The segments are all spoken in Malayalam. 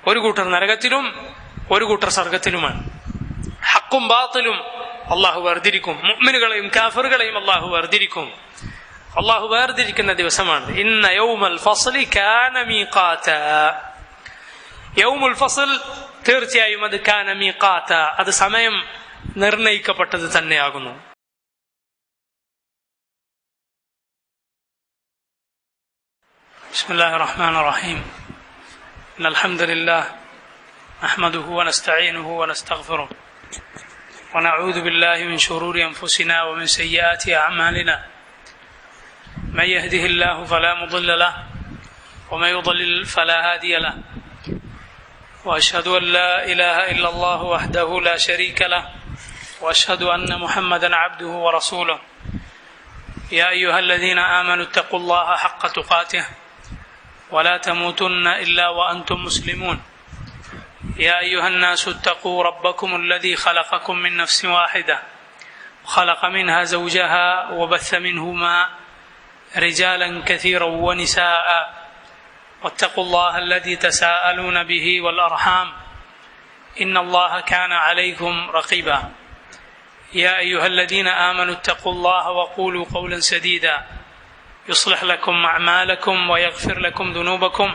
ഒരു കൂട്ടർ നരകത്തിലും ഒരു കൂട്ടർ സ്വർഗത്തിലുമാണ്. ഹക്കും ബാത്തിലും അള്ളാഹു വേർതിരിക്കും. മുഅ്മിനുകളെയും കാഫിറുകളെയും അള്ളാഹു വേർതിരിക്കും. അള്ളാഹു വേർതിരിക്കുന്ന ദിവസമാണ്. ഇന്ന യൗമൽ ഫസ്ലി കാന മീഖാത. യൗമുൽ ഫസ്ൽ തീർച്ചയായും അത് കാന മീഖാത, അത് സമയം നിർണയിക്കപ്പെട്ടത് തന്നെയാകുന്നു. ബിസ്മില്ലാഹിർ റഹ്മാനിർ റഹീം. ഇന്നൽ ഹംദുലില്ലാഹ് നഹ്മദുഹു വനസ്തഈനുഹു വനസ്തഗ്ഫിറുഹു ونعوذ بالله من شرور أنفسنا ومن سيئات أعمالنا من يهده الله فلا مضل له ومن يضلل فلا هادي له وأشهد أن لا إله إلا الله وحده لا شريك له وأشهد أن محمدا عبده ورسوله يا أيها الذين آمنوا اتقوا الله حق تقاته ولا تموتن إلا وأنتم مسلمون يا أيها الناس اتقوا ربكم الذي خلقكم من نفس واحدة وخلق منها زوجها وبث منهما رجالا كثيرا ونساء واتقوا الله الذي تساءلون به والأرحام إن الله كان عليكم رقيبا يا أيها الذين آمنوا اتقوا الله وقولوا قولا سديدا يصلح لكم أعمالكم ويغفر لكم ذنوبكم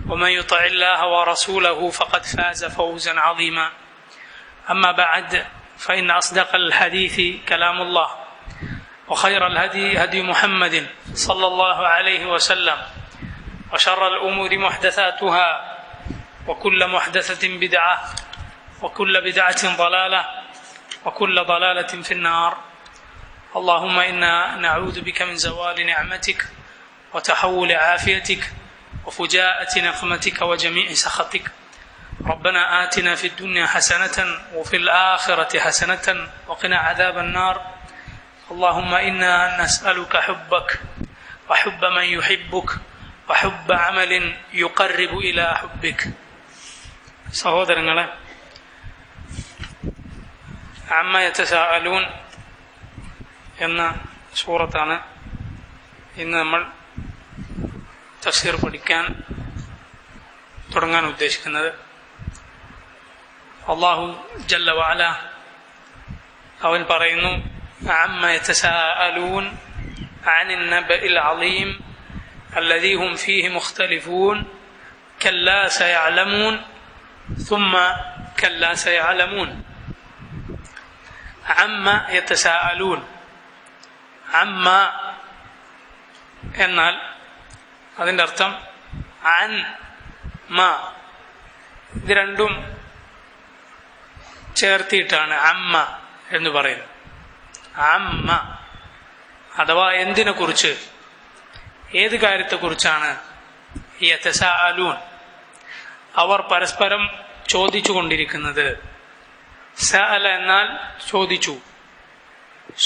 ومن يطع الله ورسوله فقد فاز فوزا عظيما أما بعد فإن أصدق الحديث كلام الله وخير الهدي هدي محمد صلى الله عليه وسلم وشر الأمور محدثاتها وكل محدثة بدعة وكل بدعة ضلالة وكل ضلالة في النار اللهم إنا نعوذ بك من زوال نعمتك وتحول عافيتك وفجاءة نقمتك وجميع سخطك ربنا آتنا في الدنيا حسنة وفي الآخرة حسنة وقنا عذاب النار اللهم إنا نسألك حبك وحب من يحبك وحب عمل يقرب إلى حبك. സഹോദരങ്ങളെ, അമ്മ യതസാഅലൂൻ എന്ന സൂറത്താണ് ഇന്ന് നമ്മൾ തഫ്സീർ പഠിക്കാൻ തുടങ്ങാൻ ഉദ്ദേശിക്കുന്നത്. അല്ലാഹു ജല്ല വഅല അവൻ പറയുന്നു, അമ്മ യതസാഅലൂൻ അനിൻ നബഇൽ അളീം الذي هم فيه مختلفون كلا سيعلمون ثم كلا سيعلمون. عما يتساءلون. عما എന്നാൽ അതിൻ്റെ അർത്ഥം അൻ മ, ഇത് രണ്ടും ചേർത്തിയിട്ടാണ് അമ്മ എന്ന് പറയുന്നത്. അമ്മ അഥവാ എന്തിനെ കുറിച്ച്, ഏത് കാര്യത്തെക്കുറിച്ചാണ് യതസാഅലൂൻ അവർ പരസ്പരം ചോദിച്ചു കൊണ്ടിരിക്കുന്നത്. സഅല എന്നാൽ ചോദിച്ചു,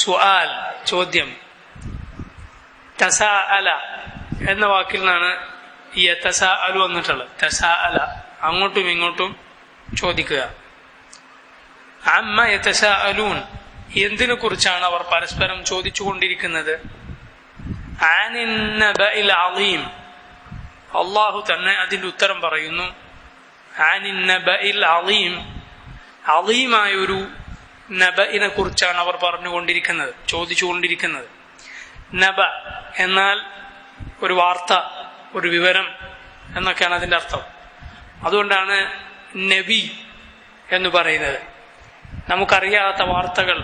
സുആൽ ചോദ്യം. തസാഅല എന്ന വാക്കിൽ നിന്നാണ് യതസാഅലു വന്നിട്ടുള്ളത്. തസാഅല അങ്ങോട്ടും ഇങ്ങോട്ടും ചോദിക്കുക. അമ്മ യതസാഅലൂൻ എന്തിനെ കുറിച്ചാണ് അവർ പരസ്പരം ചോദിച്ചു കൊണ്ടിരിക്കുന്നത്. അനിൻ നബഇൽ അളീം അല്ലാഹു തന്നെ അതിന്റെ ഉത്തരം പറയുന്നു. അനിൻ നബഇൽ അളീം, അളീമായ ഒരു നബഇനെ കുറിച്ചാണ് അവർ പറഞ്ഞുകൊണ്ടിരിക്കുന്നത്, ചോദിച്ചുകൊണ്ടിരിക്കുന്നത്. നബ എന്നാൽ ഒരു വാർത്ത, ഒരു വിവരം എന്നൊക്കെയാണ് അതിൻ്റെ അർത്ഥം. അതുകൊണ്ടാണ് നബി എന്ന് പറയുന്നത്. നമുക്കറിയാത്ത വാർത്തകൾ,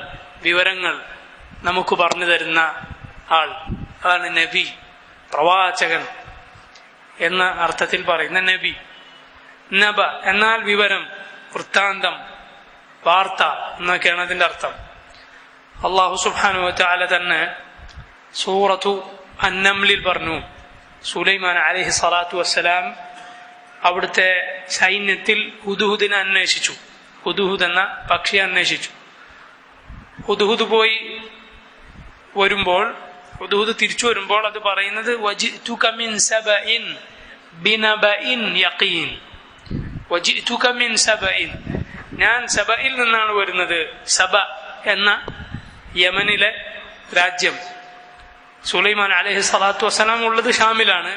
വിവരങ്ങൾ നമുക്ക് പറഞ്ഞു തരുന്ന ആൾ, അതാണ് നബി, പ്രവാചകൻ എന്ന അർത്ഥത്തിൽ പറയുന്ന നബി. നബ എന്നാൽ വിവരം, വൃത്താന്തം, വാർത്ത എന്നൊക്കെയാണ് അതിൻ്റെ അർത്ഥം. അല്ലാഹു സുബ്ഹാനഹു വ തആല തന്നെ സൂറത്തു അന്നംലിൽ പറഞ്ഞു, സുലൈമാൻ അലൈഹി സ്വലാത്തു വസ്സലാം അവിടുത്തെ സൈന്യത്തിൽ ഹുദ്ഹുദിനെ അന്വേഷിച്ചു. ഹുദ്ഹുദ് എന്ന പക്ഷിയെ അന്വേഷിച്ചു. ഹുദ്ഹുദ് പോയി വരുമ്പോൾ, ഹുദ്ഹുദ് തിരിച്ചു വരുമ്പോൾ അത് പറയുന്നത് വജിഅ്തുക മിൻ സബഇൻ ബിനബഇൻ യഖീൻ. വജിഅ്തുക മിൻ സബഇൻ, ഞാൻ സബയിൽ നിന്നാണ് വരുന്നത്. സബ എന്ന യമനിലെ രാജ്യം. സുലൈമാൻ അലൈഹി സ്വലാത്തു വസ്സലാം ഉള്ളത് ഷാമിലാണ്.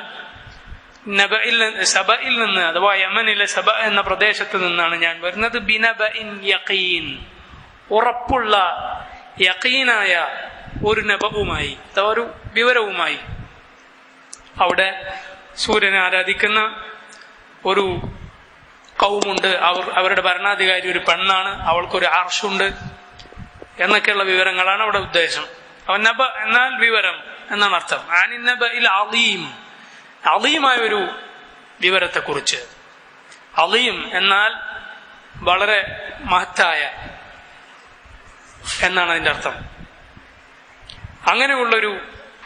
സബയിൽ നിന്ന് അഥവാ യമനിലെ സബ എന്ന പ്രദേശത്ത് നിന്നാണ് ഞാൻ വരുന്നത്. ബിനബഇൻ യഖീൻ, ഉറപ്പുള്ള യഖീനായ ഒരു നബവുമായി, ഒരു വിവരവുമായി. അവിടെ സൂര്യനെ ആരാധിക്കുന്ന ഒരു കൗമുണ്ട്, അവരുടെ ഭരണാധികാരി ഒരു പെണ്ണാണ്, അവൾക്കൊരു അർഷുണ്ട് എന്നൊക്കെയുള്ള വിവരങ്ങളാണ് അവിടെ ഉദ്ദേശം. അവൻ നബ എന്നാൽ വിവരം എന്നാണ് അർത്ഥം. അനിൻ നബഇൽ അളീം, അളീമായ ഒരു വിവരത്തെക്കുറിച്ച്. അളീം എന്നാൽ വളരെ മഹത്തായ എന്നാണ് അതിന്റെ അർത്ഥം. അങ്ങനെയുള്ളൊരു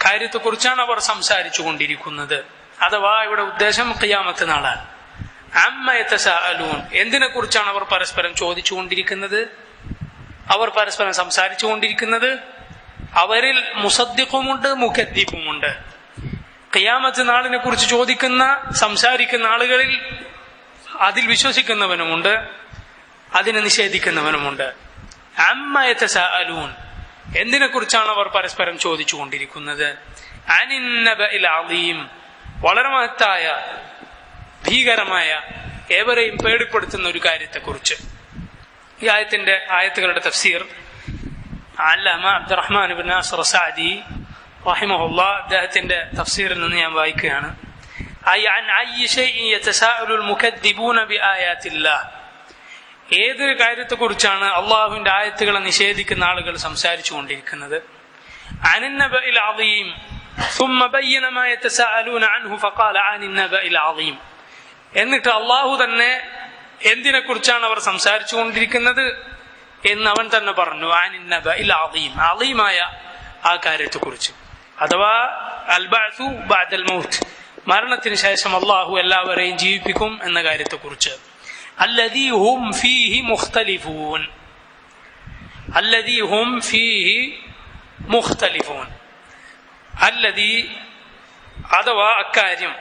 കാര്യത്തെക്കുറിച്ചാണ് അവർ സംസാരിച്ചു കൊണ്ടിരിക്കുന്നത്. അഥവാ ഇവിടെ ഉദ്ദേശം ഖിയാമത്ത് നാളാണ്. അമ്മ യതസാഅലൂൻ, എന്തിനെ കുറിച്ചാണ് അവർ പരസ്പരം ചോദിച്ചു കൊണ്ടിരിക്കുന്നത്, അവർ പരസ്പരം സംസാരിച്ചു കൊണ്ടിരിക്കുന്നത്? അവരിൽ മുസദ്ദിഖുമുണ്ട്, മുകദ്ദിബുമുണ്ട്. ഖിയാമത്ത് നാളിനെ കുറിച്ച് ചോദിക്കുന്ന സംസാരിക്കുന്ന ആളുകളിൽ അതിൽ വിശ്വസിക്കുന്നവനുമുണ്ട്, അതിനെ നിഷേധിക്കുന്നവനുമുണ്ട്. അമ്മ യതസാഅലൂൻ, എന്തിനെ കുറിച്ചാണ് അവർ പരസ്പരം ചോദിച്ചു കൊണ്ടിരിക്കുന്നത്? അനിൻ നബഇൽ അളീം, വളരെ മഹത്തായ ഭീകരമായ ഏവരെയും പേടിപ്പെടുത്തുന്ന ഒരു കാര്യത്തെക്കുറിച്ച്. ഈ ആയത്തുകളുടെ തഫ്സീർ അല്ലാമ അബ്ദുറഹ്മാൻ ഇബ്നു നാസിർ സഅദി റഹിമഹുല്ലാഹ് അദ്ദേഹത്തിന്റെ തഫ്സീറിൽ നിന്ന് ഞാൻ വായിക്കുകയാണ്. അൻ അയ്യി ശൈഇൻ യതസാഅലുൽ മുകദ്ദിബൂന ബിആയാത്തില്ലാഹ്, ഏതൊരു കാര്യത്തെക്കുറിച്ചാണ് അള്ളാഹുവിന്റെ ആയത്തുകളെ നിഷേധിക്കുന്ന ആളുകൾ സംസാരിച്ചു കൊണ്ടിരിക്കുന്നത്? അനിൻ നബഇൽ അളീം ثم بين ما يتساءلون عنه فقال عن النبأ العظيم, എന്നിട്ട് അള്ളാഹു തന്നെ എന്തിനെ കുറിച്ചാണ് അവർ സംസാരിച്ചു കൊണ്ടിരിക്കുന്നത് എന്ന് അവൻ തന്നെ പറഞ്ഞു. അനിൻ നബഇൽ അളീം, അളീമായ ആ കാര്യത്തെക്കുറിച്ച്. അഥവാ അൽ ബഅ്സു ബഅദൽ മൗത്ത്, മരണത്തിന് ശേഷം അള്ളാഹു എല്ലാവരെയും ജീവിപ്പിക്കും എന്ന കാര്യത്തെക്കുറിച്ച്. അല്ലദീ ഹും ഫീഹി മുഖ്തലിഫൂൻ, അല്ലദീ ഹും ഫീഹി മുഖ്തലിഫൂൻ. അല്ലദീ അഥവാ അക്കാര്യം,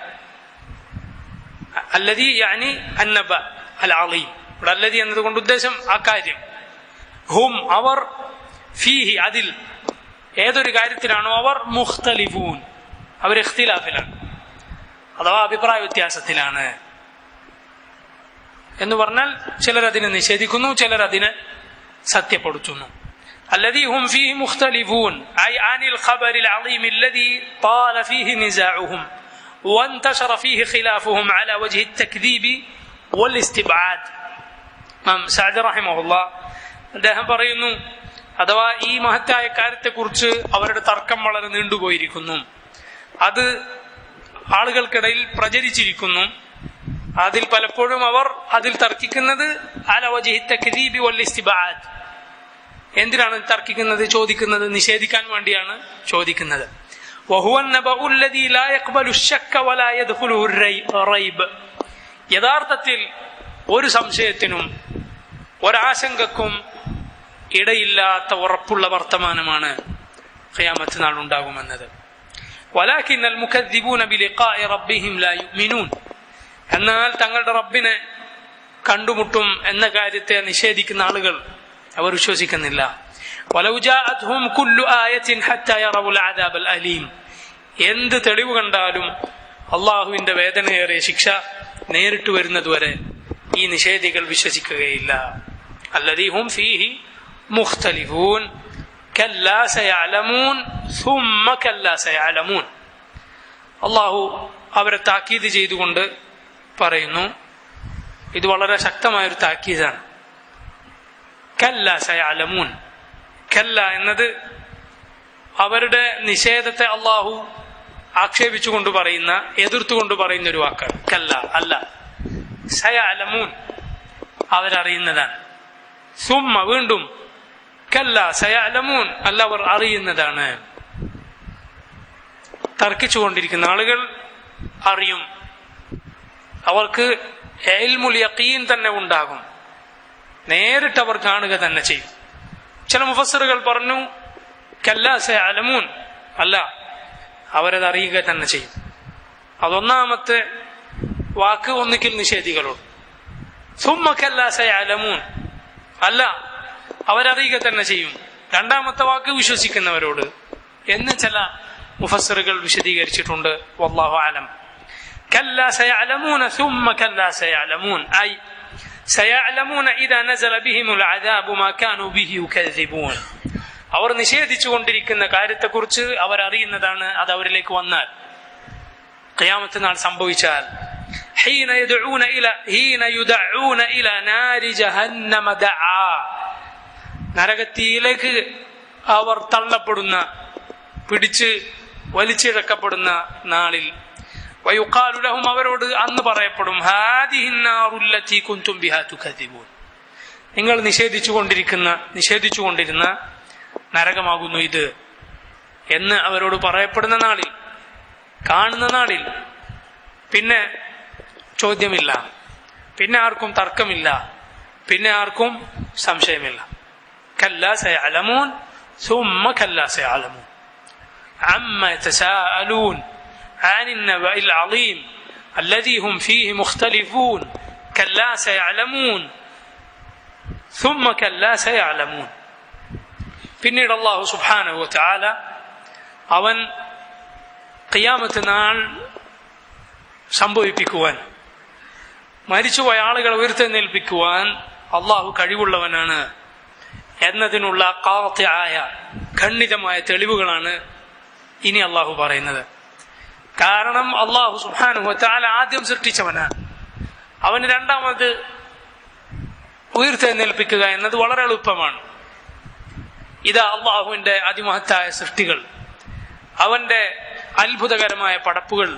അല്ലദീ യാനി അന്നബ അൽ അളീം, ഇവിടെ അല്ലദീ എന്നതുകൊണ്ട് ഉദ്ദേശം ആ കാര്യം. ഹും അവർ, ഫീഹി അതിൽ, ഏതൊരു കാര്യത്തിലാണോ അവർ, മുഖ്തലിഫൂൻ അവർ ഇഖ്തിലാഫിലാണ്, അഥവാ അഭിപ്രായ വ്യത്യാസത്തിലാണ് എന്ന് പറഞ്ഞാൽ ചിലർ അതിനെ നിഷേധിക്കുന്നു, ചിലർ അതിനെ സത്യപ്പെടുത്തുന്നു. الذي هم فيه مختلفون أي عن الخبر العظيم الذي طال فيه نزاعهم وانتشر فيه خلافهم على وجه التكذيب والاستبعاد. സഅദി റഹിമഹുല്ലാഹ് അദ്ദേഹം പറയുന്നു, അഥവാ ഈ മഹത്തായ കാര്യത്തെക്കുറിച്ച് അവരുടെ തർക്കം വളരെ നീണ്ടുപോയിരിക്കുന്നു, അത് ആളുകൾക്കിടയിൽ പ്രചരിച്ചിരിക്കുന്നു. അതിൽ പലപ്പോഴും അവർ അതിൽ തർക്കിക്കുന്നത് അല വജ്ഹി തക്ദീബ് വൽ ഇസ്തിബാദ്, എന്തിനാണ് തർക്കിക്കുന്നത്, ചോദിക്കുന്നത്? നിഷേധിക്കാൻ വേണ്ടിയാണ് ചോദിക്കുന്നത്. വഹുവ അന്നബഉ അല്ലദീ ലാ യഖ്ബലു അശ്ശക്ക വലാ യദ്ഖുലുഹു റൈബ്, യഥാർത്ഥത്തിൽ ഒരു സംശയത്തിനും ഒരാശങ്കക്കും ഇടയില്ലാത്ത ഉറപ്പുള്ള വർത്തമാനമാണ് ഖിയാമത്ത് നാൾ ഉണ്ടാകുമെന്നത്. വലാകിന്നൽ മുകദ്ദിബൂന ബിലിഖാഇ റബ്ബിഹിം ലാ യുഅ്മിനൂൻ, എന്നാൽ തങ്ങളുടെ റബ്ബിനെ കണ്ടുമുട്ടും എന്ന കാര്യത്തെ നിഷേധിക്കുന്ന ആളുകൾ അവർ വിശ്വസിക്കുന്നില്ല. വലൗ ജാഅത്ഹും കുല്ലു ആയത്തിൻ ഹത്താ യറവുൽ അദാബൽ അലീം, എന്ത് തെളിവ് കണ്ടാലും അള്ളാഹുവിന്റെ വേദനയേറിയ ശിക്ഷ നേരിട്ട് വരുന്നതുവരെ ഈ നിഷേധികൾ വിശ്വസിക്കുകയില്ല. അല്ലദീ ഹും ഫീഹി മുഖ്തലിഫൂൻ കല്ലാ സയഅലമൂൻ സുമ്മ കല്ലാ സയഅലമൂൻ. അള്ളാഹു അവരെ താക്കീത് ചെയ്തുകൊണ്ട് പറയുന്നു, ഇത് വളരെ ശക്തമായൊരു താക്കീതാണ്. കല്ലാ സയഅലമൂൻ, കല്ല എന്നത് അവരുടെ നിഷേധത്തെ അള്ളാഹു ആക്ഷേപിച്ചുകൊണ്ട് പറയുന്ന, എതിർത്തുകൊണ്ട് പറയുന്ന ഒരു വാക്കാണ്. കല്ല അല്ല, സയഅലമൂൻ അവരറിയുന്നതാണ്. സുമ്മ വീണ്ടും, കല്ല സയഅലമൂൻ അല്ല, അവർ അറിയുന്നതാണ്. തർക്കിച്ചുകൊണ്ടിരിക്കുന്ന ആളുകൾ അറിയും, അവർക്ക് ഇൽമുൽ യഖീൻ തന്നെ ഉണ്ടാകും, നേരിട്ട് അവർ കാണുക തന്നെ ചെയ്യും. ചില മുഫസ്സിറുകൾ പറഞ്ഞു കല്ലാ സയഅലമൂൻ അല്ല, അവരത് അറിയുക തന്നെ ചെയ്യും. അതൊന്നാമത്തെ വാക്ക് ഒന്നിക്കൽ നിഷേധികളോട്. സുമ്മ കല്ലാ സയഅലമൂൻ അല്ല, അവരറിയുക തന്നെ ചെയ്യും. രണ്ടാമത്തെ വാക്ക് വിശ്വസിക്കുന്നവരോട് എന്ന് ചില മുഫസ്സിറുകൾ വിശദീകരിച്ചിട്ടുണ്ട്. വല്ലാഹു അലം. كلا سيعلمون ثم كلا سيعلمون أي سيعلمون إذا نزل بهم العذاب ما كانوا به يكذبون. അവർ നിഷേധിച്ചുകൊണ്ടിരിക്കുന്ന കാര്യത്തെക്കുറിച്ച് അവർ അറിയുന്നതാണ് അത് അവരിലേക്ക് വന്നാൽ, ഖിയാമത്ത് നാൾ സംഭവിച്ചാൽ. ഹീന യുദഊന ഇല നാരി ജഹന്നമ ദഅ, നരകത്തിയിലേക്ക് അവർ തള്ളപ്പെടുന്ന, പിടിച്ച് വലിച്ചിഴക്കപ്പെടുന്ന നാളിൽ. വയുഖാലു ലഹും, അവരോട് അന്ന് പറയപ്പെടും, ഹാദിഹിൻ നാറുല്ലതി കുൻതും ബിഹാ തുകദിബൂൻ, നിങ്ങൾ നിഷേധിച്ചുകൊണ്ടിരുന്ന നരകമാകുന്നു ഇത് എന്ന് അവരോട് പറയപ്പെടുന്ന നാളിൽ, കാണുന്ന നാളിൽ പിന്നെ ചോദ്യമില്ല, പിന്നെ ആർക്കും തർക്കമില്ല, പിന്നെ ആർക്കും സംശയമില്ല. കല്ലാ സയഅലമൂൻ ثم كلا سيعلمون عما يتساءلون عن النبأ العظيم الذي هم فيه مختلفون كلا سيعلمون ثم كلا سيعلمون. പിന്നീട് അല്ലാഹു സുബ്ഹാനഹു വ തആല അവൻ ഖിയാമത്ത് നാൾ സംഭവിപ്പിക്കുവാൻ, മരിച്ചുപോയ ആളുകളെ ഉയർത്തെഴുന്നേൽപ്പിക്കുവാൻ അല്ലാഹു കഴിവുള്ളവനാണ് എന്നതിനുള്ള ഖാതിആയ ഖണ്ഡിതമായ തെളിവുകളാണ് ഇനി അല്ലാഹു പറയുന്നത്. കാരണം അല്ലാഹു സുബ്ഹാനഹു വ തആല ആദ്യം സൃഷ്ടിച്ചവനാണ്, അവന് രണ്ടാമത് ഉയർത്തെഴുന്നേൽപ്പിക്കുക എന്നത് വളരെ എളുപ്പമാണ്. ഇതാ അള്ളാഹുവിന്റെ അതിമഹത്തായ സൃഷ്ടികൾ, അവന്റെ അത്ഭുതകരമായ പടപ്പുകൾ,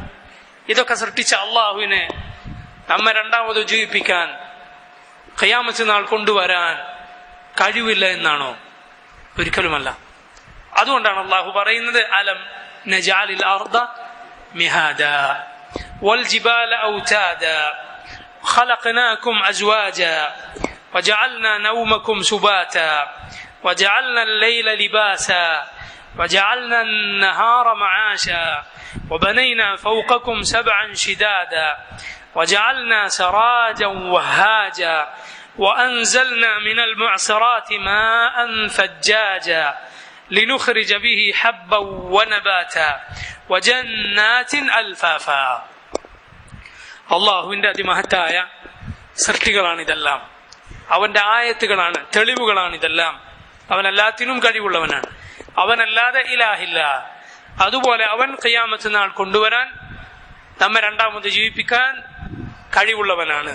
ഇതൊക്കെ സൃഷ്ടിച്ച അള്ളാഹുവിനെ നമ്മെ രണ്ടാമത് ജീവിപ്പിക്കാൻ, ഖിയാമത്ത് നാൾ കൊണ്ടുവരാൻ കഴിവില്ല എന്നാണോ? ഒരിക്കലുമല്ല. അതുകൊണ്ടാണ് അള്ളാഹു പറയുന്നത്, അലം നജഅലിൽ അർദ മിഹാദ വൽ ജിബാല ഔതാദ ഖലഖനാകും അസ്വാജ വജഅൽനാ നൗമകും സുബാത وجعلنا الليل لباسا وجعلنا النهار معاشا وبنينا فوقكم سبعا شدادا وجعلنا سراجا وهاجا وأنزلنا من المعصرات ماء ثجاجا لنخرج به حبا ونباتا وجنات ألفافا. അള്ളാഹുവിന്റെ അതിമഹത്തായ സൃഷ്ടികളാണ് ഇതെല്ലാം, അവന്റെ ആയത്തുകളാണ്, തെളിവുകളാണ് ഇതെല്ലാം. അവൻ എല്ലാത്തിനും കഴിവുള്ളവനാണ്, അവനല്ലാതെ ഇലാഹില്ല. അതുപോലെ അവൻ ഖിയാമത്ത് നാൾ കൊണ്ടുവരാൻ, നമ്മെ രണ്ടാമത് ജീവിപ്പിക്കാൻ കഴിവുള്ളവനാണ്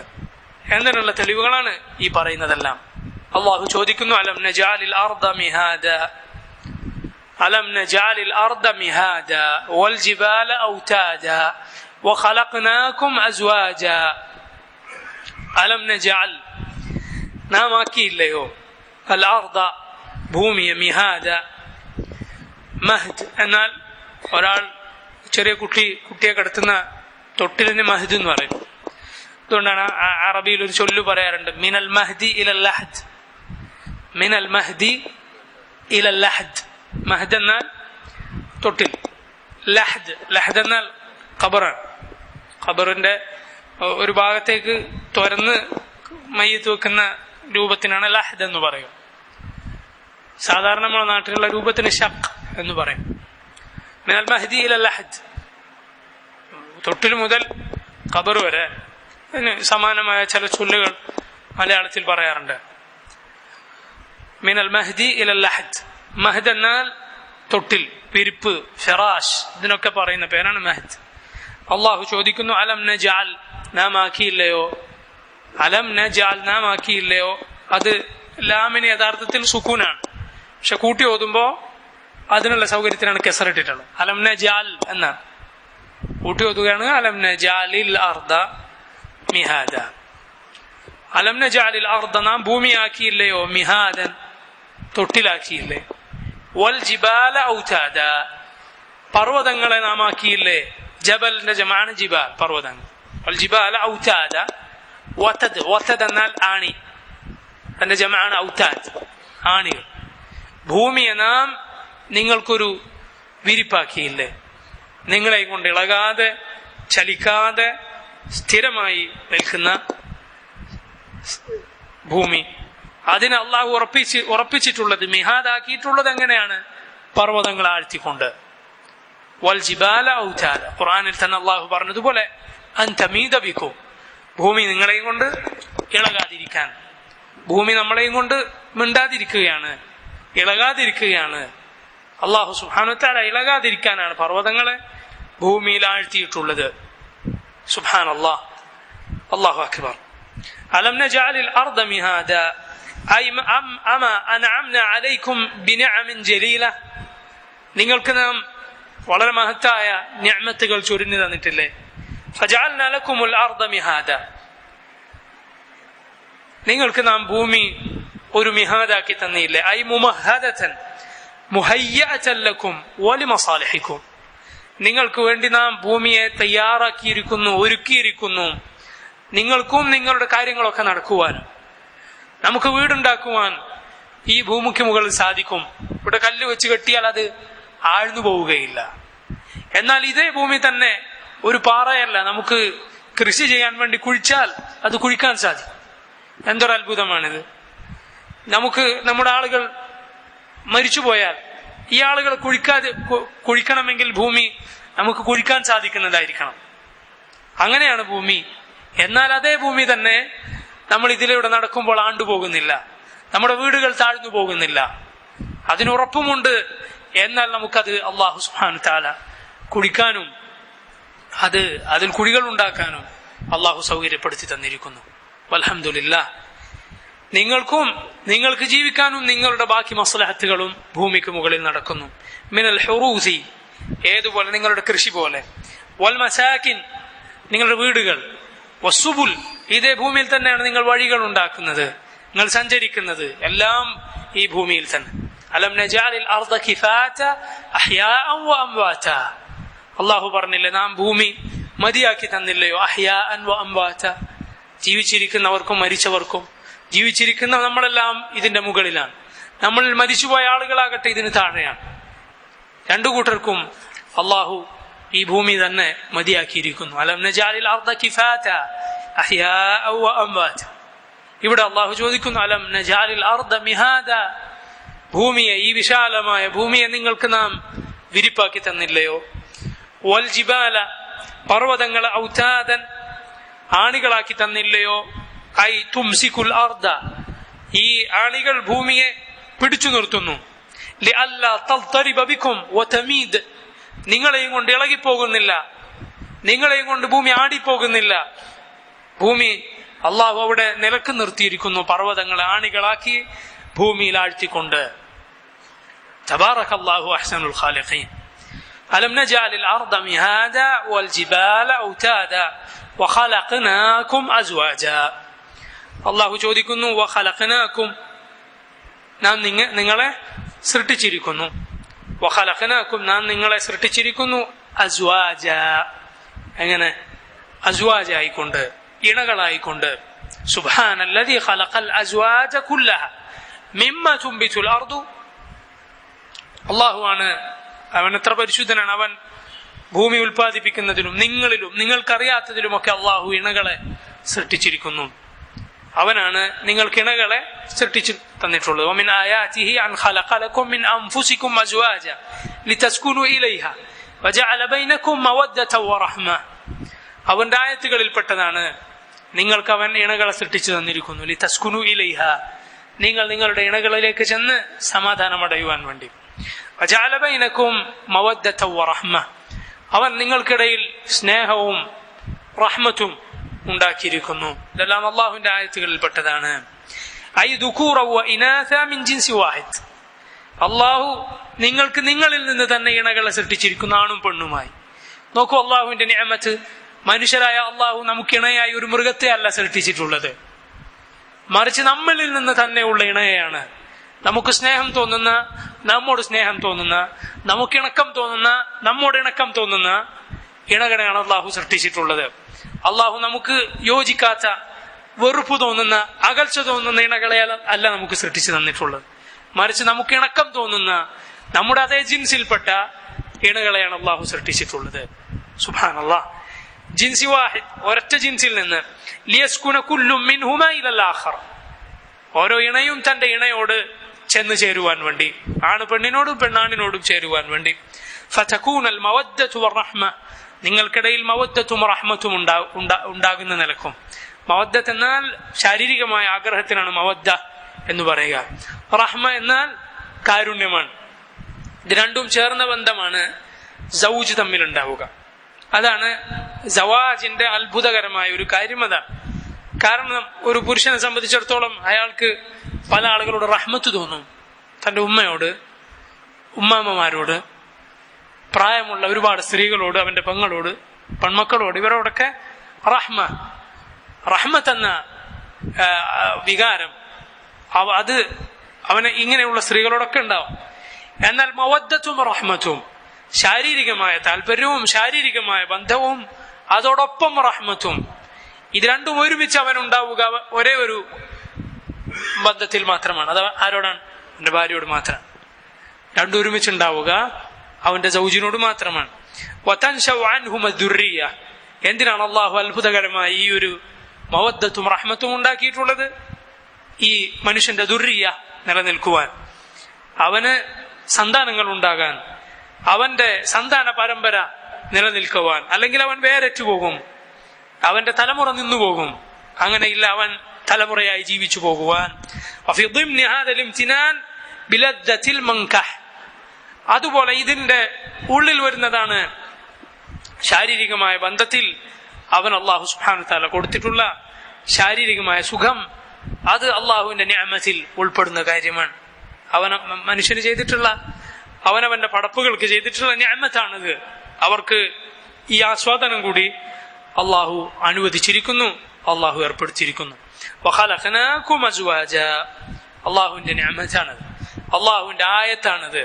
എന്നതിനുള്ള തെളിവുകളാണ് ഈ പറയുന്നതെല്ലാം. അള്ളാഹു ചോദിക്കുന്നു, അലം നജഅലിൽ അർദ മിഹാദ അലം നജഅലിൽ അർദ മിഹാദ വൽ ജിബാല ഔതാദ വഖലഖനാകും അസ്വാജ. അലം നജഅൽ, നാം ആക്കിയില്ലയോ, അൽ അർദ ഭൂമിയെ, മിഹാദ മഹ്ദ് എന്നാൽ ഒരാൾ ചെറിയ കുട്ടിയെ കിടത്തുന്ന തൊട്ടിലിന് മഹ്ദ് എന്ന് പറയും. അതുകൊണ്ടാണ് അറബിയിൽ ഒരു ചൊല്ലു പറയാറുണ്ട്, മിനൽ മഹ്ദി ഇലൽ ലഹദ്, മിനൽ മഹ്ദി ഇലൽ ലഹദ്. മഹ്ദ് എന്നാൽ തൊട്ടിൽ, ലഹദ് എന്നാൽ ഖബറാണ്. ഖബറിന്റെ ഒരു ഭാഗത്തേക്ക് തുറന്ന് മയ്യത്ത് വെക്കുന്ന രൂപത്തിനാണ് ലഹദ് എന്ന് പറയും. സാധാരണ നമ്മുടെ നാട്ടിലുള്ള രൂപത്തിന് ഷഖ് എന്ന് പറയും. മിനൽ മഹ്ദി ഇലൽ ലഹദ്, തൊട്ടിൽ മുതൽ ഖബർ വരെ. അതിന് സമാനമായ ചില ചൊല്ലുകൾ മലയാളത്തിൽ പറയാറുണ്ട്. മിനൽ മഹ്ദി ഇലൽ ലഹദ്, മഹ്ദ് എന്നാൽ തൊട്ടിൽ, വിരിപ്പ്, ഫിറാഷ്, ഇതിനൊക്കെ പറയുന്ന പേരാണ് മഹ്ദ്. അള്ളാഹു ചോദിക്കുന്നു, അലം നജഅൽ, നാം ആക്കിയില്ലയോ, അലം നജഅൽ, നാം ആക്കിയില്ലയോ. അത് ലാമിന് യഥാർത്ഥത്തിൽ സുക്കൂനാണ്, പക്ഷെ കൂട്ടി ഓതുമ്പോ അതിനുള്ള സൗകര്യത്തിനാണ് കെസറിട്ടിട്ടുള്ളത്. അലം നജഅൽ എന്നാണ്, കൂട്ടി ഓതുകയാണ് അലം നജഅലിൽ അർദ മിഹാദ. അലം നജഅലിൽ അർദ, നാം ഭൂമിയാക്കിയില്ലയോ, മിഹാദൻ, തൊട്ടിലാക്കിയില്ലേ, വൽ ജിബാല ഔതാദ, പർവ്വതങ്ങളെ നാം ആക്കിയില്ലേ. ജബലിന്റെ ജമാണ് ജിബാൽ, പർവ്വതങ്ങൾ. വൽ ജിബാല ഔതാദ, വതദ്, വതദ് എന്നാൽ ആണി, അതിന്റെ ജമാണ് ഔതാദ്, ആണികൾ. ഭൂമിയെ നാം നിങ്ങൾക്കൊരു വിരിപ്പാക്കിയില്ലേ, നിങ്ങളെ കൊണ്ട് ഇളകാതെ ചലിക്കാതെ സ്ഥിരമായി നിൽക്കുന്ന ഭൂമി. അതിന് അള്ളാഹു ഉറപ്പിച്ചിട്ടുള്ളത്, മിഹാദാക്കിയിട്ടുള്ളത് എങ്ങനെയാണ്? പർവ്വതങ്ങൾ ആഴ്ത്തിക്കൊണ്ട്. വൽ ജിബാല ഔതാദ, ഖുർആനിൽ തന്നെ അള്ളാഹു പറഞ്ഞതുപോലെ അൻ തമീദ ബിക്കും, ഭൂമി നിങ്ങളെയും കൊണ്ട് ഇളകാതിരിക്കാൻ. ഭൂമി നമ്മളെയും കൊണ്ട് മിണ്ടാതിരിക്കുകയാണ്, ഇളകാതിരിക്കുകയാണ്. അല്ലാഹു സുബ്ഹാനഹു വ തആല ഇളകാതിരിക്കാനാണ് പർവ്വതങ്ങളെ ഭൂമിയിൽ ആഴ്ത്തിയിട്ടുള്ളത്. സുബ്ഹാനല്ലാഹ്, അല്ലാഹു അക്ബർ. അലം നജഅലിൽ അർദ മിഹാദ അമാ അൻഅംനാ അലൈക്കും ബിനിഅമിൻ ജലീല, നിങ്ങൾക്ക് നാം വളരെ മഹത്തായ നിഅമത്തുകൾ ചൊരിഞ്ഞു തന്നിട്ടില്ലേ? ഫജഅൽനാ ലക്കുമുൽ അർദ മിഹാദ, നിങ്ങൾക്ക് നാം ഭൂമി ഒരു മിഹാദാക്കി തന്നില്ലേ? ഐ മുമഹദതൻ മുഹയ്യഅതൻ ലക്കും വലിമസാലിഹിക്കും, നിങ്ങൾക്ക് വേണ്ടി നാം ഭൂമിയെ തയ്യാറാക്കിയിരിക്കുന്നു, ഒരുക്കിയിരിക്കുന്നു, നിങ്ങൾക്കും നിങ്ങളുടെ കാര്യങ്ങളൊക്കെ നടക്കുവാൻ. നമുക്ക് വീടുണ്ടാക്കുവാൻ ഈ ഭൂമിക്ക് മുകളിൽ സാധിക്കും. ഇവിടെ കല്ല് വെച്ച് കെട്ടിയാൽ അത് ആഴ്ന്നു പോവുകയില്ല. എന്നാൽ ഇതേ ഭൂമി തന്നെ ഒരു പാറയല്ല, നമുക്ക് കൃഷി ചെയ്യാൻ വേണ്ടി കുഴിച്ചാൽ അത് കുഴിക്കാൻ സാധിക്കും. എന്തൊരു അത്ഭുതമാണിത്! നമുക്ക് നമ്മുടെ ആളുകൾ മരിച്ചുപോയാൽ ഈ ആളുകൾ കുഴിക്കണമെങ്കിൽ ഭൂമി നമുക്ക് കുഴിക്കാൻ സാധിക്കുന്നതായിരിക്കണം. അങ്ങനെയാണ് ഭൂമി. എന്നാൽ അതേ ഭൂമി തന്നെ നമ്മൾ ഇതിലൂടെ നടക്കുമ്പോൾ ആണ്ടുപോകുന്നില്ല, നമ്മുടെ വീടുകൾ താഴ്ന്നു പോകുന്നില്ല. അതിനുറപ്പുമുണ്ട്. എന്നാൽ നമുക്കത് അല്ലാഹു സുബ്ഹാനഹു തആല കുഴിക്കാനും അതിൽ കുഴികൾ ഉണ്ടാക്കാനും അല്ലാഹു സൗകര്യപ്പെടുത്തി തന്നിരിക്കുന്നു. വൽഹംദുലില്ലാഹ്. നിങ്ങൾക്ക് ജീവിക്കാനും നിങ്ങളുടെ ബാക്കി മസ്ലഹത്തുകളും ഭൂമിക്ക് മുകളിൽ നടക്കുന്നു. മിനൽ ഹുറൂസി, ഏതുപോലെ? നിങ്ങളുടെ കൃഷി പോലെ. വൽ മസാകിൻ, നിങ്ങളുടെ വീടുകൾ. വസ്സുബുൽ, ഇതേ ഭൂമിയിൽ തന്നെയാണ് നിങ്ങൾ വഴികൾ ഉണ്ടാക്കുന്നത്, നിങ്ങൾ സഞ്ചരിക്കുന്നത്, എല്ലാം ഈ ഭൂമിയിൽ തന്നെ. അലം നജഅലിൽ അർദ കിഫാത അഹ്യാഅൻ വ അംവാത, അല്ലാഹു പറഞ്ഞില്ലേ നാം ഭൂമി മതിയാക്കി തന്നില്ലയോ? അഹ്യാഅൻ വ അംവാത, ജീവിച്ചിരിക്കുന്നവർക്കും മരിച്ചവർക്കും. ജീവിച്ചിരിക്കുന്ന നമ്മളെല്ലാം ഇതിന്റെ മുകളിലാണ്, നമ്മൾ മരിച്ചുപോയ ആളുകളാകട്ടെ ഇതിന് താഴെയാണ്. രണ്ടു കൂട്ടർക്കും അല്ലാഹു ഈ ഭൂമി തന്നെ മതിയാക്കിയിരിക്കുന്നു. അലം നജഅലിൽ അർദ കിഫാത അഹ്യാഅൻ വ അംവാത. ഇവിടെ അല്ലാഹു ചോദിക്കുന്നു, അലം നജഅലിൽ അർദ മിഹാദ, ഭൂമിയെ, ഈ വിശാലമായ ഭൂമിയെ നിങ്ങൾക്ക് നാം വിരിപ്പാക്കി തന്നില്ലയോ? വൽ ജിബാല, പർവ്വതങ്ങളെ ഔതാദൻ, ആണികളാക്കി തന്നില്ലയോ? ഐ തുംസികുൽ അർദ, ഈ ആണികൾ ഭൂമിയെ പിടിച്ചു നിർത്തുന്നു. ലിഅല്ലാ തൽതരിബ ബികും വതമീദ്, നിങ്ങളെയും കൊണ്ട് ഇളകിപ്പോകുന്നില്ല, നിങ്ങളെയും കൊണ്ട് ഭൂമി ആടിപ്പോകുന്നില്ല. ഭൂമി അള്ളാഹു അവിടെ നിലക്ക് നിർത്തിയിരിക്കുന്നു, പർവ്വതങ്ങളെ ആണികളാക്കി ഭൂമിയിൽ ആഴ്ത്തിക്കൊണ്ട്. തബാറകല്ലാഹു അഹ്സനുൽ ഖാലിഖീൻ. അലം നജഅലിൽ അർദ മിഹാദ വൽ ജിബാല ഔതാദ വഖലഖനാകും അസ്വാജ. അള്ളാഹു ചോദിക്കുന്നു, വഖലഖനാകും, നാം നിങ്ങളെ സൃഷ്ടിച്ചിരിക്കുന്നു. വഖലഖനാകും, നാം നിങ്ങളെ സൃഷ്ടിച്ചിരിക്കുന്നു. അസ്വാജ, എങ്ങനെ? അസ്വാജായിക്കൊണ്ട്, ഇണകളായിക്കൊണ്ട്. സുബ്ഹാനല്ലദീ ഖലഖൽ അസ്വാജ കുല്ലഹ മിമ്മ തുംബിതുൽ അർദു. അള്ളാഹുവാണ്, അവൻ എത്ര പരിശുദ്ധനാണ്. അവൻ ഭൂമി ഉൽപ്പാദിപ്പിക്കുന്നതിലും നിങ്ങളിലും നിങ്ങൾക്കറിയാത്തതിലുമൊക്കെ അള്ളാഹു ഇണകളെ സൃഷ്ടിച്ചിരിക്കുന്നു. അവനാണ് നിങ്ങൾക്ക് ഇണകളെ സൃഷ്ടിച്ചു തന്നിട്ടുള്ളത്. വമിൻ ആയാതിഹി അൻ ഖലഖ ലക്കും മിൻ അൻഫുസികും അസ്വാജ ലിതസ്കുനു ഇലൈഹ വജഅല ബൈനകും മവദ്ദത വറഹ്മ. അവന്റെ ആയത്തുകളിൽപ്പെട്ടതാണ് നിങ്ങൾക്ക് അവൻ ഇണകളെ സൃഷ്ടിച്ചു തന്നിരിക്കുന്നു. ലിതസ്കുനു ഇലൈഹ, നിങ്ങൾ നിങ്ങളുടെ ഇണകളിലേക്ക് ചെന്ന് സമാധാനമടയുവാൻ വേണ്ടി. വജഅല ബൈനകും മവദ്ദത വറഹ്മ, അവൻ നിങ്ങൾക്കിടയിൽ സ്നേഹവും റഹ്മത്തും ഉണ്ടാക്കിയിരിക്കുന്നു. ഇതെല്ലാം അള്ളാഹുവിന്റെ ആയത്തുകളിൽപ്പെട്ടതാണ്. ഐ ദുകൂറ വ ഇനാസ മിൻ ജിൻസി വാഹിദ്, അള്ളാഹു നിങ്ങൾക്ക് നിങ്ങളിൽ നിന്ന് തന്നെ ഇണകളെ സൃഷ്ടിച്ചിരിക്കുന്നു, ആണും പെണ്ണുമായി. നോക്കൂ അള്ളാഹുവിന്റെ നിഅമത്ത്. മനുഷ്യരായ അള്ളാഹു നമുക്ക് ഇണയായി ഒരു മൃഗത്തെ അല്ല സൃഷ്ടിച്ചിട്ടുള്ളത്, മറിച്ച് നമ്മളിൽ നിന്ന് തന്നെയുള്ള ഇണയാണ്. നമുക്ക് സ്നേഹം തോന്നുന്ന, നമ്മോട് സ്നേഹം തോന്നുന്ന, നമുക്ക് ഇണക്കം തോന്നുന്ന, നമ്മോട് ഇണക്കം തോന്നുന്ന ഇണകളെയാണ് അള്ളാഹു സൃഷ്ടിച്ചിട്ടുള്ളത്. അള്ളാഹു നമുക്ക് യോജിക്കാത്ത, വെറുപ്പ് തോന്നുന്ന, അകൽച്ച തോന്നുന്ന ഇണകളെ അല്ല നമുക്ക് സൃഷ്ടിച്ചു തന്നിട്ടുള്ളത്, മറിച്ച് നമുക്ക് ഇണക്കം തോന്നുന്ന, നമ്മുടെ അതേ ജിൻസിൽപ്പെട്ട ഇണകളെയാണ് അള്ളാഹു സൃഷ്ടിച്ചിട്ടുള്ളത്. സുബ്ഹാനല്ലാഹ്. ജിൻസി വാഹിദ്, ഒരൊറ്റ ജിൻസിൽ നിന്ന്. ലിയസ്കുന കുല്ലും മിൻഹുമാ ഇലൽ ആഖർ, ഓരോ ഇണയും തന്റെ ഇണയോട് ചെന്ന് ചേരുവാൻ വേണ്ടി, ആണ് പെണ്ണിനോടും പെണ്ണാണിനോടും ചേരുവാൻ വേണ്ടി. ഫതകൂനൽ മവദ്ദതു വറഹ്മ, നിങ്ങൾക്കിടയിൽ മവദ്ദത്തും റഹ്മത്തും ഉണ്ടാകുന്ന നിലക്കും. മവദ്ദത്ത് എന്നാൽ ശാരീരികമായ ആഗ്രഹത്തിനാണ് മവദ്ദ എന്ന് പറയുക. റഹ്മ എന്നാൽ കാരുണ്യമാണ്. ഇത് രണ്ടും ചേർന്ന ബന്ധമാണ് സൗജ് തമ്മിൽ ഉണ്ടാവുക. അതാണ് സവാജിന്റെ അത്ഭുതകരമായ ഒരു കാര്യം. അതാണ് കാരണം ഒരു പുരുഷനെ സംബന്ധിച്ചിടത്തോളം അയാൾക്ക് പല ആളുകളോട് റഹ്മത്ത് തോന്നും. തന്റെ ഉമ്മയോട്, ഉമ്മാമ്മമാരോട്, പ്രായമുള്ള ഒരുപാട് സ്ത്രീകളോട്, അവന്റെ പെങ്ങളോട്, പെൺമക്കളോട്, ഇവരോടൊക്കെ റഹ്മത്ത് എന്ന വികാരം അത് അവന് ഇങ്ങനെയുള്ള സ്ത്രീകളോടൊക്കെ ഉണ്ടാവും. എന്നാൽ മവദ്ദത്തും റഹ്മത്തും, ശാരീരികമായ താല്പര്യവും ശാരീരികമായ ബന്ധവും അതോടൊപ്പം റഹ്മത്തും, ഇത് രണ്ടും ഒരുമിച്ച് അവനുണ്ടാവുക ഒരേ ഒരു ബന്ധത്തിൽ മാത്രമാണ്. അത് ആരോടാണ്? അവന്റെ ഭാര്യയോട് മാത്രമാണ്. രണ്ടും ഒരുമിച്ചുണ്ടാവുക അവന്റെ സൗജിനോട് മാത്രമാണ്. എന്തിനാണ് അള്ളാഹു അത്ഭുതകരമായി ഈ ഒരു മവദ്ദത്തും റഹ്മത്തും ഉണ്ടാക്കിയിട്ടുള്ളത്? ഈ മനുഷ്യന്റെ ദുർരിയ നിലനിൽക്കുവാൻ, അവന് സന്താനങ്ങൾ ഉണ്ടാകാൻ, അവന്റെ സന്താന പരമ്പര നിലനിൽക്കുവാൻ. അല്ലെങ്കിൽ അവൻ വേരറ്റു പോകും, അവന്റെ തലമുറ നിന്നുപോകും. അങ്ങനെയില്ല, അവൻ തലമുറയായി ജീവിച്ചു പോകുവാൻ. അതുപോലെ ഇതിന്റെ ഉള്ളിൽ വരുന്നതാണ് ശാരീരികമായ ബന്ധത്തിൽ അവൻ അള്ളാഹു സുബ്ഹാനഹു വ തആല കൊടുത്തിട്ടുള്ള ശാരീരികമായ സുഖം. അത് അള്ളാഹുവിന്റെ നിഅമത്തിൽ ഉൾപ്പെടുന്ന കാര്യമാണ്. മനുഷ്യന് ചെയ്തിട്ടുള്ള, അവനവന്റെ പടപ്പുകൾക്ക് ചെയ്തിട്ടുള്ള നിഅമത്താണിത്. അവർക്ക് ഈ ആസ്വാദനം കൂടി അള്ളാഹു അനുവദിച്ചിരിക്കുന്നു, അള്ളാഹു ഏർപ്പെടുത്തിയിരിക്കുന്നു. വഖലഖനാകും അസ്വാജ, അള്ളാഹുവിന്റെ നിഅമത്താണത്, അള്ളാഹുവിന്റെ ആയത്താണത്.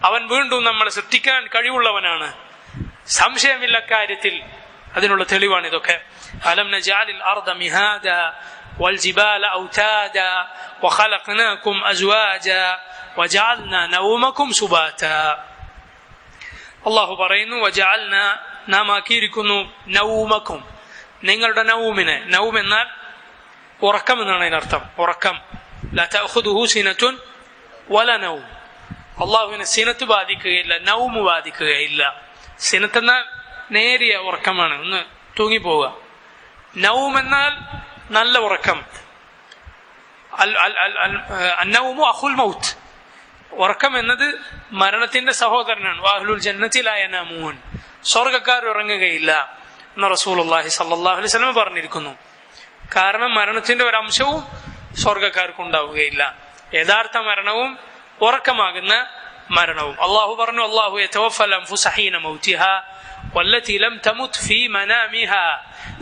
അവൻ വീണ്ടും നമ്മളെ സൃഷ്ടിക്കാൻ കഴിവുള്ളവനാണ്, സംശയമില്ല കാര്യത്തിൽ. അതിനുള്ള തെളിവാണ് ഇതൊക്കെ. അലം നജഅലിൽ അർദ മിഹാദ വൽജിബാല ഔതാദ വഖലഖനാകും അസ്വാജ വജഅൽനാ നൗമകും സുബാത. അള്ളാഹു പറയുന്നു, വജഅൽന, നാം ആക്കിയിരിക്കുന്നു, നൗമക്കും, നിങ്ങളുടെ നൗമിനെ. നൗം എന്നാൽ ഉറക്കം എന്നാണ് അതിനർത്ഥം. ഉറക്കം. ലാ തഅഖുദുഹു സിനത്തുൻ വല നൗം. അള്ളാഹുവിനെ സിനത്ത് ബാധിക്കുകയില്ല, നൗമ് ബാധിക്കുകയില്ല. സിനത്ത് എന്നാൽ നേരിയ ഉറക്കമാണ്, ഒന്ന് തൂങ്ങിപ്പോവുക. നൗം എന്നാൽ നല്ല ഉറക്കം. അന്നൗമു അഖുൽ മൗത്ത്, ഉറക്കം എന്നത് മരണത്തിന്റെ സഹോദരനാണ്. വാഹ്ലുൽ ജന്നത്തി ലാ യനാമൂൻ, സ്വർഗ്ഗക്കാർ ഉറങ്ങുകയില്ല എന്ന് റസൂലുള്ളാഹി സ്വല്ലല്ലാഹു അലൈഹി വസല്ലം പറഞ്ഞിരിക്കുന്നു. കാരണം മരണത്തിന്റെ ഒരംശവും സ്വർഗ്ഗക്കാർക്ക് ഉണ്ടാവുകയില്ല. യഥാർത്ഥ മരണവും ഉറക്കമാകുന്ന മരണവും. അള്ളാഹു പറഞ്ഞു, അല്ലാഹു യതവഫൽ അൻഫുസ ഹീന മൗതിഹാ വല്ലതി ലം തമുത് ഫീ മനാമിഹാ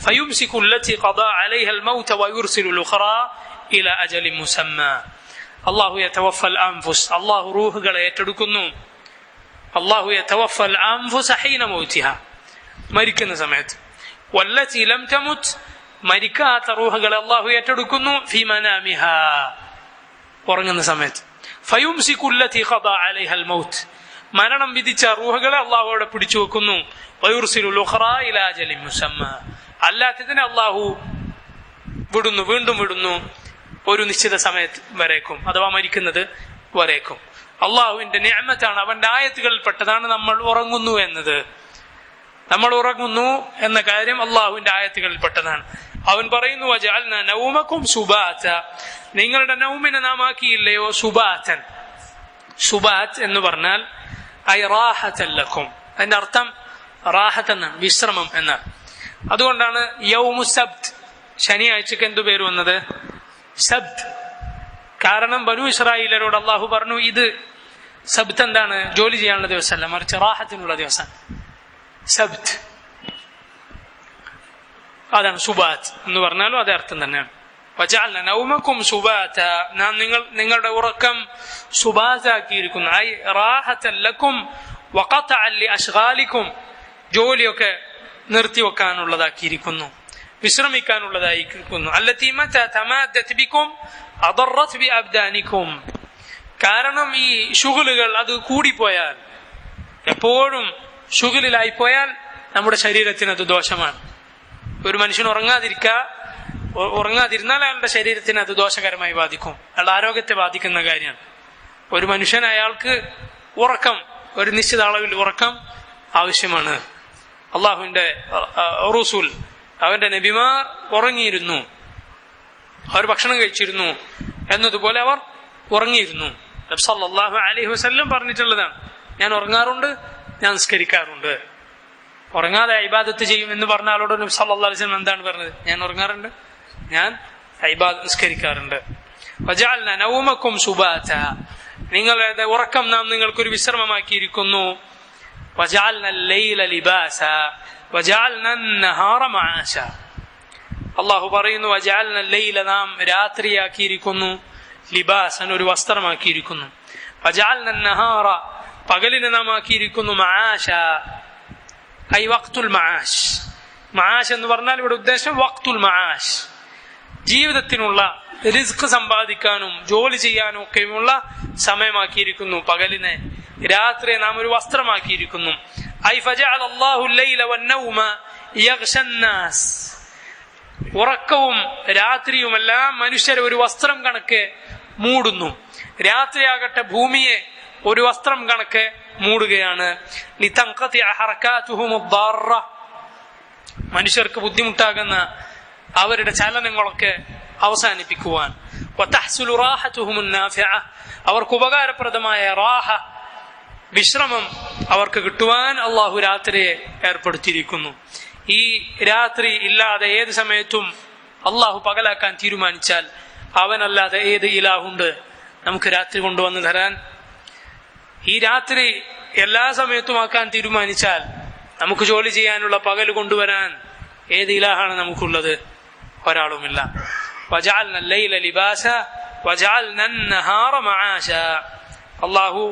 ഫയുംസികു അല്ലതി ഖദാ അലൈഹാ അൽ മൗത വയുർസിലു അൽ-ഉഖറാ ഇലാ അജലിൻ മുസമ്മാ. അല്ലാഹു യതവഫൽ അൻഫുസ്, അല്ലാഹു റൂഹുകളെ ഏറ്റെടുക്കുന്നു. അല്ലാഹു യതവഫൽ അൻഫുസ ഹീന മൗതിഹാ, മരിക്കുന്ന സമയത്ത്. വല്ലതി ലം തമുത്, മരിക്കാത്ത റൂഹുകളെ അല്ലാഹു ഏറ്റെടുക്കുന്നു. ഫീ മനാമിഹാ, ഉറങ്ങുന്ന സമയത്ത്. ഫയുംസികു അല്ലതി ഖദാ അലൈഹാ അൽ മൗത്, മരണം വിധിച്ച റൂഹുകളെ അല്ലാഹു അവിടെ പിടിച്ചു വെക്കുന്നു. വയുർസിലു അൽ-ഉഖറാ ഇലാ അജലിൻ മുസമ്മാ, അല്ലാത്തതിനെ അല്ലാഹു വിടുന്നു, വീണ്ടും വിടുന്നു, ഒരു നിശ്ചിത സമയത്ത് വരേക്കും, അഥവാ മരിക്കുന്നത് വരേക്കും. അള്ളാഹുവിന്റെ നിഅമത്താണ്, അവന്റെ ആയത്തുകളിൽപ്പെട്ടതാണ് നമ്മൾ ഉറങ്ങുന്നു എന്നത്. നമ്മൾ ഉറങ്ങുന്നു എന്ന കാര്യം അള്ളാഹുവിന്റെ ആയത്തുകളിൽപ്പെട്ടതാണ്. അവൻ പറയുന്നു, വജഅൽനാ നൗമകും സുബാത, നിങ്ങളുടെ നൗമിനെ നാം ആക്കിയില്ലയോ സുബാതൻ. സുബാത്ത് എന്ന് പറഞ്ഞാൽ ഐ റാഹതൻ ലക്കും, അതിന്റെ അർത്ഥം റാഹത്ത് എന്നാണ്, വിശ്രമം എന്നാണ്. അതുകൊണ്ടാണ് യൗമു സബ്ത്, ശനിയാഴ്ചക്ക് എന്തു പേര് വന്നത്? സബ്ത്. കാരണം ബനൂ ഇസ്രായേലരോട് അള്ളാഹു പറഞ്ഞു, ഇത് സബ്ത് എന്താണ്? ജോലി ചെയ്യാനുള്ള ദിവസമല്ല, മറിച്ച് റാഹത്തിനുള്ള ദിവസം. സബ്ത്, അതാണ് സുബാത്ത് എന്ന് പറഞ്ഞാലും അതേ അർത്ഥം തന്നെയാണ്. വജഅൽനാ നൗമകും സുബാത, നാം നിങ്ങളുടെ ഉറക്കം സുബാതാക്കിയിരിക്കുന്നു. ഐ റാഹതൻ ലക്കും വഖതഅൻ ലിഅശ്ഗാലിക്കും, ജോലിയൊക്കെ നിർത്തിവെക്കാനുള്ളതാക്കിയിരിക്കുന്നു, വിശ്രമിക്കാനുള്ളതായിരിക്കുന്നു. അല്ലത്തി മത തമാദ്ദത് ബികും അദറത് ബിഅബ്ദാനിക്കും, കാരണം ഈ ശുഗലുകൾ അത് കൂടിപ്പോയാൽ, എപ്പോഴും ശുഗലിലായിപ്പോയാൽ നമ്മുടെ ശരീരത്തിന് അത് ദോഷമാണ്. ഒരു മനുഷ്യൻ ഉറങ്ങാതിരുന്നാൽ അയാളുടെ ശരീരത്തിന് അത് ദോഷകരമായി ബാധിക്കും, അയാളുടെ ആരോഗ്യത്തെ ബാധിക്കുന്ന കാര്യമാണ്. ഒരു മനുഷ്യൻ, അയാൾക്ക് ഉറക്കം, ഒരു നിശ്ചിത അളവിൽ ഉറക്കം ആവശ്യമാണ്. അള്ളാഹുവിന്റെ റസൂൽ, അവന്റെ നബിമാർ ഉറങ്ങിയിരുന്നു, അവർ ഭക്ഷണം കഴിച്ചിരുന്നു എന്നതുപോലെ അവർ ഉറങ്ങിയിരുന്നു. നബി സല്ലല്ലാഹു അലൈഹി വസല്ലം പറഞ്ഞിട്ടുള്ളതാണ്, ഞാൻ ഉറങ്ങാറുണ്ട്, ഞാൻ നിസ്കരിക്കാറുണ്ട്. ഉറങ്ങാതെ ഇബാദത്ത് ചെയ്യും എന്ന് പറഞ്ഞ ആളോട് നബി സല്ലല്ലാഹു അലൈഹി വസല്ലം എന്താണ് പറഞ്ഞത്? ഞാൻ ഉറങ്ങാറുണ്ട്, ഞാൻ നിസ്കരിക്കാറുണ്ട്. വജഅൽനാ നൗമക്കും സുബാത, നിങ്ങളുടെ ഉറക്കം നാം നിങ്ങൾക്കൊരു വിശ്രമമാക്കിയിരിക്കുന്നു. വജഅൽനാ ലൈല ലിബാസ വജഅൽനാ നഹാറ മആശ. അള്ളാഹു പറയുന്നു, വജഅൽനാ ലൈല, നാം രാത്രിയാക്കിയിരിക്കുന്നു, ലിബാസൻ, ഒരു വസ്ത്രമാക്കിയിരിക്കുന്നു. വജഅൽനാ നഹാറ, പകലിനെ നാം ആക്കിയിരിക്കുന്നു, മആശ, ഐ വഖ്തുൽ മആശ്. മആശ് എന്ന് പറഞ്ഞാൽ ഇവിടെ ഉദ്ദേശം വഖ്തുൽ മആശ്, ജീവിതത്തിനുള്ള റിസ്ക് സമ്പാദിക്കാനും ജോലി ചെയ്യാനും ഒക്കെയുമുള്ള സമയമാക്കിയിരിക്കുന്നു പകലിനെ. രാത്രിയെ നാം ഒരു വസ്ത്രമാക്കിയിരിക്കുന്നു. ഐ ഫജഅല അല്ലാഹു ലൈല വന്നൗമ യഗ്ശന്നാസ്, ഉറക്കവും രാത്രിയുമെല്ലാം മനുഷ്യരെ ഒരു വസ്ത്രം കണക്കെ മൂടുന്നു. രാത്രിയാകട്ടെ ഭൂമിയെ ഒരു വസ്ത്രം കണക്കെ മൂടുകയാണ്. ലിതൻഖതിഅ ഹറകാതുഹും അദ്ദാറ, മനുഷ്യർക്ക് ബുദ്ധിമുട്ടാകുന്ന അവരുടെ ചലനങ്ങളൊക്കെ അവസാനിപ്പിക്കുവാൻ. വതഹ്സുലു റാഹതുഹും നാഫിഅ, അവർക്ക് ഉപകാരപ്രദമായ റാഹ, വിശ്രമം അവർക്ക് കിട്ടുവാൻ അള്ളാഹു രാത്രിയെ ഏർപ്പെടുത്തിയിരിക്കുന്നു. ഈ രാത്രി ഇല്ലാതെ ഏത് സമയത്തും അള്ളാഹു പകലാക്കാൻ തീരുമാനിച്ചാൽ അവനല്ലാതെ ഏത് ഇലാഹുണ്ട് നമുക്ക് രാത്രി കൊണ്ടുവന്ന് തരാൻ? ഈ രാത്രി എല്ലാ സമയത്തും ആക്കാൻ തീരുമാനിച്ചാൽ നമുക്ക് ജോലി ചെയ്യാനുള്ള പകൽ കൊണ്ടുവരാൻ ഏത് ഇലാഹാണ് നമുക്കുള്ളത്? ഒരാളുമില്ല. വജഅൽനാ ലൈല ലിബാസ വജഅൽനാ നഹാറ മആശ, അള്ളാഹു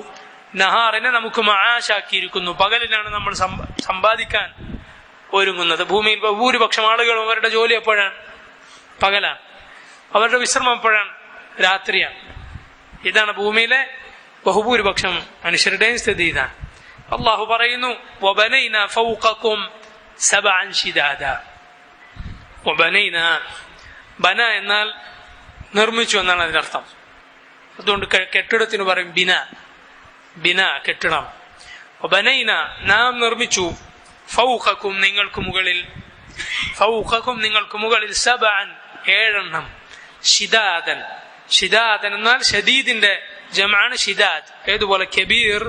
നഹാറിനെ നമുക്ക് മആശാക്കിയിരിക്കുന്നു. പകലിനാണ് നമ്മൾ സമ്പാദിക്കാൻ ഒരുങ്ങുന്നത്. ഭൂമിയിൽ ഭൂരിപക്ഷം ആളുകളും അവരുടെ ജോലി എപ്പോഴാണ്? പകലാണ്. അവരുടെ വിശ്രമം എപ്പോഴാണ്? രാത്രിയാണ്. ഇതാണ് ഭൂമിയിലെ ബഹുഭൂരിപക്ഷം മനുഷ്യരുടെയും സ്ഥിതി. ഇതാണ് അള്ളാഹു പറയുന്നു, വബനൈനാ ഫൗഖകും സബഅൻ ശിദാദ. വബനൈനാ, ബന എന്നാൽ നിർമ്മിച്ചു എന്നാണ് അതിനർത്ഥം. അതുകൊണ്ട് കെട്ടിടത്തിന് പറയും ബിന, ബിന കെട്ടിടം. വബനൈന, നാം നിർമ്മിച്ചു, ഫൗഖകും നിങ്ങൾക്ക് മുകളിൽ, ഫൗഖകും നിങ്ങൾക്ക് മുകളിൽ, സബഅൻ ഏഴെണ്ണം, ശിദാദൻ, ശിദാദൻ എന്നാൽ ഷദീദിന്റെ ജംആണ് ശിദാദ്. ഏതുപോലെ കബീർ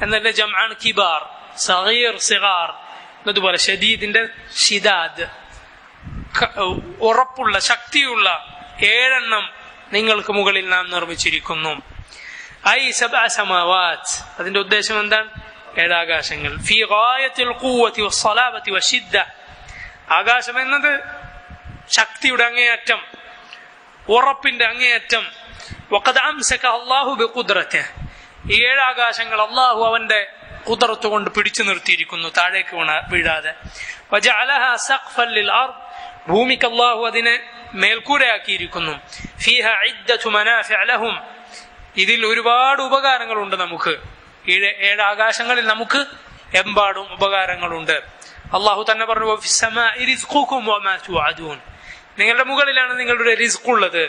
എന്നതിന്റെ ജംആണ് കിബാർ, സഗീർ സിഗാർ എന്നതുപോലെ ഷദീദിന്റെ ശിദാദ്, ഉറപ്പുള്ള ശക്തിയുള്ള ഏഴെണ്ണം നിങ്ങൾക്ക് മുകളിൽ നാം നിർമ്മിച്ചിരിക്കുന്നു. ഐ സബ്അ സമാവാത്, അതിന്റെ ഉദ്ദേശം എന്താണ്? ഏഴാകാശങ്ങൾ. ഫീ ഗായത്തിൽ ഖുവ്വതി വസ്സലാബതി വശിദ്ദ, ആകാശം എന്നത് ശക്തിയുടെ അങ്ങേയറ്റം, ഉറപ്പിന്റെ അങ്ങേയറ്റം. വഖദ് അംസക അല്ലാഹു ബിഖുദ്റതിഹി, ഈ ഏഴാകാശങ്ങൾ അല്ലാഹു അവന്റെ ഖുദ്റത്ത് കൊണ്ട് പിടിച്ചു നിർത്തിയിരിക്കുന്നു, താഴേക്ക് വീഴാതെ. വജഅലഹാ സഖ്ഫൻ ലിൽ അർദ്, ഭൂമിക്ക് അല്ലാഹു അതിനെ മേൽക്കൂരയാക്കിയിരിക്കുന്നു. ഫീഹ ഇദ്ദതു മനാഫിഅ ലഹും, ഇതിൽ ഒരുപാട് ഉപകാരങ്ങളുണ്ട് നമുക്ക്. ഏഴാകാശങ്ങളിൽ നമുക്ക് എമ്പാടും ഉപകാരങ്ങളുണ്ട്. അള്ളാഹു തന്നെ പറഞ്ഞു, വഫിസ്സമാഇ റിസ്ഖുകും വമാ തുഅദൂൻ, നിങ്ങളുടെ മുകളിലാണ് നിങ്ങളുടെ റിസ്ക് ഉള്ളത്,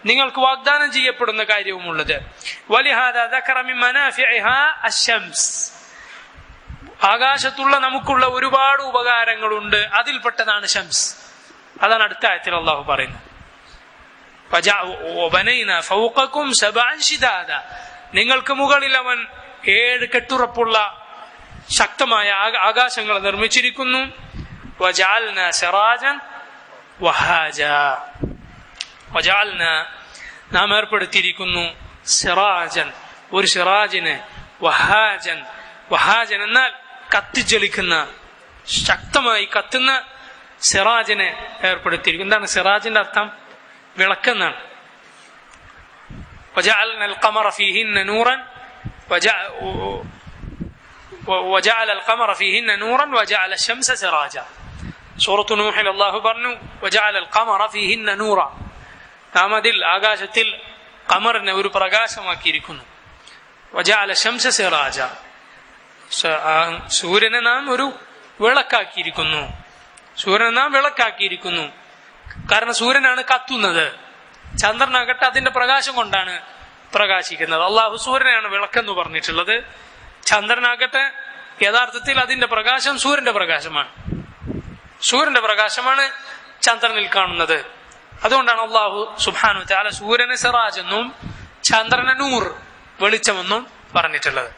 നിങ്ങൾക്ക് വാഗ്ദാനം ചെയ്യപ്പെടുന്ന കാര്യവുമുള്ളത്. വലിഹാദാ ദക്കറ മിൻ മനാഫിഇഹാ അശ്ശംസ്, ആകാശത്തുള്ള നമുക്കുള്ള ഒരുപാട് ഉപകാരങ്ങളുണ്ട്, അതിൽപ്പെട്ടതാണ് ഷംസ്. അതാണ് അടുത്ത ആയത്തിൽ അള്ളാഹു പറയുന്നത്, വബനൈനാ ഫൗഖകും സബഅൻ ശിദാദ, നിങ്ങൾക്ക് മുകളിൽ അവൻ ഏഴ് കെട്ടുറപ്പുള്ള ശക്തമായ ആകാശങ്ങൾ നിർമ്മിച്ചിരിക്കുന്നു. വജഅൽനാ സിറാജൻ വഹാജ, വജഅൽനാ, നാം ഏർപ്പെടുത്തിയിരിക്കുന്നു, സിറാജൻ, ഒരു സിറാജിന്, വഹാജൻ, വഹാജൻ എന്നാൽ കത്തിജ്വലിക്കുന്ന, ശക്തമായി കത്തുന്ന സിറാജിനെ ഏർപ്പെടുത്തിയിരിക്കുന്നു. എന്താണ് സിറാജിന്റെ അർത്ഥം? വിളക്കെന്നാണ്. وجعلنا القمر فيهن نورا وجعل القمر فيهن نورا وجعل الشمس سراجا. സൂറത്തു നൂഹിൽ അല്ലാഹു പറഞ്ഞു, وجعل القمر فيهن نورا, നാം അതിൽ ആകാശത്തിൽ ഖമറിനെ ഒരു പ്രകാശമാക്കിയിരിക്കുന്നു. وجعل الشمس سراجا, സൂര്യനെ നാം ഒരു വിളക്കാക്കിയിരിക്കുന്നു, സൂര്യനെ നാം വിളക്കാക്കിയിരിക്കുന്നു. കാരണം സൂര്യനാണ് കത്തുന്നത്, ചന്ദ്രനാകട്ടെ അതിന്റെ പ്രകാശം കൊണ്ടാണ് പ്രകാശിക്കുന്നത്. അള്ളാഹു സൂര്യനാണ് വിളക്കെന്ന് പറഞ്ഞിട്ടുള്ളത്, ചന്ദ്രനാകട്ടെ യഥാർത്ഥത്തിൽ അതിന്റെ പ്രകാശം സൂര്യന്റെ പ്രകാശമാണ്. സൂര്യന്റെ പ്രകാശമാണ് ചന്ദ്രനിൽ കാണുന്നത്. അതുകൊണ്ടാണ് അള്ളാഹു സുബ്ഹാനഹു വ തആല സൂര്യനെ സിറാജ് എന്നും ചന്ദ്രനെ നൂർ വെളിച്ചമെന്നും പറഞ്ഞിട്ടുള്ളത്.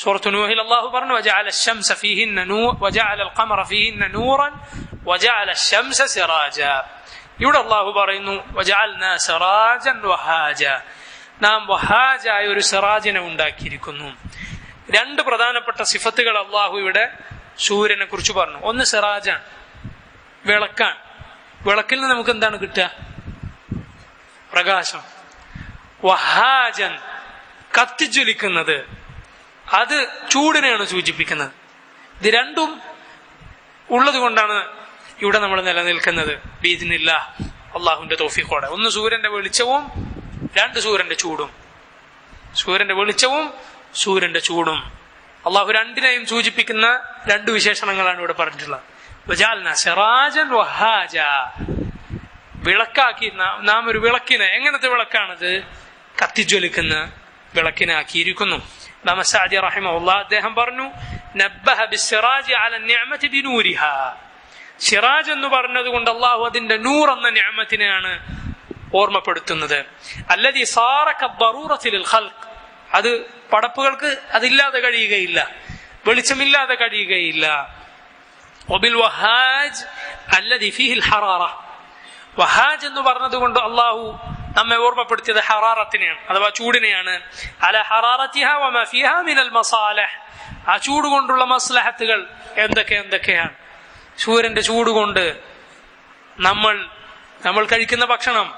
സൂറത്തു നൂഹിൽ അള്ളാഹു പറഞ്ഞു വജഅല അശംസ ഫീഹിന്ന നൂർ വജഅല അൽഖമറ ഫീഹിന്ന നൂറൻ വജഅല അശംസ സിറാജ. ഇവിടെ അള്ളാഹു പറയുന്നു വജഅൽനാ സിറാജൻ വഹാജ, നാം വഹാജായ ഒരു സിറാജിനെ ഉണ്ടാക്കിയിരിക്കുന്നു. രണ്ട് പ്രധാനപ്പെട്ട സിഫത്തുകൾ അള്ളാഹു ഇവിടെ സൂര്യനെ കുറിച്ച് പറഞ്ഞു. ഒന്ന് സിറാജാണ്, വിളക്കാണ്. വിളക്കിൽ നിന്ന് നമുക്ക് എന്താണ് കിട്ടുക? പ്രകാശം. വഹാജൻ, കത്തിജ്വലിക്കുന്നത്, അത് ചൂടിനെയാണ് സൂചിപ്പിക്കുന്നത്. ഇത് രണ്ടും ഉള്ളത് കൊണ്ടാണ് ഇവിടെ നമ്മൾ നിലനിൽക്കുന്നത്. ബിഇദ്നില്ലാഹ്, അള്ളാഹുവിന്റെ തൗഫീഖോടെ. ഒന്ന് സൂര്യന്റെ വെളിച്ചവും, രണ്ട് സൂര്യന്റെ ചൂടും. സൂര്യന്റെ വെളിച്ചവും സൂര്യന്റെ ചൂടും. അള്ളാഹു രണ്ടിനെയും സൂചിപ്പിക്കുന്ന രണ്ട് വിശേഷണങ്ങളാണ് ഇവിടെ പറഞ്ഞിട്ടുള്ളത്. വജഅൽനാ സിറാജൻ വഹാജ, വിളക്കാക്കി നാം ഒരു വിളക്കിനെ, എങ്ങനത്തെ വിളക്കാണത്? കത്തിജ്വലിക്കുന്ന വിളക്കിനെ ആക്കിയിരിക്കുന്നു. ഇമാം സഅദി റഹിമഹുല്ലാഹ് അദ്ദേഹം പറഞ്ഞു നബ്ബഹ ബിസ്സിറാജി അല നിഅമതി ബിനൂരിഹാ. സിറാജ് എന്ന് പറഞ്ഞത് കൊണ്ട് അള്ളാഹു അതിന്റെ നൂർ എന്ന നിഅമത്തിനെയാണ് ഓർമ്മപ്പെടുത്തുന്നത്. അല്ലദീ സാറ കദ്ദറൂറത്തി ലിൽ ഖൽഖ്, അത് പടപ്പുകൾക്ക് അതില്ലാതെ കഴിയുകയില്ല, വെളിച്ചമില്ലാതെ കഴിയുകയില്ല. വബിൽ വഹാജ് അല്ലദീ ഫീഹിൽ ഹറാറ, വഹാജ് എന്ന് പറഞ്ഞത് കൊണ്ട് അള്ളാഹു നമ്മെ ഓർമ്മപ്പെടുത്തിയത് ഹറാറത്തിനെയാണ്, അഥവാ ചൂടിനെയാണ്. അല ഹറാറത്തിഹാ വമാ ഫീഹാ മിനൽ മസാലിഹ്, ആ ചൂട് കൊണ്ടുള്ള മസ്ലഹത്തുകൾ എന്തൊക്കെയാണ്? സൂര്യന്റെ ചൂട് കൊണ്ട് നമ്മൾ കഴിക്കുന്ന ഭക്ഷണം,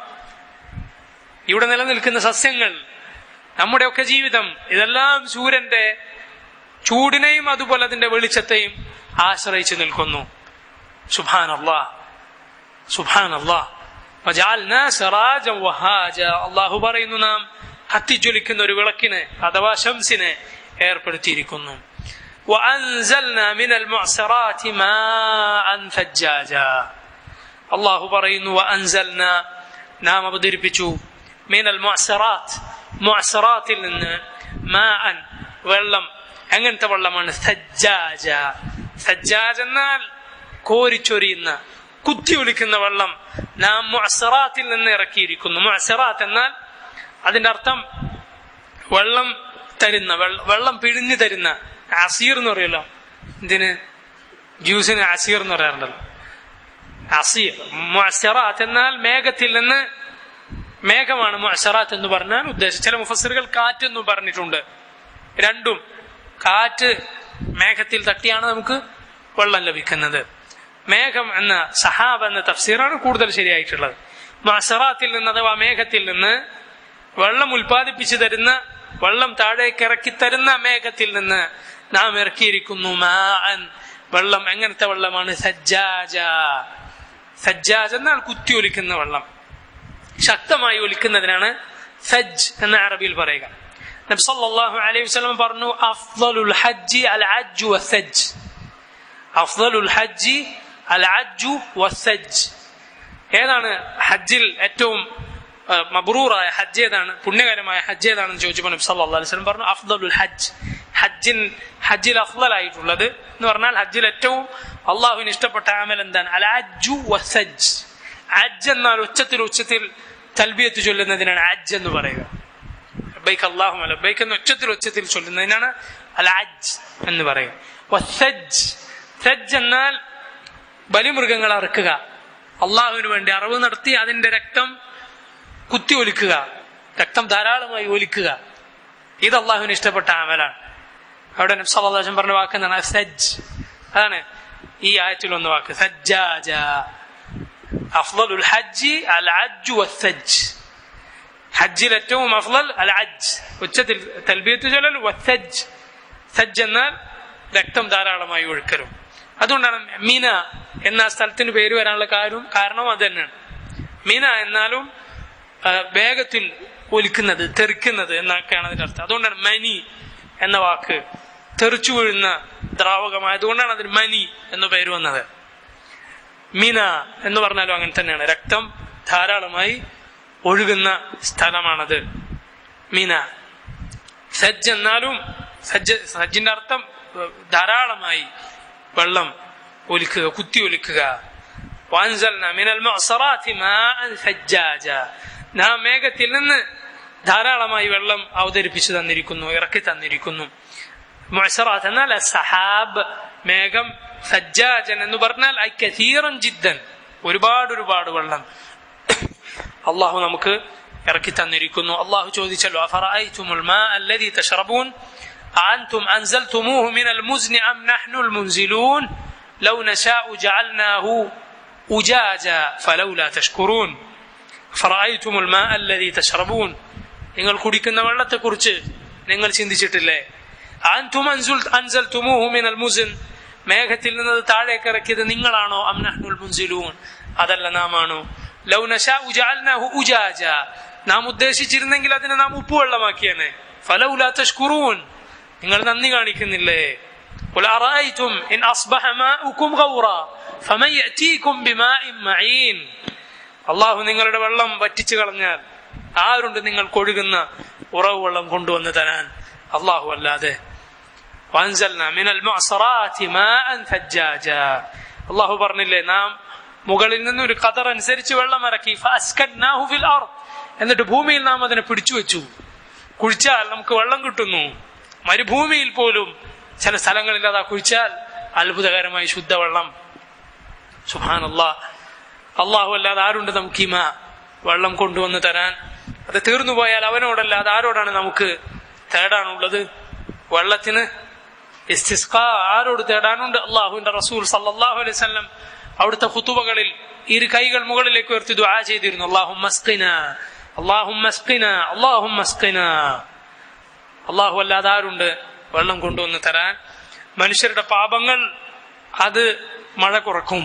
ഇവിടെ നിലനിൽക്കുന്ന സസ്യങ്ങൾ, നമ്മുടെയൊക്കെ ജീവിതം, ഇതെല്ലാം സൂര്യന്റെ ചൂടിനെയും അതുപോലെ അതിന്റെ വെളിച്ചത്തെയും ആശ്രയിച്ചു നിൽക്കുന്നു. സുബ്ഹാനല്ലാഹ്, സുബ്ഹാനല്ലാഹ്. വജഅൽനാ സിറാജൻ വഹാജ, അല്ലാഹു പറയുന്നു നാം കത്തിജ്വലിക്കുന്ന ഒരു വിളക്കിനെ അഥവാ ശംസിനെ ഏർപ്പെടുത്തിയിരിക്കുന്നു. വഅൻസൽനാ മിനൽ മുഅ്സിറാതി മാഅൻ ഫജ്ജാജ, അല്ലാഹു പറയുന്നു വഅൻസൽനാ, നാം അവതരിപ്പിച്ചു, മിനൽ മുഅ്സിറാത്ത്, മുഅ്സിറാത്തിൽ നിന്ന്, മാഅൻ, വെള്ളം. എങ്ങനത്തെ വെള്ളമാണ്? സജ്ജാജ. സജ്ജാജ് എന്നാൽ കോരിച്ചൊരിയുന്ന, കുത്തി ഒലിക്കുന്ന വെള്ളം നാം മുഅ്സിറാത്തിൽ നിന്ന് ഇറക്കിയിരിക്കുന്നു. മുഅ്സിറാത്ത് എന്നാൽ അതിന്റെ അർത്ഥം വെള്ളം തരുന്ന, വെള്ളം പിഴിഞ്ഞു തരുന്ന. അസീർ എന്ന് പറയുമല്ലോ, ഇതിന് ജ്യൂസിന് അസീർ എന്ന് പറയാറുണ്ടല്ലോ, അസീർ. മുഅ്സിറാത്ത് എന്നാൽ മേഘത്തിൽ നിന്ന്, മേഘമാണ് മുഅ്സിറാത്ത് എന്ന് പറഞ്ഞാൽ ഉദ്ദേശിച്ചത്. ചില മുഫസ്സിറുകൾ കാറ്റ് എന്നും പറഞ്ഞിട്ടുണ്ട്. രണ്ടും, കാറ്റ് മേഘത്തിൽ തട്ടിയാണ് നമുക്ക് വെള്ളം ലഭിക്കുന്നത്. മേഘം എന്ന സഹാബ് എന്ന തഫ്സീറാണ് കൂടുതൽ ശരിയായിട്ടുള്ളത്. മുഅ്സിറാത്തിൽ നിന്ന് അഥവാ മേഘത്തിൽ നിന്ന് വെള്ളം ഉൽപ്പാദിപ്പിച്ചു തരുന്ന, വെള്ളം താഴേക്ക് ഇറക്കി തരുന്ന മേഘത്തിൽ നിന്ന് നാം ഇറക്കിയിരിക്കുന്നു മാഅൻ, വെള്ളം. എങ്ങനത്തെ വെള്ളമാണ്? സജ്ജാജ. സജ്ജാജ് എന്നാൽ കുത്തി ഒലിക്കുന്ന വെള്ളം, ശക്തമായി ഒലിക്കുന്നതിനാണ് സജ്ജ് എന്ന അറബിയിൽ പറയുക. നബി സല്ലല്ലാഹു അലൈഹി വസല്ലം പറഞ്ഞു അഫ്ളലുൽ ഹജ്ജി അൽ അജ്ജു വസ്സജ്ജ്, അഫ്ളലുൽ ഹജ്ജി അൽ അജ്ജു വസ്സജ്ജ്. ഏതാണ് ഹജ്ജിൽ ഏറ്റവും മബ്റൂറായ ഹജ്ജ് ഏതാണ്, പുണ്യകരമായ ഹജ്ജ് ഏതാണെന്ന് ചോദിച്ചപ്പോൾ നബി സല്ലല്ലാഹു അലൈഹി വസല്ലം പറഞ്ഞു അഫ്ളലുൽ ഹജ്ജ്, ഹജ്ജിൽ അഫ്ളലായിട്ടുള്ളത് എന്ന് പറഞ്ഞാൽ ഹജ്ജിൽ ഏറ്റവും അള്ളാഹുവിന് ഇഷ്ടപ്പെട്ട അമൽ എന്താണ്? അൽ അജ്ജു വസ്സജ്ജ്. അജ്ജ് എന്നാൽ ഉച്ചത്തിൽ തൽബിയത്ത് ചൊല്ലുന്നതിനാണ് അജ്ജ് എന്ന് പറയുക. ലബ്ബൈക അല്ലാഹുമ്മ ലബ്ബൈക എന്ന് ഉച്ചത്തിൽ ചൊല്ലുന്നതിനാണ് അൽ അജ്ജ് എന്ന് പറയുക. വസ്സജ്ജ്, സജ്ജ് എന്നാൽ ബലിമൃഗങ്ങൾ അറുക്കുക, അള്ളാഹുവിന് വേണ്ടി അറവ് നടത്തി അതിന്റെ രക്തം കുത്തി ഒലിക്കുക, രക്തം ധാരാളമായി ഒലിക്കുക. ഇത് അള്ളാഹുവിന് ഇഷ്ടപ്പെട്ട അമലാണ്. അവിടെ നബി സല്ലല്ലാഹു അലൈഹി വസല്ലം പറഞ്ഞ വാക്ക് എന്താണ്? സജ്ജ്. അതാണ് ഈ ആയത്തിൽ ഒന്ന് വാക്ക്, സജ്ജാജ. അഫ്ളലുൽ ഹജ്ജി അൽ അജ്ജു വസ്സജ്ജ്. ഹജ്ജിൽ ഏറ്റവും അഫ്ളൽ അൽ അജ്ജ്, ഉച്ചത്തിൽ തൽബിയത്ത് ചൊല്ലൽ. വസ്സജ്ജ്, സജ്ജ് എന്നാൽ രക്തം ധാരാളമായി ഒഴുക്കലും. അതുകൊണ്ടാണ് മിന എന്ന സ്ഥലത്തിന് പേര് വരാനുള്ള കാരണം അത് തന്നെയാണ്. മിന എന്നാലും വേഗത്തിൽ ഒലിക്കുന്നത്, തെറിക്കുന്നത് എന്നൊക്കെയാണ് അതിന്റെ അർത്ഥം. അതുകൊണ്ടാണ് മനി എന്ന വാക്ക്, തെറിച്ചു വീഴുന്ന ദ്രാവകമായതുകൊണ്ടാണ് അതിന് മനി എന്ന പേര് വന്നത്. മിന എന്ന് പറഞ്ഞാലും അങ്ങനെ തന്നെയാണ്, രക്തം ധാരാളമായി ഒഴുകുന്ന സ്ഥലമാണത് മിന. സജ്ജ് എന്നാലും, സജ്ജിന്റെ അർത്ഥം ധാരാളമായി വെള്ളം ഒലിക്കുക, കുത്തി ഒലിക്കുക. വഅൻസൽനാ മിനൽ മുഅ്സറാത്തി മാഅൻ സജ്ജാജ, നാം മേഘത്തിൽ നിന്ന് ധാരാളമായി വെള്ളം അവതരിപ്പിച്ചു തന്നിരിക്കുന്നു, ഇറക്കി തന്നിരിക്കുന്നു. മുഅ്സറാത്ത് എന്നാൽ സഹാബ് മേഘം, സജ്ജാജൻ എന്ന് പറഞ്ഞാൽ കസീറൻ ജിദ്ദൻ, ഒരുപാട് വെള്ളം അള്ളാഹു നമുക്ക് ഇറക്കി തന്നിരിക്കുന്നു. അള്ളാഹു ചോദിച്ചല്ലോ, അഫറഅയ്തുമുൽ മാഅ അല്ലദീ തശ്റബൂൻ അഅൻതും അൻസൽതുമൂഹു മിനൽ മുസ്നി അം നഹ്നുൽ മുൻസിലൂൻ ലൗ നശാഉ ജഅൽനാഹു ഉജാജ ഫലൗലാ തഷ്കുറൂൻ. അഫറഅയ്തുമുൽ മാഅ അല്ലദീ തശ്റബൂൻ, നിങ്ങൾ കുടിക്കുന്ന വെള്ളത്തെക്കുറിച്ച് നിങ്ങൾ ചിന്തിച്ചിട്ടില്ലേ? അഅൻതും അൻസൽതുമൂഹു മിനൽ മുസ്ൻ, മേഘത്തിൽ നിന്ന് താഴേക്ക് ഇറക്കിയത് നിങ്ങളാണോ? അം നഹ്നുൽ മുൻസിലൂൻ, അതല്ല നാമാണോ? ലൗ നശാഉ ജഅൽനാഹു ഉജാജ, നാം ഉദ്ദേശിച്ചിരുന്നെങ്കിൽ അതിനെ നാം ഉപ്പുവെള്ളമാക്കിയേനെ. ഫലൗലാ തഷ്കുറൂൻ, നിങ്ങൾ നന്ദി കാണിക്കുന്നില്ലേ? ഖുൽ അറഅയ്തും ഇൻ അസ്ബഹ മാഉകും ഗൗറാ ഫമൻ യഅതീകും ബിമാഇൻ മഈൻ. അല്ലാഹു നിങ്ങളുടെ വെള്ളം വറ്റിച്ചു കളഞ്ഞാൽ ആരുണ്ട് നിങ്ങൾക്ക് ഒഴുകുന്ന ഉറവ് വെള്ളം കൊണ്ടുവന്ന് തരാൻ? അല്ലാഹു അല്ലാതെ. വഅൻസൽനാ മിനൽ മുഅ്സറാത്തി മാഅൻ സജ്ജാജ, അല്ലാഹു പറഞ്ഞില്ലേ, നാം മുകളിൽ നിന്ന് ഒരു ഖദർ അനുസരിച്ച് വെള്ളം ഇറക്കി. ഫഅസ്കന്നാഹു ഫിൽ അർദ്, എന്നിട്ട് ഭൂമിയിൽ നാം അതിനെ പിടിച്ചു വെച്ചു. കുഴിച്ചാൽ നമുക്ക് വെള്ളം കിട്ടുന്നു. മരുഭൂമിയിൽ പോലും ചില സ്ഥലങ്ങളിൽ അതാ കുഴിച്ചാൽ അത്ഭുതകരമായി ശുദ്ധവെള്ളം. സുബ്ഹാനല്ലാഹ്, അല്ലാഹു അല്ലാതെ ആരുണ്ട് നമുക്ക് ഈ വെള്ളം കൊണ്ടുവന്ന് തരാൻ? അത് തീർന്നു പോയാൽ അവനോടല്ലാതെ ആരോടാണ് നമുക്ക് തേടാനുള്ളത്? വെള്ളത്തിന് ഇസ്തിസ്ഖാ ആരോട് തേടാനുണ്ട്? അല്ലാഹുവിന്റെ റസൂൽ സല്ലല്ലാഹു അലൈഹി വസല്ലം അവിടുത്തെ ഖുതുബകളിൽ ഇരു കൈകൾ മുകളിലേക്ക് ഉയർത്തി ദുആ ചെയ്തിരുന്നു. അല്ലാഹുമ്മ അസ്ഖിനാ, അല്ലാഹുമ്മ അസ്ഖിനാ, അല്ലാഹുമ്മ അസ്ഖിനാ. അല്ലാഹു അല്ലാതെ ആരുണ്ട് വെള്ളം കൊണ്ടുവന്ന് തരാൻ? മനുഷ്യരുടെ പാപങ്ങൾ അത് മഴ കുറക്കും.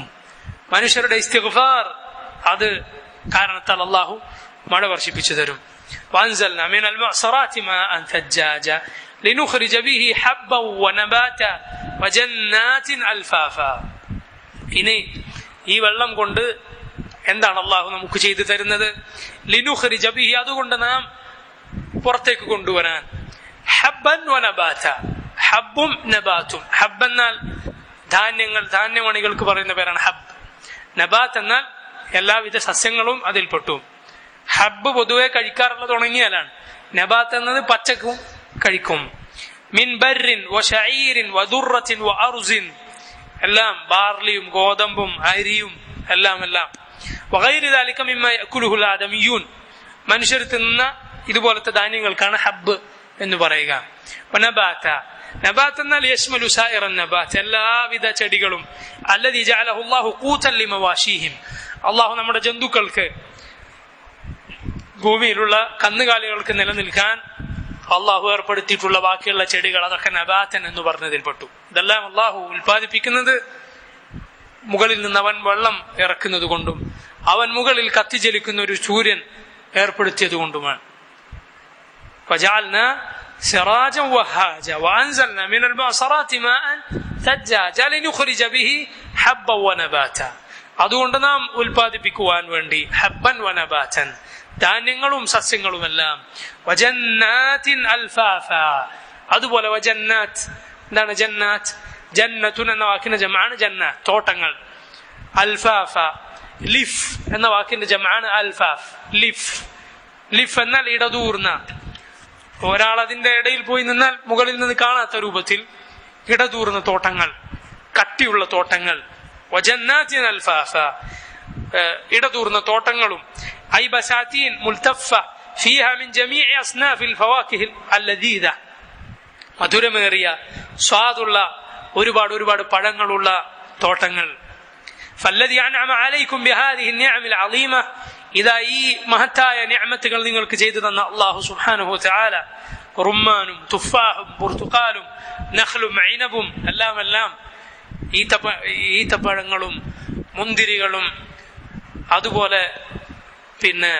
മനുഷ്യരുടെ ഇസ്തിഗ്ഫാർ അത് കാരണത്താൽ അല്ലാഹു മഴ വർഷിപ്പിച്ചു തരും. വഅൻസൽനാ മിനൽ മുഅ്സറാത്തി മാഅൻ സജ്ജാജ ലിനുഖ്രിജ ബിഹി ഹബ്ബൻ വനബാത വജന്നാതിൻ അൽഫാഫ. ഇനി ഈ വെള്ളം കൊണ്ട് എന്താണ് അള്ളാഹു നമുക്ക് ചെയ്തു തരുന്നത്? ലിനുഖ്രിജ ബിഹി, അതുകൊണ്ട് നാം പുറത്തേക്ക് കൊണ്ടുവരാൻ. ഹബ്ബൻ വനബാത, ഹബ്ബും നബാത്തും. ഹബ്ബ് എന്നാൽ ധാന്യങ്ങൾ, ധാന്യമണികൾക്ക് പറയുന്ന പേരാണ് ഹബ്ബ്. നബാത്ത് എന്നാൽ എല്ലാവിധ സസ്യങ്ങളും അതിൽപ്പെട്ടു. ഹബ്ബ് പൊതുവെ കഴിക്കാറുള്ളത് ഉണങ്ങിയാലാണ്. നബാത്ത് എന്നത് പച്ചക്കും കഴിക്കും. മിൻ ബർറിൻ വശഈരിൻ വദുറത്തിൻ വഅർസിൻ, എല്ലാം ബാർലിയും ഗോതമ്പും അരിയും എല്ലാം വഗൈരി ദാലിക മിമ്മ യഅകുലുഹുൽ ആദമിയൂൻ, മനുഷ്യർ തിന്നുന്ന ഇതുപോലത്തെ ധാന്യങ്ങൾക്കാണ് ഹബ്ബ് എന്ന് പറയുക. വനബാത, നബാത്ത് എന്നാൽ യശ്മലു സായിറൻ നബാത്ത്, എല്ലാവിധ ചെടികളും. അല്ലദീ ജഅലഹു അല്ലാഹു ഖൂതൻ ലിമവാശീഹിം, അല്ലാഹു നമ്മുടെ ജന്തുക്കൾക്ക്, ഭൂമിയിലുള്ള കന്നുകാലികൾക്ക് നിലനിൽക്കാൻ അള്ളാഹു ഏർപ്പെടുത്തിയിട്ടുള്ള ബാക്കിയുള്ള ചെടികൾ, അതൊക്കെ നബാത്തൻ എന്ന് പറഞ്ഞതിൽപ്പെട്ടു. ഇതെല്ലാം അള്ളാഹു ഉൽപ്പാദിപ്പിക്കുന്നത് മുകളിൽ നിന്ന് അവൻ വെള്ളം ഇറക്കുന്നത് കൊണ്ടും അവൻ മുകളിൽ കത്തിജ്വലിക്കുന്ന ഒരു സൂര്യൻ ഏർപ്പെടുത്തിയത് കൊണ്ടുമാണ്. فجعلنا سراجا وهاجا وأنزلنا من المعصرات ماء ثجاجا لنخرج به حبا ونباتا, അതുകൊണ്ട് നാം ഉൽപ്പാദിപ്പിക്കുവാൻ വേണ്ടി ഹബ്ബൻ വനബാതൻ, ധാന്യങ്ങളും സസ്യങ്ങളുമെല്ലാം. വജന്നാത്തിൻ അൽഫാഫ, അതുപോലെ വജന്നാത്ത്, എന്താണ് ജന്നാത്ത്? ജന്നത്തുൻ എന്ന വാക്കിന്റെ ജമാണ് ജന്നാത്ത്, തോട്ടങ്ങൾ. അൽഫാഫ, ലിഫ് എന്ന വാക്കിന്റെ ജമാണ് അൽഫാഫ്. ലിഫ് എന്നാൽ ഇടതൂർന്ന. ഒരാൾ അതിന്റെ ഇടയിൽ പോയി നിന്നാൽ മുകളിൽ നിന്ന് കാണാത്ത രൂപത്തിൽ ഇടതൂർന്ന തോട്ടങ്ങൾ, കട്ടിയുള്ള തോട്ടങ്ങൾ. വജന്നാത്തിൻ അൽഫാഫ, ഇടതൂർന്ന തോട്ടങ്ങളും. ഐ ബസാതീൻ മുൽതഫ ഫീഹാ മിൻ ജമീഇ അസ്നാഫിൽ ഫവാകിഹ് അല്ലദീദ, മധുരമേറിയ സ്വാദുള്ള ഒരുപാട് പഴങ്ങളുള്ള തോട്ടങ്ങൾ. ഫല്ലദീ അൻഅമ അലൈക്കും ബിഹാദിഹി നിഅമിൽ അളീമ, ഇതാ ഈ മഹത്തായ നിഅമത്തുകൾ നിങ്ങൾക്ക് ചെയ്തു തന്ന അല്ലാഹു സുബ്ഹാനഹു വതആല, റുമ്മാനും തുഫാഹും ബുർതുഖാലും നഖ്ലും ഐനബും, എല്ലാം ഈത്തപ്പഴങ്ങളും മുന്തിരികളും അതുപോലെ പിന്നെ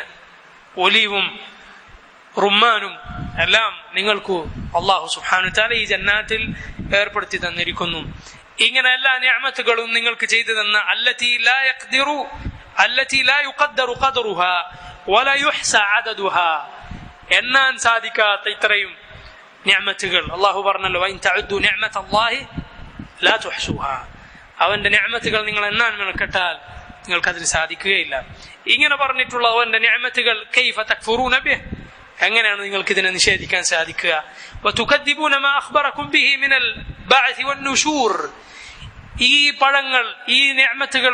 ഒലിവും റുമ്മാനും എല്ലാം നിങ്ങൾക്ക് അല്ലാഹു സുബ്ഹാനഹു വതആല ഈ ജന്നാത്തിൽ ഏർപ്പെടുത്തി തന്നിരിക്കുന്നു. ഇങ്ങനെ എല്ലാ നിഅമത്തുകളും നിങ്ങൾക്ക് ചെയ്തു തന്ന അല്ലതി ലാ യുഖദ്ദറു ഖദ്റുഹാ വലാ യുഹ്സാ അദദുഹാ, എണ്ണാൻ സാധിക്കാത്ത ഇത്രയും നിഅമത്തുകൾ അല്ലാഹു പറഞ്ഞല്ലോ വഇൻ തഅദ്ദു നിഅമതല്ലാഹി ലാ തുഹ്സുഹാ. അവന്റെ നിഅമത്തുകൾ നിങ്ങൾ എണ്ണാൻ മെനക്കെട്ടാൽ നിങ്ങൾക്കതിന് സാധിക്കുകയില്ല. ഇങ്ങനെ പറഞ്ഞിട്ടുള്ള അവന്റെ നിഅമത്തുകൾ കൈഫ തക്ഫുറൂന ബിഹി, എങ്ങനെയാണ് നിങ്ങൾക്ക് ഇതിനെ നിഷേധിക്കാൻ സാധിക്കുക? വതുകദ്ദിബൂന മാ അഖ്ബറകും ബിഹി മിനൽ ബഅഥി വന്നുശൂർ, ഈ പഴങ്ങൾ ഈ നിഅമത്തുകൾ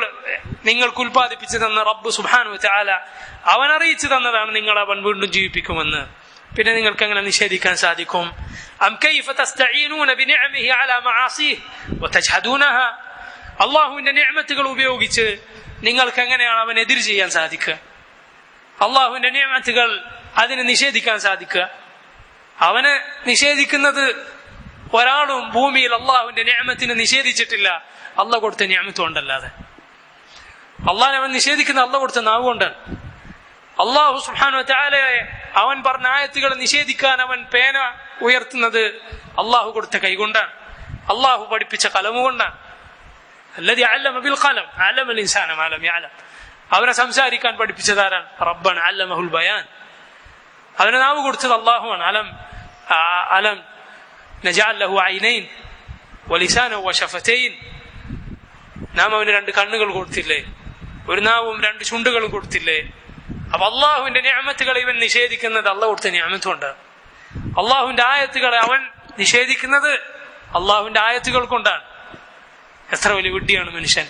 നിങ്ങൾക്ക് ഉൽപ്പാദിപ്പിച്ചു തന്ന റബ്ബ് സുബ്ഹാനഹു വതആല അവൻ അറിയിച്ചു തന്നതാണ് നിങ്ങൾ അവൻ വീണ്ടും ജീവിപ്പിക്കുമെന്ന്. പിന്നെ നിങ്ങൾക്ക് എങ്ങനെ നിഷേധിക്കാൻ സാധിക്കും? അം കൈഫ തസ്തഈനൂന ബിനിഅമിഹി അലാ മആസിഹി വതജ്ഹദൂനഹ, അല്ലാഹുവിന്റെ നിഅമത്തുകൾ ഉപയോഗിച്ച് നിങ്ങൾക്ക് എങ്ങനെയാണ് അവൻ എതിർ ചെയ്യാൻ സാധിക്കുക? അല്ലാഹുവിന്റെ നിഅമത്തുകൾ അതിനെ നിഷേധിക്കാൻ സാധിക്കുക? അവനെ നിഷേധിക്കുന്നത് ഒരാളും ഭൂമിയിൽ അള്ളാഹുവിന്റെ നിഅമത്തിനെ നിഷേധിച്ചിട്ടില്ല, അള്ളാഹ് കൊടുത്ത നിഅമത്ത് കൊണ്ടല്ലാതെ. അള്ളാഹിനെ അവൻ നിഷേധിക്കുന്ന അള്ളാഹ് കൊടുത്ത നാവ് കൊണ്ടാണ്. അള്ളാഹു സുബ്ഹാനഹു വതആലയെ അവൻ പറഞ്ഞ ആയത്തുകൾ നിഷേധിക്കാൻ അവൻ പേന ഉയർത്തുന്നത് അള്ളാഹു കൊടുത്ത കൈകൊണ്ടാണ്, അള്ളാഹു പഠിപ്പിച്ച കലമുകൊണ്ടാണ്. അല്ലദീ അല്ലമ ബിൽ ഖലം അല്ലമൽ ഇൻസാന മാ ലം യഅലം, അവനെ സംസാരിക്കാൻ പഠിപ്പിച്ചതാരാണ്? റബ്ബന അല്ലമഹുൽ ബയാൻ, അവനെ നാവ് കൊടുത്തത് അള്ളാഹുവാണ്. അലം നജഅൽ ലഹു ഐനൈൻ വലിസാന വശഫതൈൻ, നാം അവന് 2 കണ്ണുകൾ കൊടുത്തില്ലേ, ഒരു നാവും 2 ചുണ്ടുകളും കൊടുത്തില്ലേ? അപ്പൊ അള്ളാഹുവിന്റെ നിഅമത്തുകളെ ഇവൻ നിഷേധിക്കുന്നത് അള്ളാഹു കൊടുത്ത നിഅമത്ത് കൊണ്ടാണ്. അള്ളാഹുവിന്റെ ആയത്തുകളെ അവൻ നിഷേധിക്കുന്നത് അള്ളാഹുവിന്റെ ആയത്തുകൾ കൊണ്ടാണ്. എത്ര വലിയ വിഡ്ഢിയാണ് മനുഷ്യൻ!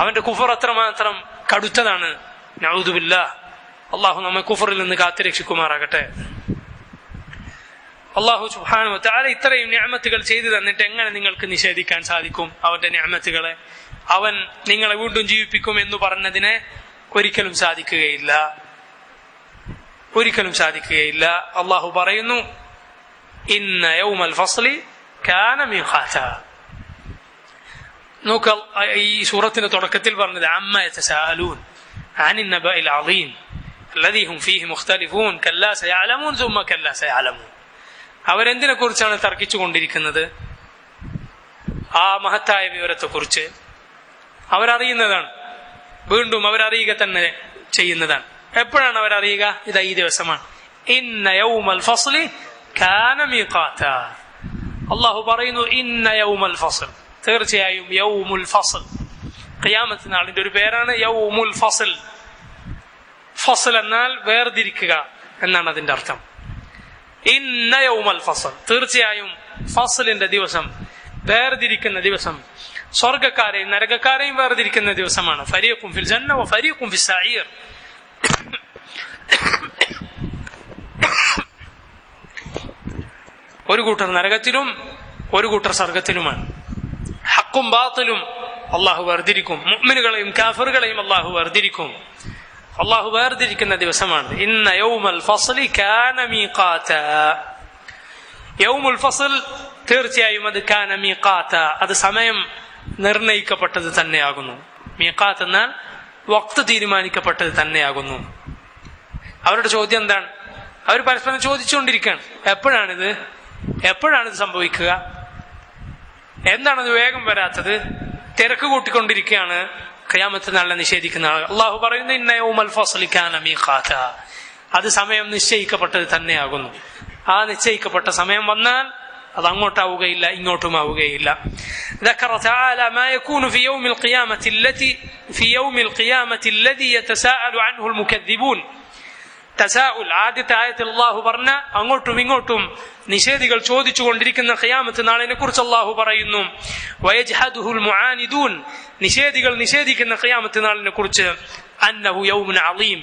അവന്റെ കുഫർ അത്രമാത്രം കടുത്തതാണ്. നഊദു ബില്ലാഹ്. അള്ളാഹു നമ്മെ കുഫറിൽ നിന്ന് കാത്തുരക്ഷിക്കുമാറാകട്ടെ. അള്ളാഹു സുബ്ഹാനഹു വതആല ഇത്രയും നിഅമത്തുകൾ ചെയ്തു തന്നിട്ട് എങ്ങനെ നിങ്ങൾക്ക് നിഷേധിക്കാൻ സാധിക്കും അവന്റെ നിഅമത്തുകളെ? അവൻ നിങ്ങളെ വീണ്ടും ജീവിപ്പിക്കും എന്ന് പറഞ്ഞതിനെ ഒരിക്കലും സാധിക്കുകയില്ല, ഒരിക്കലും സാധിക്കുകയില്ല. അള്ളാഹു പറയുന്നു ഇന്ന യൗമൽ ഫസ്ലി കാന മീഖാതാ. നോക്ക്, ഈ സൂറത്തിന്റെ തുടക്കത്തിൽ പറഞ്ഞത് അമ്മ യതസാഅലൂൻ അനിൻ നബഇൽ അളീം الذي هم فيه مختلفون كلا سيعلمون ثم كلا سيعلمون. അവരെന്തിനെ കുറിച്ചാണ് തർക്കിച്ചുകൊണ്ടിരിക്കുന്നത്? ആ മഹത്തായ വിവരത്തെക്കുറിച്ച് അവരറിയുന്നതാണ്, വീണ്ടും അവരറിയുക തന്നെ ചെയ്യുന്നതാണ്. എപ്പോഴാണ് അവരറിയുക? ഇതാ ഈ ദിവസമാണ്. ഇന്ന യൗമൽ ഫസ്ലി കാന മീഖാതാ. അല്ലാഹു പറയുന്നു ഇന്ന യൗമൽ ഫസ്ൽ, തീർച്ചയായും യൗമുൽ ഫസ്ൽ, ഖിയാമത്ത് നാളിന്റെ ഒരു പേരാണ് യൗമുൽ ഫസ്ൽ. ഫസ്ൽ എന്നാൽ വേർതിരിക്കുക എന്നാണ് അതിന്റെ അർത്ഥം. ഇന്ന യൗമൽ ഫസ്ൽ, തീർച്ചയായും ഫസ്ലിന്റെ ദിവസം, വേർതിരിക്കുന്ന ദിവസം, സ്വർഗക്കാരെയും നരകക്കാരെയും വേർതിരിക്കുന്ന ദിവസമാണ്. ഫരീഖും ഫിൽ ജന്ന വ ഫരീഖും ഫിസ് സഈർ. ഒരു കൂട്ടർ നരകത്തിലും ഒരു കൂട്ടർ സ്വർഗത്തിലുമാണ്. ഹഖും ബാത്തിലും അള്ളാഹു വേർതിരിക്കും, മുഅ്മിനുകളെയും കാഫിറുകളെയും അള്ളാഹു വേർതിരിക്കും. അള്ളാഹു വേർതിരിക്കുന്ന ദിവസമാണ്. ഇന്ന യൗമൽ ഫസ്ലി കാന മീഖാതാ. യൗമുൽ ഫസ്ൽ, തീർച്ചയായും അത് കാന മീഖാതാ, അത് സമയം നിർണയിക്കപ്പെട്ടത് തന്നെയാകുന്നു. മീഖാത്ത് എന്നാൽ വഖ്ത് തീരുമാനിക്കപ്പെട്ടത് തന്നെയാകുന്നു. അവരുടെ ചോദ്യം എന്താണ്? അവർ പരസ്പരം ചോദിച്ചുകൊണ്ടിരിക്കുകയാണ്, എപ്പോഴാണിത് സംഭവിക്കുക? എന്താണത് വേഗം വരാത്തത്? തിരക്ക് കൂട്ടിക്കൊണ്ടിരിക്കുകയാണ് ഖിയാമത്ത് നാളിനെ നിഷേധിക്കുന്ന ആളുകൾ. അള്ളാഹു പറയുന്നു ഇന്ന യൗമൽ ഫസ്ലി കാന മീഖാതാ, അത് സമയം നിശ്ചയിക്കപ്പെട്ടത് തന്നെയാകുന്നു. ആ നിശ്ചയിക്കപ്പെട്ട സമയം വന്നാൽ അത് അങ്ങോട്ടാവുകയില്ല, ഇങ്ങോട്ടുമാവുകയില്ല. ذكر تعالى ما يكون في يوم القيامة الذي يتساءل عنه المكذبون. തസാഉൽ, ആദ്യത്തെ ആയത്തിൽ അല്ലാഹു പറഞ്ഞ അങ്ങോട്ടും ഇങ്ങോട്ടും നിഷേധികൾ ചോദിച്ചു കൊണ്ടിരിക്കുന്ന ഖിയാമത്ത് നാളിനെ കുറിച്ച് അല്ലാഹു പറയുന്നു വയജ്ഹദുഹുൽ മുആനിദൂൻ, നിഷേധികൾ നിഷേധിക്കുന്ന ഖിയാമത്ത് നാളിനെ കുറിച്ച് അന്നഹു യൗമുൻ അളീം,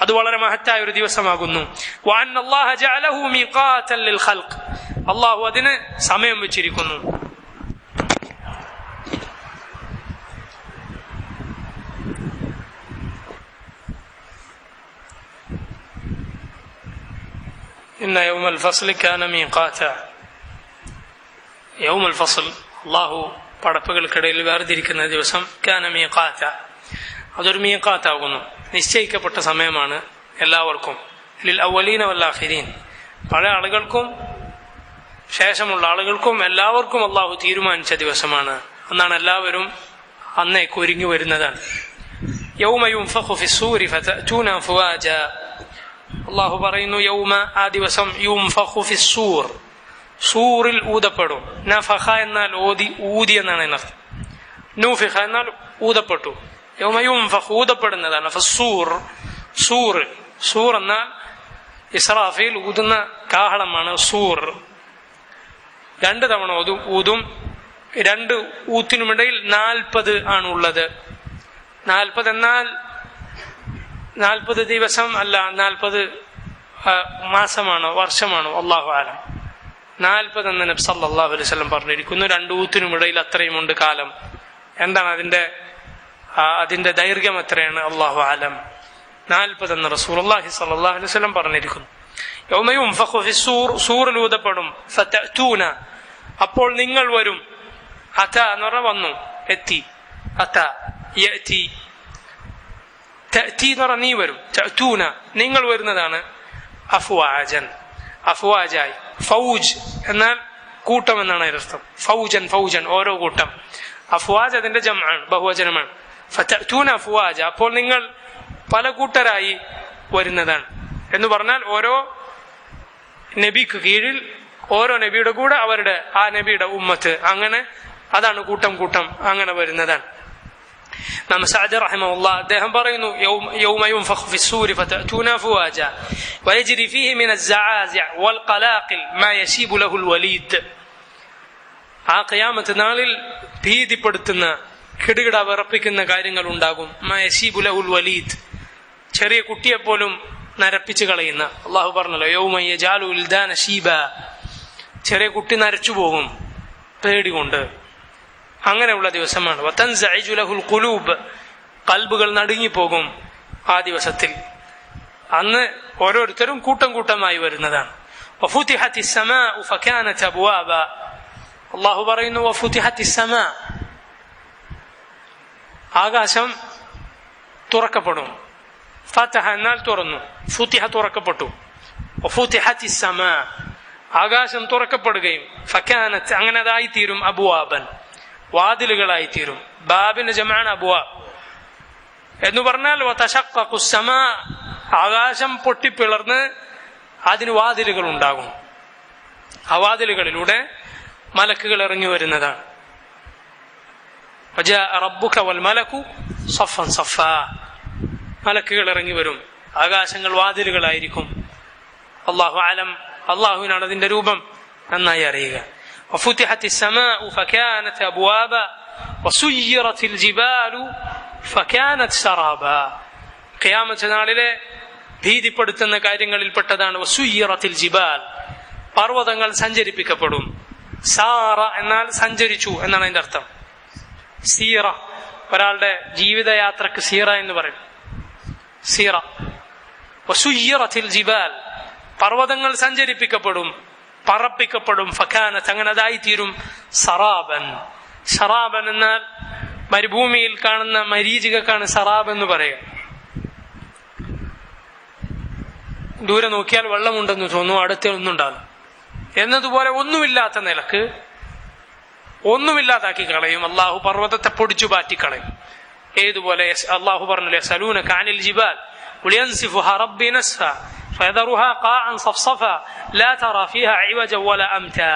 അത് വളരെ മഹത്തായ ഒരു ദിവസമാകുന്നു. വഅന്ന അല്ലാഹ ജഅലഹു മീഖാതൻ ലിൽ ഖൽഖ്, അല്ലാഹു അതിന് സമയം വെച്ചിരിക്കുന്നു. ഇന്ന യൗമൽ ഫസ്ലി കാന മീഖാതാ. യൗമുൽ ഫസ്ൽ, അല്ലാഹു പടപ്പുകൾക്കിടയിൽ വേർതിരിക്കുന്ന ദിവസം, കാന മീഖാതാ, അതൊരു മീഖാത്താകുന്നു, നിശ്ചയിക്കപ്പെട്ട സമയമാണ് എല്ലാവർക്കും. ലിൽ അവ്വലീന വൽ ആഖിരീൻ, പഴയ ആളുകൾക്കും ശേഷമുള്ള ആളുകൾക്കും എല്ലാവർക്കും അല്ലാഹു തീരുമാനിച്ച ദിവസമാണ്. അന്നാണ് എല്ലാവരും അന്നേക്ക് ഒരുങ്ങി വരുന്നതാണ്. യൗമ യുൻഫഖു ഫിസ്സൂരി ഫതഅതൂന അഫ്വാജാ അള്ളാഹു പറയുന്നു യൗമ, ആ ദിവസം, യുംഫഖു ഫിസ്സൂർ, സൂറിൽ ഊതപ്പെടും. നഫഖ എന്നാൽ ഊതി എന്നാണ് അതിനർത്ഥം. നൂഫിഖ എന്നാൽ ഊതപ്പെട്ടു. യൗമ യുംഫഖ് ഊതപ്പെടുന്നതാണ്. ഫസ്സൂർ, സൂർ എന്നാൽ ഇസ്രാഫീൽ ഊതുന്ന കാഹളമാണ് സൂർ. 2 തവണ ഊതും. 2 ഊത്തിനുമിടയിൽ 40 ആണ് ഉള്ളത്. 40 എന്നാൽ 40 ദിവസം അല്ല, 40 മാസമാണോ വർഷമാണോ അല്ലാഹു ആലം. 40 എന്ന് നബി സല്ലല്ലാഹു അലൈഹി വസല്ലം പറഞ്ഞിരിക്കുന്നു. 2 ഊത്തിനുമിടയിൽ അത്രയുമുണ്ട് കാലം. എന്താണ് അതിന്റെ ദൈർഘ്യം എത്രയാണ് അല്ലാഹു ആലം. 40 എന്ന് റസൂലുള്ളാഹി സ്വല്ലല്ലാഹു അലൈഹി വസല്ലം പറഞ്ഞിരിക്കുന്നു. യൗമ യുൻഫഖു ഫിസ്സൂർ, സൂറിൽ ഊതപ്പെടും. ഫതഅതൂന, അപ്പോൾ നിങ്ങൾ വരും. അത എന്ന് പറഞ്ഞാൽ വന്നു, എത്തി. അത യഅതി, തഅതി എന്ന് പറഞ്ഞാൽ നീ വരും. തഅതൂന, നിങ്ങൾ വരുന്നതാണ്. അഫ്വാജൻ, അഫ്വാജായി. ഫൗജ് എന്നാൽ കൂട്ടം എന്നാണ് അതിനർത്ഥം. ഫൗജൻ ഓരോ കൂട്ടം. അഫ്വാജ് അതിന്റെ ജംആണ്, ബഹുവചനമാണ്. ഫതഅതൂന അഫ്വാജ, അപ്പോൾ നിങ്ങൾ പല കൂട്ടരായി വരുന്നതാണ് എന്ന് പറഞ്ഞാൽ ഓരോ നബിക്ക് കീഴിൽ ഓരോ നബിയുടെ കൂടെ അവരുടെ ആ നബിയുടെ ഉമ്മത്ത്, അങ്ങനെ അതാണ് കൂട്ടം അങ്ങനെ വരുന്നതാണ്. ഇമാം സഅദി റഹിമഹുല്ലാഹ് അദ്ദേഹം പറയുന്നു യൗമ യുൻഫഖു ഫിസ്സൂരി ഫതഅതൂന അഫ്വാജ വയജ്രി ഫീഹി മിന അസ്സആസിഅ വൽഖലാഖിൽ മാ യശീബു ലഹുൽ വലീദ്. ആ ഖിയാമത്ത് നാളിൽ ഭീതിപ്പെടുത്തുന്ന, കിടുകിട വിറപ്പിക്കുന്ന കാര്യങ്ങൾ ഉണ്ടാകും. മാ യശീബു ലഹുൽ വലീദ്, ചെറിയ കുട്ടിയെ പോലും നരപ്പിച്ചു കളയുന്ന. അള്ളാഹു പറഞ്ഞല്ലോ യൗമ യജഅലു വിൽദാന ശീബ, ചെറിയ കുട്ടി നരച്ചു പോകും പേടി കൊണ്ട്. അങ്ങനെയുള്ള ദിവസമാണ്. വതൻസഇജു ലഹുൽ ഖുലൂബ്, ഖൽബുകൾ നടുങ്ങിപ്പോകും ആ ദിവസത്തിൽ. അന്ന് ഓരോരുത്തരും കൂട്ടമായി വരുന്നതാണ്. വഫുതിഹത്തിസ് സമാഉ ഫകാനത് അബ്വാബ, അള്ളാഹു പറയുന്നു വഫുതിഹത്തിസ് സമാ, ആകാശം തുറക്കപ്പെടും. ഫതഹ എന്നാൽ തുറന്നു, ഫുതിഹ തുറക്കപ്പെട്ടു. വഫുതിഹത്തിസ് സമാ, ആകാശം തുറക്കപ്പെടുകയും. ഫകാനത്, അങ്ങനെ അതായിത്തീരും. അബ്വാബൻ, വാതിലുകളായിത്തീരും. ബാബിന്റെ ജമാണ് അബ്വാബ് എന്ന് പറഞ്ഞാൽ വതശഖഖുസ് സമാ, ആകാശം പൊട്ടിപ്പിളർന്ന് അതിന് വാതിലുകൾ ഉണ്ടാകും. ആ വാതിലുകളിലൂടെ മലക്കുകൾ ഇറങ്ങി വരുന്നതാണ്. വജാഅ റബ്ബുക വൽ മലകു സഫൻ സഫാ, മലക്കുകൾ ഇറങ്ങി വരും. ആകാശങ്ങൾ വാതിലുകളായിരിക്കും. അല്ലാഹു അലം, അള്ളാഹുവിനാണ് അതിന്റെ രൂപം നന്നായി അറിയുക. وفتحت السماء فكانت أبوابا وسيرت الجبال فكانت سرابا. ഖിയാമത്ത് നാളിലെ ഭീതിപ്പെടുത്തുന്ന കാര്യങ്ങളിൽപ്പെട്ടതാണ് വസുയ്യിറത്തിൽ ജിബാൽ, പർവ്വതങ്ങൾ സഞ്ചരിപ്പിക്കപ്പെടും. സാറ എന്നാൽ സഞ്ചരിച്ചു എന്നാണ് അതിന്റെ അർത്ഥം. സീറ, ഒരാളുടെ ജീവിതയാത്രക്ക് സീറ എന്ന് പറയും. സീറ. വസുയ്യിറത്തിൽ ജിബാൽ, പർവ്വതങ്ങൾ സഞ്ചരിപ്പിക്കപ്പെടും, പറപ്പിക്കപ്പെടും. ഫകാനത്ത്, അങ്ങനെ അതായിത്തീരും. സറാബൻ, സറാബൻ എന്നാൽ മരുഭൂമിയിൽ കാണുന്ന മരീചികക്കാണ് സറാബ് എന്ന് പറയുക. ദൂരെ നോക്കിയാൽ വെള്ളമുണ്ടെന്ന് തോന്നും, അടുത്ത ഒന്നുണ്ടാകും എന്നതുപോലെ ഒന്നുമില്ലാത്ത നിലക്ക് ഒന്നുമില്ലാതാക്കി കളയും. അള്ളാഹു പർവ്വതത്തെ പൊടിച്ചു പാറ്റിക്കളയും. ഏതുപോലെ അള്ളാഹു പറഞ്ഞില്ലേ യസ്അലൂനക അനിൽ ജിബാൽ ഖുൽ യൻസിഫുഹാ റബ്ബി നസ്ഫാ ഫയദറുഹാ ഖാഅൻ സഫ്സഫാ ലാ തറാ ഫീഹാ ഇവജ വല അംതാ.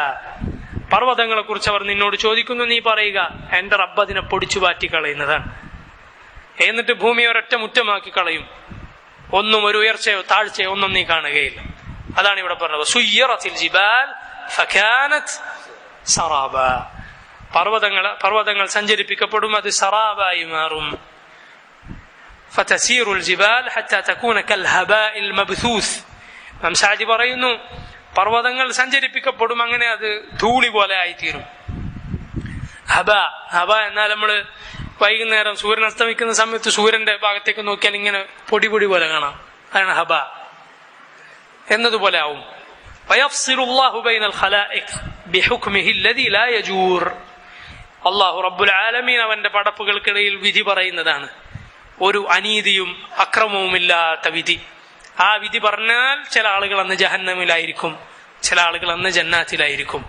പർവ്വതങ്ങളെ കുറിച്ച് അവർ നിന്നോട് ചോദിക്കുന്നു, നീ പറയുക എന്റെ റബ്ബ് അതിനെ പൊടിച്ചു പാറ്റി കളയുന്നതാണ്. എന്നിട്ട് ഭൂമി ഒരൊറ്റ മുറ്റമാക്കി കളയും. ഒന്നും ഒരു ഉയർച്ചയോ താഴ്ചയോ ഒന്നും നീ കാണുകയില്ല. അതാണ് ഇവിടെ പറഞ്ഞത് സുയ്യിറത്തിൽ ജിബാൽ ഫകാനത് സറാബ. പർവ്വതങ്ങൾ സഞ്ചരിപ്പിക്കപ്പെടും, അത് സറാബായി മാറും. فتسير الجبال حتى تكون كالهباء المبثوث. സഅദി പറയുന്നു പർവ്വതങ്ങൾ സഞ്ചരിപ്പിക്കപ്പെടും, അങ്ങനെ അത് ധൂളി പോലെ ആയിത്തീരും. ഹബ എന്നാൽ നമ്മള് വൈകുന്നേരം സൂര്യൻ അസ്തമിക്കുന്ന സമയത്ത് സൂര്യന്റെ ഭാഗത്തേക്ക് നോക്കിയാൽ ഇങ്ങനെ പൊടി പോലെ കാണാം. അതാണ് ഹബ എന്നതുപോലെ ആവും. വയഫ്സിലുല്ലാഹു ബൈനൽ ഖലായിഖ് ബിഹുക്മിഹി അല്ലദീ ലാ യജൂർ. അല്ലാഹു റബ്ബുൽ ആലമീൻ അവന്റെ പടപ്പുകൾക്കിടയിൽ വിധി പറയുന്നതാണ്, ഒരു അനീതിയും അക്രമവുമില്ലാത്ത വിധി. ആ വിധി പറഞ്ഞാൽ ചില ആളുകൾ അന്ന് ജഹന്നമിലായിരിക്കും, ചില ആളുകൾ അന്ന് ജന്നാത്തിലായിരിക്കും.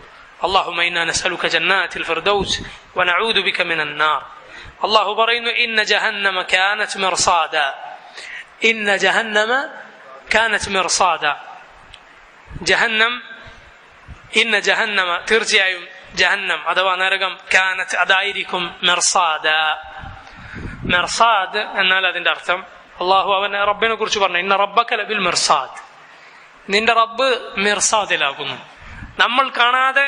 അല്ലാഹുമ്മ ഇന്നാ നസ്അലുക ജന്നാത്തിൽ ഫിർദൗസ് വനഊദു ബിക മിനൻ നാർ. അല്ലാഹു പറയുന്നു ഇന്ന ജഹന്നമ കാനത് മിർസാദ. ഇന്ന ജഹന്നമ കാനത് മിർസാദ. ജഹന്നം, ഇന്ന ജഹന്നമ, തീർച്ചയായും ജഹന്നം അഥവാ നരകം, കാനത് അതായിരിക്കും, മിർസാദ. മിർസാദ് എന്നാൽ അതിന്റെ അർത്ഥം, അള്ളാഹു അവന്റെ റബ്ബിനെ കുറിച്ച് പറഞ്ഞു, ഇന്ന റബ്ബക ലബിൽ മിർസാദ്, നിന്റെ റബ്ബ് മിർസാദിലാകുന്നു. നമ്മൾ കാണാതെ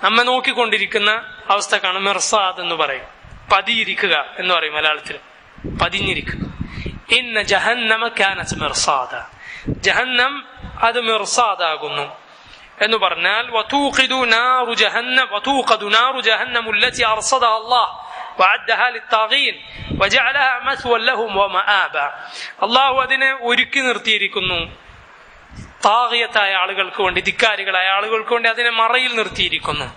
നമ്മെ നോക്കിക്കൊണ്ടിരിക്കുന്ന അവസ്ഥക്കാണ് മിർസാദ് എന്ന് പറയും. പതിയിരിക്കുക എന്ന് പറയും മലയാളത്തിൽ, പതിഞ്ഞിരിക്കുക. ഇന്ന ജഹന്നമ കാനത് മിർസാദ, ജഹന്നം അത് മിർസാദാകുന്നു എന്ന് പറഞ്ഞാൽ വതൂഖിദു നാറു ജഹന്നം, വതൂഖദു നാറു ജഹന്നം അല്ലതി അർസദഹ അല്ലാഹ് വഅദ്ദഹ ലിത്താഗീൻ വജഅലഹ മസ്വൻ ലഹും വമആബ. അല്ലാഹു അതിനെ ഒരുക്കി നിർത്തിയിരിക്കുന്നു താഗിയത്തായ ആളുകൾക്ക് വേണ്ടി, ധിക്കാരികളായ ആളുകൾക്ക് വേണ്ടി അതിനെ മറയിൽ നിർത്തിയിരിക്കുന്നു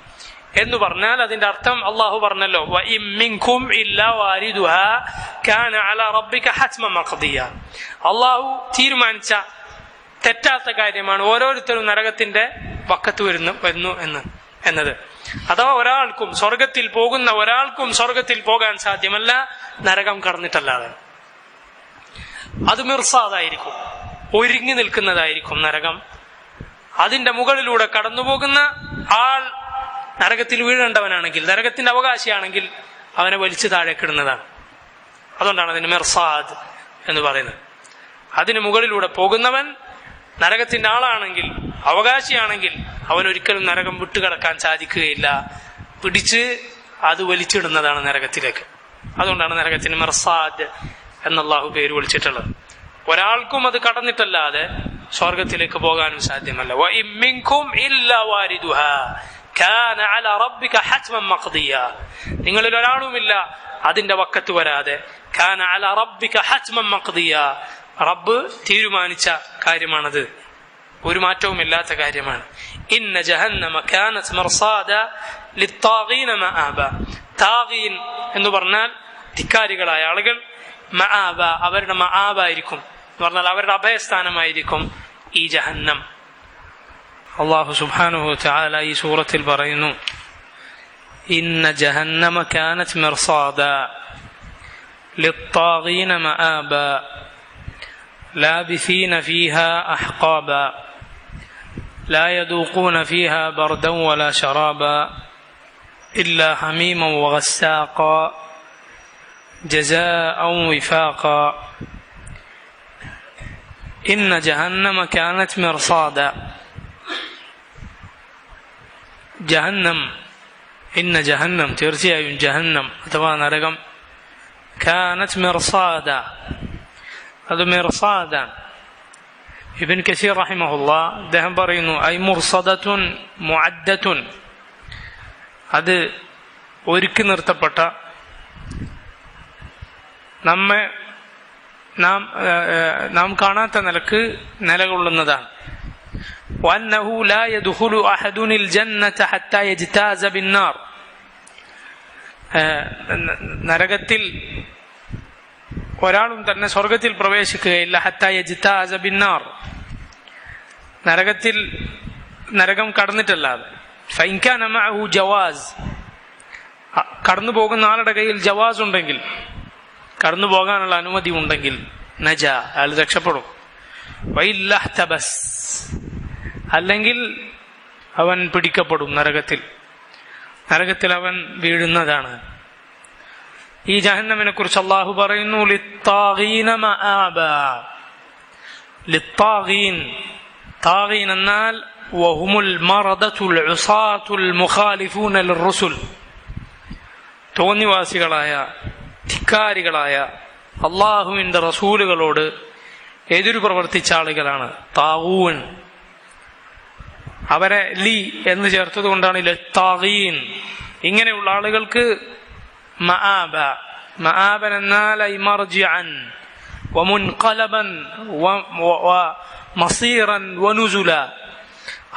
എന്ന് പറഞ്ഞാൽ അതിന്റെ അർത്ഥം അള്ളാഹു പറഞ്ഞല്ലോ, വഇൻ മിൻകും ഇല്ലാ വാരിദുഹാ കാന അലാ റബ്ബിക ഹത്മൻ മഖ്ദിയ. അള്ളാഹു തീരുമാനിച്ച തെറ്റാത്ത കാര്യമാണ് ഓരോരുത്തരും നരകത്തിന്റെ വക്കത്ത് വരുന്നു എന്നത്. അഥവാ ഒരാൾക്കും സ്വർഗത്തിൽ പോകുന്ന ഒരാൾക്കും സ്വർഗത്തിൽ പോകാൻ സാധ്യമല്ല നരകം കടന്നിട്ടല്ലാതെ. അത് മിർസാദായിരിക്കും, ഒരുങ്ങി നിൽക്കുന്നതായിരിക്കും നരകം. അതിന്റെ മുകളിലൂടെ കടന്നുപോകുന്ന ആൾ നരകത്തിൽ വീഴേണ്ടവനാണെങ്കിൽ, നരകത്തിന്റെ അവകാശിയാണെങ്കിൽ അവനെ വലിച്ചു താഴേക്കിടുന്നതാണ്. അതുകൊണ്ടാണ് അതിന് മിർസാദ് എന്ന് പറയുന്നത്. അതിന് മുകളിലൂടെ പോകുന്നവൻ നരകത്തിന്റെ ആളാണെങ്കിൽ, അവകാശിയാണെങ്കിൽ അവൻ ഒരിക്കലും നരകം വിട്ടുകിടക്കാൻ സാധിക്കുകയില്ല. പിടിച്ച് അത് വലിച്ചിടുന്നതാണ് നരകത്തിലേക്ക്. അതുകൊണ്ടാണ് നരകത്തിന് മിർസാദ് എന്നല്ലാഹു പേര് വിളിച്ചിട്ടുള്ളത്. ഒരാൾക്കും അത് കടന്നിട്ടല്ലാതെ സ്വർഗത്തിലേക്ക് പോകാനും സാധ്യമല്ല. വഇൻ മിൻകും ഇല്ലാ വാരിദുഹാ കാന അലാ റബ്ബിക ഹത്മൻ മഖ്ദിയ. നിങ്ങളിൽ ഒരാളുമില്ല അതിന്റെ വക്കത്ത് വരാതെ. കാന അലാ റബ്ബിക ഹത്മൻ മഖ്ദിയ, റബ്ബ് തീരുമാനിച്ച കാര്യമാണത്, ഒരു മാറ്റവുമില്ലാത്ത കാര്യമാണ്. ഇന്ന ജഹന്നമ കാനത് മിർസാദ ലിത്താഗീന മആബ. താഗീൻ എന്ന് പറഞ്ഞാൽ ധിക്കാരികളായ ആളുകൾ, മആബ അവരുടെ മആബായിരിക്കും എന്ന് പറഞ്ഞാൽ അവരുടെ അഭയസ്ഥാനമായിരിക്കും ഈ ജഹന്നം. അല്ലാഹു സുബ്ഹാനഹു വതആല ഈ സൂറത്തിൽ പറയുന്നു, ഇന്ന ജഹന്നമ കാനത് മിർസാദ ലിത്താഗീന മആബ ലാബിസീന ഫീഹാ അഹ്ഖാബ لا يذوقون فيها بردا ولا شرابا إلا حميما وغساقا جزاء وفاقا إن جهنم كانت مرصادا. جهنم إن جهنم തീർച്ചയായും ജഹന്നം അഥവാ നരകം كانت مرصادا, അത് മിർസാദാണ്. ഇബ്നു കസീർ റഹിമഹുല്ലാഹ് അദ്ദേഹം പറയുന്നു, ഐ മുർസദത്തുൻ മുഅദ്ദത്തുൻ, അത് ഒരുക്കി നിർത്തപ്പെട്ട, നാം കാണാത്ത നിലക്ക് നിലകൊള്ളുന്നതാണ്. വഅന്നഹു ലാ യദ്ഖുലു അഹദുനിൽ ജന്നത ഹത്താ യജ്താസ ബിന്നാർ. നരകത്തിൽ ഒരാളും തന്നെ സ്വർഗത്തിൽ പ്രവേശിക്കുകയില്ല. ഹത്താ യജ്താസ ബിന്നാർ, നരകം കടന്നിട്ടല്ലാതെ. ഫഇൻ കാന മഅഹു ജവാസ്, കടന്നു പോകുന്ന ആളുടെ കയ്യിൽ ജവാസ് ഉണ്ടെങ്കിൽ, കടന്നു പോകാനുള്ള അനുമതി ഉണ്ടെങ്കിൽ, നജ അയാൾ രക്ഷപ്പെടും. വഇല്ലഹ്തബസ്, അല്ലെങ്കിൽ അവൻ പിടിക്കപ്പെടും. നരകത്തിൽ അവൻ വീഴുന്നതാണ്. ഈ ജഹന്നമിനെ കുറിച്ച് അല്ലാഹു പറയുന്നു, ലിത്താഗീന മആബ. ലിത്താഗീൻ, താഗീൻ എന്നാൽ വഹുമുൽ മറദത്തുൽ ഉസാത്തുൽ മുഖാലിഫൂന ലിർറുസുൽ, തോന്നിവാസികളായ ധിക്കാരികളായ അല്ലാഹുവിന്റെ റസൂലുകളോട് എതിരു പ്രവർത്തിച്ച ആളുകളാണ് താഗൂൻ. അവരെ ലി എന്ന് ചേർത്തത് കൊണ്ടാണ് ലിത്താഗീൻ. ഇങ്ങനെയുള്ള ആളുകൾക്ക് മആബ, മആബൻ എന്നാൽ ഐ മർജിഅൻ വമുൻഖലബൻ വമസീറൻ വനുസുല,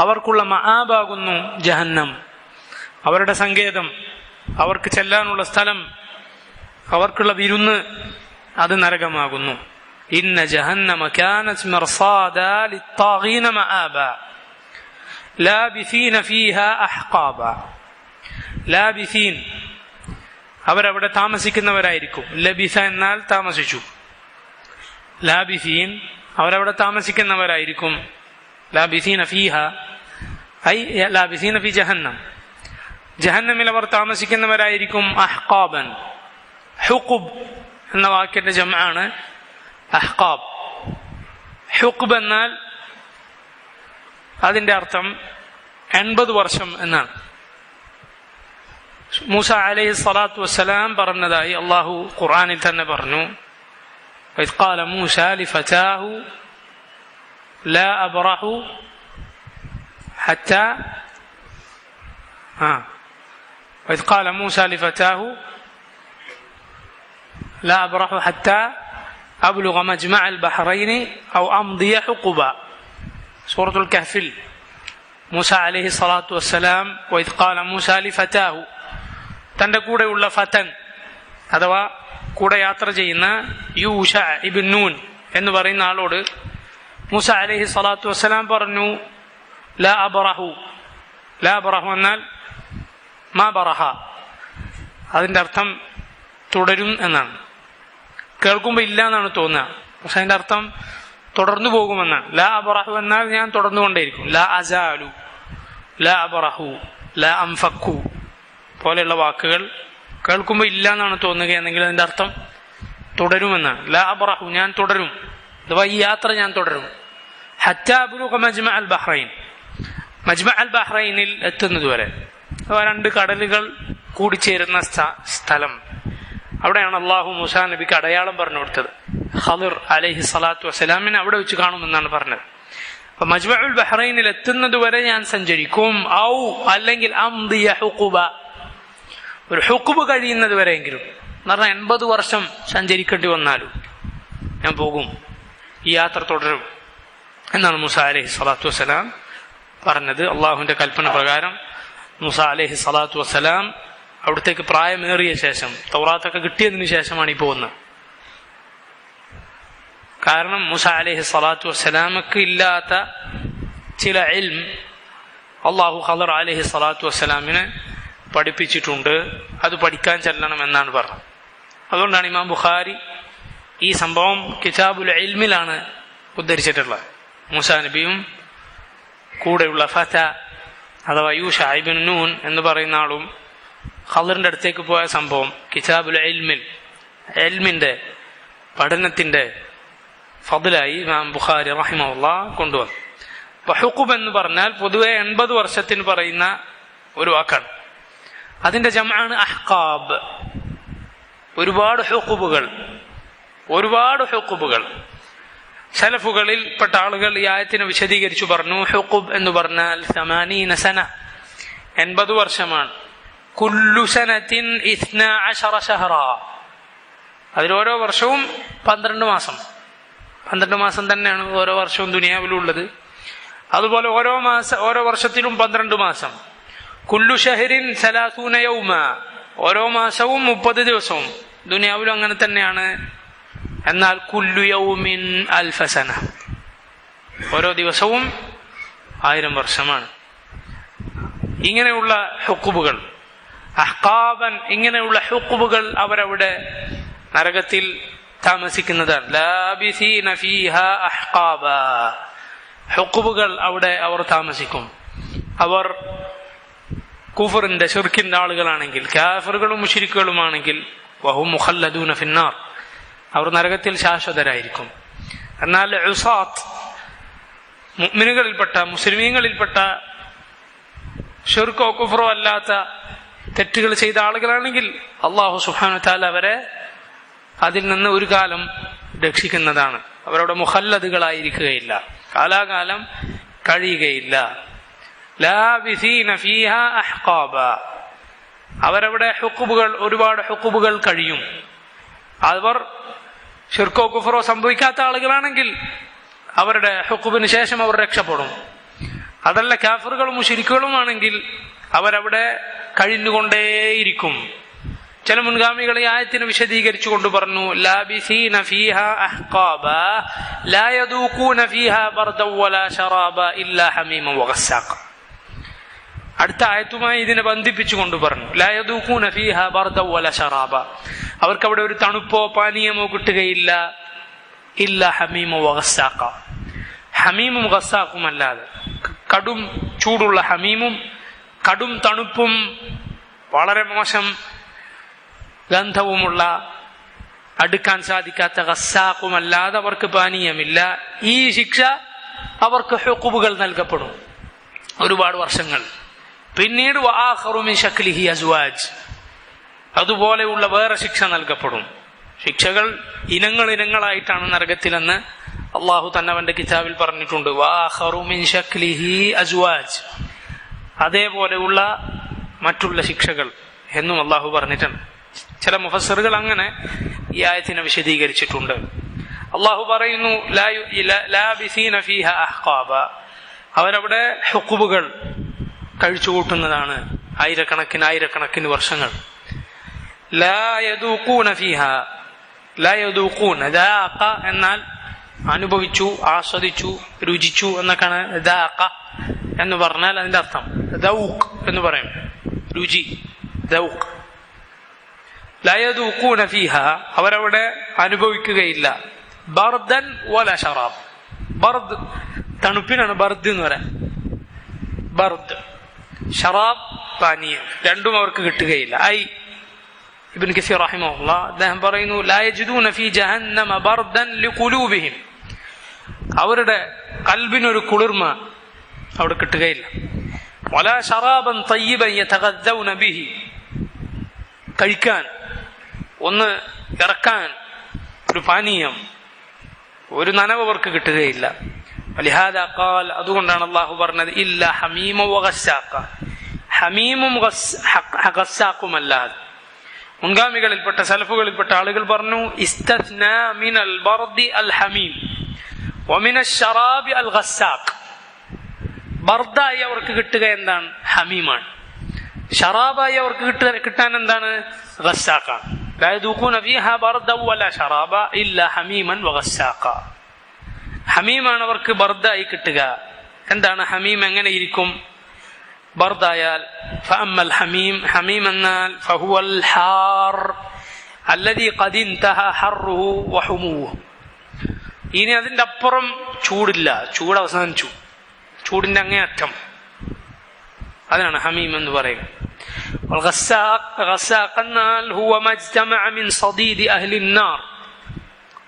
അവർക്കുള്ള മആബാകുന്നു ജഹന്നം. അവരുടെ സങ്കേതം, അവർക്ക് ചെല്ലാനുള്ള സ്ഥലം, അവർക്കുള്ള വിരുന്ന് അത് നരകമാകുന്നു. ഇന്ന ജഹന്നമ കാനത് മിർസാദ ലിത്താഗീന മആബ ലാബിസീന ഫീഹാ അഹ്ഖാബ. ലാബിസീൻ, അവരവിടെ താമസിക്കുന്നവരായിരിക്കും. ലബിസ എന്നാൽ താമസിച്ചു. ലാബിസീൻ അവരവിടെ താമസിക്കുന്നവരായിരിക്കും. ലാബിസീന ഫീഹ ഐ ലാബിസീന ഫി ജഹന്നം, ജഹന്നമിൽ അവർ താമസിക്കുന്നവരായിരിക്കും. അഹ്ഖാബൻ, ഹുഖുബ് എന്ന വാക്കിന്റെ ജംആണ് അഹ്ഖാബ്. ഹുഖുബ് എന്നാൽ അതിന്റെ അർത്ഥം 80 വർഷം എന്നാണ്. മൂസ അലൈഹി സ്വലാത്തു വസ്സലാം പറഞ്ഞതായി അള്ളാഹു ഖുർആനിൽ തന്നെ പറഞ്ഞു, وإذ قال موسى لفتاه لا أبرح حتى وإذ قال موسى لفتاه لا أبرح حتى أبلغ مجمع البحرين أو أمضي حقبا. സൂറത്തുൽ കഹ്ഫിൽ മൂസ അലൈഹി സ്വലാത്തു വസ്സലാം വഇദ് ഖാല മൂസ ലിഫതാഹു, തന്റെ കൂടെയുള്ള ഫതൻ അഥവാ കൂടെ യാത്ര ചെയ്യുന്ന യൂഷ ഇബ്ൻ നൂൻ എന്ന് പറയുന്ന ആളോട് മൂസ അലൈഹി സ്വലാത്തു വസ്സലാം പറഞ്ഞു, ലാ അബ്റഹു. ലാ അബ്റഹു എന്നാൽ മാ ബറഹ, അതിന്റെ അർത്ഥം തുടരും എന്നാണ്. കേൾക്കുമ്പോൾ ഇല്ല എന്നാണ് തോന്നുക, പക്ഷെ അതിന്റെ അർത്ഥം തുടർന്നു പോകുമെന്നാണ്. ലാ അബ്റഹു എന്നാൽ ഞാൻ തുടർന്നുകൊണ്ടേയിരിക്കും. ലാ അസാലു, ലാ അബ്റഹു, ലാ അംഫക്കു പോലെയുള്ള വാക്കുകൾ കേൾക്കുമ്പോൾ ഇല്ല എന്നാണ് തോന്നുകയെന്നെങ്കിൽ അതിന്റെ അർത്ഥം തുടരുമെന്നാണ്. ലാ അബ്റഹു, ഞാൻ തുടരും, അഥവാ ഈ യാത്ര ഞാൻ തുടരും. ഹത്താ അബ്ലുഗ മജ്മഅ അൽ ബഹ്റൈൻ, മജ്മഅ അൽ ബഹ്റൈനിൽ എത്തുന്നതുവരെ, അഥവാ 2 കടലുകൾ കൂടിച്ചേരുന്ന സ്ഥലം. അവിടെയാണ് അള്ളാഹു മൂസാ നബിക്ക് അടയാളം പറഞ്ഞു കൊടുത്തത്. ഖളിർ അലൈഹി സ്വലാത്തു വസ്സലാമിനെ അവിടെ വെച്ച് കാണുമെന്നാണ് പറഞ്ഞത്. അപ്പൊ മജ്മഉൽ ബഹ്റൈനിൽ എത്തുന്നത് വരെ ഞാൻ സഞ്ചരിക്കും. ഔ അല്ലെങ്കിൽ അംദിയ ഹുഖുബ, ഒരു ഹുഖുബ് കഴിയുന്നത് വരെയെങ്കിലും, എന്ന് പറഞ്ഞാൽ 80 വർഷം സഞ്ചരിക്കേണ്ടി വന്നാലും ഞാൻ പോകും, ഈ യാത്ര തുടരും എന്നാണ് മൂസ അലൈഹി സ്വലാത്തു വസ്സലാം പറഞ്ഞത്. അള്ളാഹുവിന്റെ കൽപ്പന പ്രകാരം മൂസ അലൈഹി സ്വലാത്തു വസ്സലാം അവിടത്തേക്ക് പ്രായമേറിയ ശേഷം, തൗറാത്തൊക്കെ കിട്ടിയതിനു ശേഷമാണ് ഈ പോകുന്നത്. കാരണം മൂസ അലൈഹി സ്വലാത്തു വസ്സലാമക്ക് ഇല്ലാത്ത ചില ഇൽം അള്ളാഹു ഖളിർ അലൈഹി സ്വലാത്തു വസ്സലാമിനെ പഠിപ്പിച്ചിട്ടുണ്ട്. അത് പഠിക്കാൻ ചെല്ലണം എന്നാണ് പറഞ്ഞത്. അതുകൊണ്ടാണ് ഇമാം ബുഖാരി ഈ സംഭവം കിതാബുൽ ഇൽമിലാണ് ഉദ്ധരിച്ചിട്ടുള്ളത്. മൂസാ നബിയും കൂടെയുള്ള ഫത അഥവാ യൂഷ ഇബ്ൻ നൂൻ എന്ന് പറയുന്ന ആളും ഖളിറിന്റെ അടുത്തേക്ക് പോയ സംഭവം കിതാബുൽ ഇൽമിൽ, ഇൽമിന്റെ പഠനത്തിന്റെ ഫദ്ലായി ഇമാം ബുഖാരി റഹിമഹുല്ലാഹ് കൊണ്ടുവന്നു. അപ്പൊ ഹുഖുബ് എന്ന് പറഞ്ഞാൽ പൊതുവെ 80 വർഷത്തിന് പറയുന്ന ഒരു വാക്കാണ്. അതിന്റെ ജംആണ് അഹ്ഖാബ്. ഒരുപാട് ഹുഖുബുകൾ. സലഫുകളിൽ പെട്ട ആളുകൾ ഈ ആയത്തിനെ വിശദീകരിച്ചു പറഞ്ഞു, ഹുഖുബ് എന്ന് പറഞ്ഞാൽ 80 സന, 80 വർഷമാണ്. കുല്ലു സനത്തിൻ 12 ശഹറ, അതിൽ ഓരോ വർഷവും 12 മാസം തന്നെയാണ് ഓരോ വർഷവും ദുനിയാവിലുള്ളത്. അതുപോലെ ഓരോ വർഷത്തിലും 12 മാസം. കുല്ലു ഷഹരിൻ 30 യൗമ, ഓരോ മാസവും 30 ദിവസവും. ദുനിയാവിലും അങ്ങനെ തന്നെയാണ്. എന്നാൽ കുല്ലു യൗമിൻ അൽഫ സന, ഓരോ ദിവസവും 1000 വർഷമാണ്. ഇങ്ങനെയുള്ള ഹുഖുബുകൾ, അഹ്ഖാബൻ, ഇങ്ങനെയുള്ള ഹുഖുബുകൾ അവരവിടെ നരകത്തിൽ താമസിക്കുന്നതാണ്. ലാബിസീന ഫീഹാ അഹ്ഖാബ, ഹുഖുബുകൾ അവിടെ അവർ താമസിക്കും. അവർ കുഫറിന്റെ ശിർക്കിന്റെ ആളുകളാണെങ്കിൽ, കാഫിറുകളും മുശ്രിക്കുകളുമാണെങ്കിൽ വഹും മുഖല്ലദൂന ഫിന്നാർ, അവർ നരകത്തിൽ ശാശ്വതരായിരിക്കും. എന്നാൽ ഉസാത്ത്, മുഅ്മിനുകളിൽപ്പെട്ട മുസ്ലിമീങ്ങളിൽപ്പെട്ട ശിർക്കോ കുഫറോ അല്ലാത്ത തെറ്റുകൾ ചെയ്ത ആളുകളാണെങ്കിൽ അല്ലാഹു സുബ്ഹാനഹു വ തആല അവരെ അതിൽ നിന്ന് ഒരു കാലം രക്ഷിക്കുന്നതാണ്. അവരവിടെ മുഖല്ലദുകളായിരിക്കുകയില്ല, കാലാകാലം കഴിയുകയില്ല. ലാബിസീന ഫീഹാ അഹ്ഖാബ, അവരവിടെ ഒരുപാട് ഹുഖുബുകൾ കഴിയും. അവർ ശിർക്കോ കുഫറോ സംഭവിക്കാത്ത ആളുകളാണെങ്കിൽ അവരുടെ ഹുഖുബിന് ശേഷം അവർ രക്ഷപ്പെടും. അതല്ല കാഫിറുകളും മുശ്രിക്കുകളുമാണെങ്കിൽ അവരവിടെ കഴിഞ്ഞുകൊണ്ടേയിരിക്കും. ചില മുൻഗാമികൾ ഈ ആയത്തിനെ വിശദീകരിച്ചു കൊണ്ട് പറഞ്ഞു, ലാബിസീന ഫീഹാ അഹ്ഖാബ ലാ യദൂഖൂന ഫീഹാ ബർദൻ വലാ ശറാബ ഇല്ലാ ഹമീമൻ വഗസ്സാഖ. അടുത്ത ആയത്തുമായി ഇതിനെ ബന്ധിപ്പിച്ചുകൊണ്ട് പറഞ്ഞു, ലാ യദൂഖൂന ഫീഹാ ബർദൻ വലാ ശറാബ, അവർക്ക് അവിടെ ഒരു തണുപ്പോ പാനീയമോ കിട്ടുകയില്ല. ഇല്ല ഹമീമു വഗസ്സാഖ. ഹമീമും ഗസ്സാഖും അല്ലാതെ, കടും ചൂടുള്ള ഹമീമും കടും തണുപ്പും വളരെ മോശം ഗന്ധവുമുള്ള അടുക്കാൻ സാധിക്കാത്ത ഗസ്സാഖുമല്ലാതെ അവർക്ക് പാനീയമില്ല. ഈ ശിക്ഷ അവർക്ക് ഹുഖൂബുകൾ നൽകപ്പെടും ഒരുപാട് വർഷങ്ങൾ. പിന്നീട് വആഖറു മിൻ ശക്ലിഹി അസ്വാജ്, അതുപോലെയുള്ള വേറെ ശിക്ഷ നൽകപ്പെടും. ശിക്ഷകൾ ഇനങ്ങളായിട്ടാണ് നരകത്തിലെന്ന് അള്ളാഹു തന്നെ അവന്റെ കിതാബിൽ പറഞ്ഞിട്ടുണ്ട്. വആഖറു മിൻ ശക്ലിഹി അസ്വാജ്, അതേപോലെയുള്ള മറ്റുള്ള ശിക്ഷകൾ എന്നും അള്ളാഹു പറഞ്ഞിട്ടുണ്ട്. ചില മുഫസ്സിറുകൾ അങ്ങനെ ഈ ആയത്തിനെ വിശദീകരിച്ചിട്ടുണ്ട്. അള്ളാഹു പറയുന്നു ലാബിസീന ഫീഹ അഹ്ഖാബ, അവരവിടെ ഹുഖൂബുകൾ കഴിച്ചുകൂട്ടുന്നതാണ് ആയിരക്കണക്കിന് വർഷങ്ങൾ. ലാ യദൂഖൂന ഫീഹ, ലാ യദൂഖൂന, ദാഖ എന്നാൽ അനുഭവിച്ചു, ആസ്വദിച്ചു, രുചിച്ചു എന്നൊക്കെയാണ് ദാഖ എന്ന് പറഞ്ഞാൽ അതിന്റെ അർത്ഥം. ദൗഖ് എന്ന് പറയും, രുചി, ദൗഖ്. ലാ യദൂഖൂന ഫീഹ, അവരവിടെ അനുഭവിക്കുകയില്ല. ബർദൻ വല ശറാബ്, ബർദ് തണുപ്പിനാണ് ബർദ് എന്ന് പറയാം, ബർദ്. ഷറാബ് പാനീയം, രണ്ടും അവർക്ക് കിട്ടുകയില്ല. ഇബ്നു കസീർ റഹിമഹുല്ലാഹ് അദ്ദേഹം പറയുന്നു ലാ യജിദൂന ഫീ ജഹന്നമ ബർദൻ ലിഖുലൂബിഹിം, അവരുടെ കൽബിനൊരു കുളിർമ അവിടെ കിട്ടുകയില്ല. വലാ ശറാബൻ തയ്യിബൻ യതഗദ്ദൗന ബിഹി, കഴിക്കാൻ, ഒന്ന് ഇറക്കാൻ ഒരു പാനീയം, ഒരു നനവ് അവർക്ക് കിട്ടുകയില്ല. വലിഹാദാ ഖാൽ, അതുകൊണ്ടാണ് അല്ലാഹു പറഞ്ഞത് ഇല്ല ഹമീമ വഗസ്സാഖ, ഹമീമും ഗസ്സാഖുമല്ലാതെ. മുൻഗാമികളിൽപ്പെട്ട സലഫുകളിൽപ്പെട്ട ആളുകൾ പറഞ്ഞു ഇസ്തസ്നാ മിനൽ ബർദി അൽ ഹമീം വമിനശ് ശറാബി അൽ ഗസ്സാഖ്. ബർദായി അവർക്ക് കിട്ടുക എന്താണ്? ഹമീമാണ്. ഷറാബായി അവർക്ക് കിട്ടാൻ എന്താണ്? ഗസ്സാഖാണ്. ലാ യദൂഖൂന ഫീഹാ ബർദൻ വലാ ശറാബ ഇല്ല ഹമീമൻ വഗസ്സാഖ. ഹമീമാണ് അവർക്ക് ബർദായി കിട്ടുക. എന്താണ് ഹമീം? എങ്ങനെ ഇരിക്കും ബർദായാൽ? ഫഅമ്മൽ ഹമീം, ഹമീം എന്നാൽ ഫഹുവൽ ഹാർ അല്ലദീ ഖദ് ഇൻതഹ ഹർറുഹു വഹുമുഹു. ഇനി അതിന്റെ അപ്പുറം ചൂടില്ല, ചൂട് അവസാനിച്ചു, ചൂടിന്റെ അങ്ങേയറ്റം, അതാണ് ഹമീം എന്ന് പറയുക. ഗസ്സാഖ് എന്നാൽ ഹുവ മജ്തമഅ മിൻ സദീദി അഹ്ലി النار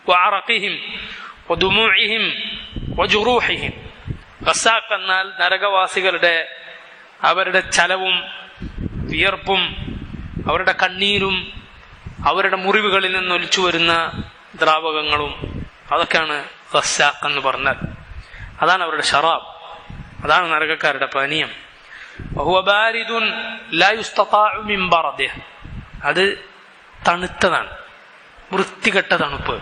വഅറഖിഹിം വദുമൂഇഹിം വജുറൂഹിഹിം. ഗസ്സാഖ് എന്നാൽ നരകവാസികളുടെ അവരുടെ ചലവും വിയർപ്പും അവരുടെ കണ്ണീരും അവരുടെ മുറിവുകളിൽ നിന്ന് ഒലിച്ചു വരുന്ന ദ്രാവകങ്ങളും, അതൊക്കെയാണ് ഗസ്സാഖ് എന്ന് പറഞ്ഞാൽ. അതാണ് അവരുടെ ഷറാബ്, അതാണ് നരകക്കാരുടെ പാനീയം. വഹുവ ബാരിദുൻ ലാ യുസ്തതാഉ മിൻ ബർദിഹ്, അത് തണുത്തതാണ്, വൃത്തികെട്ട തണുപ്പ്,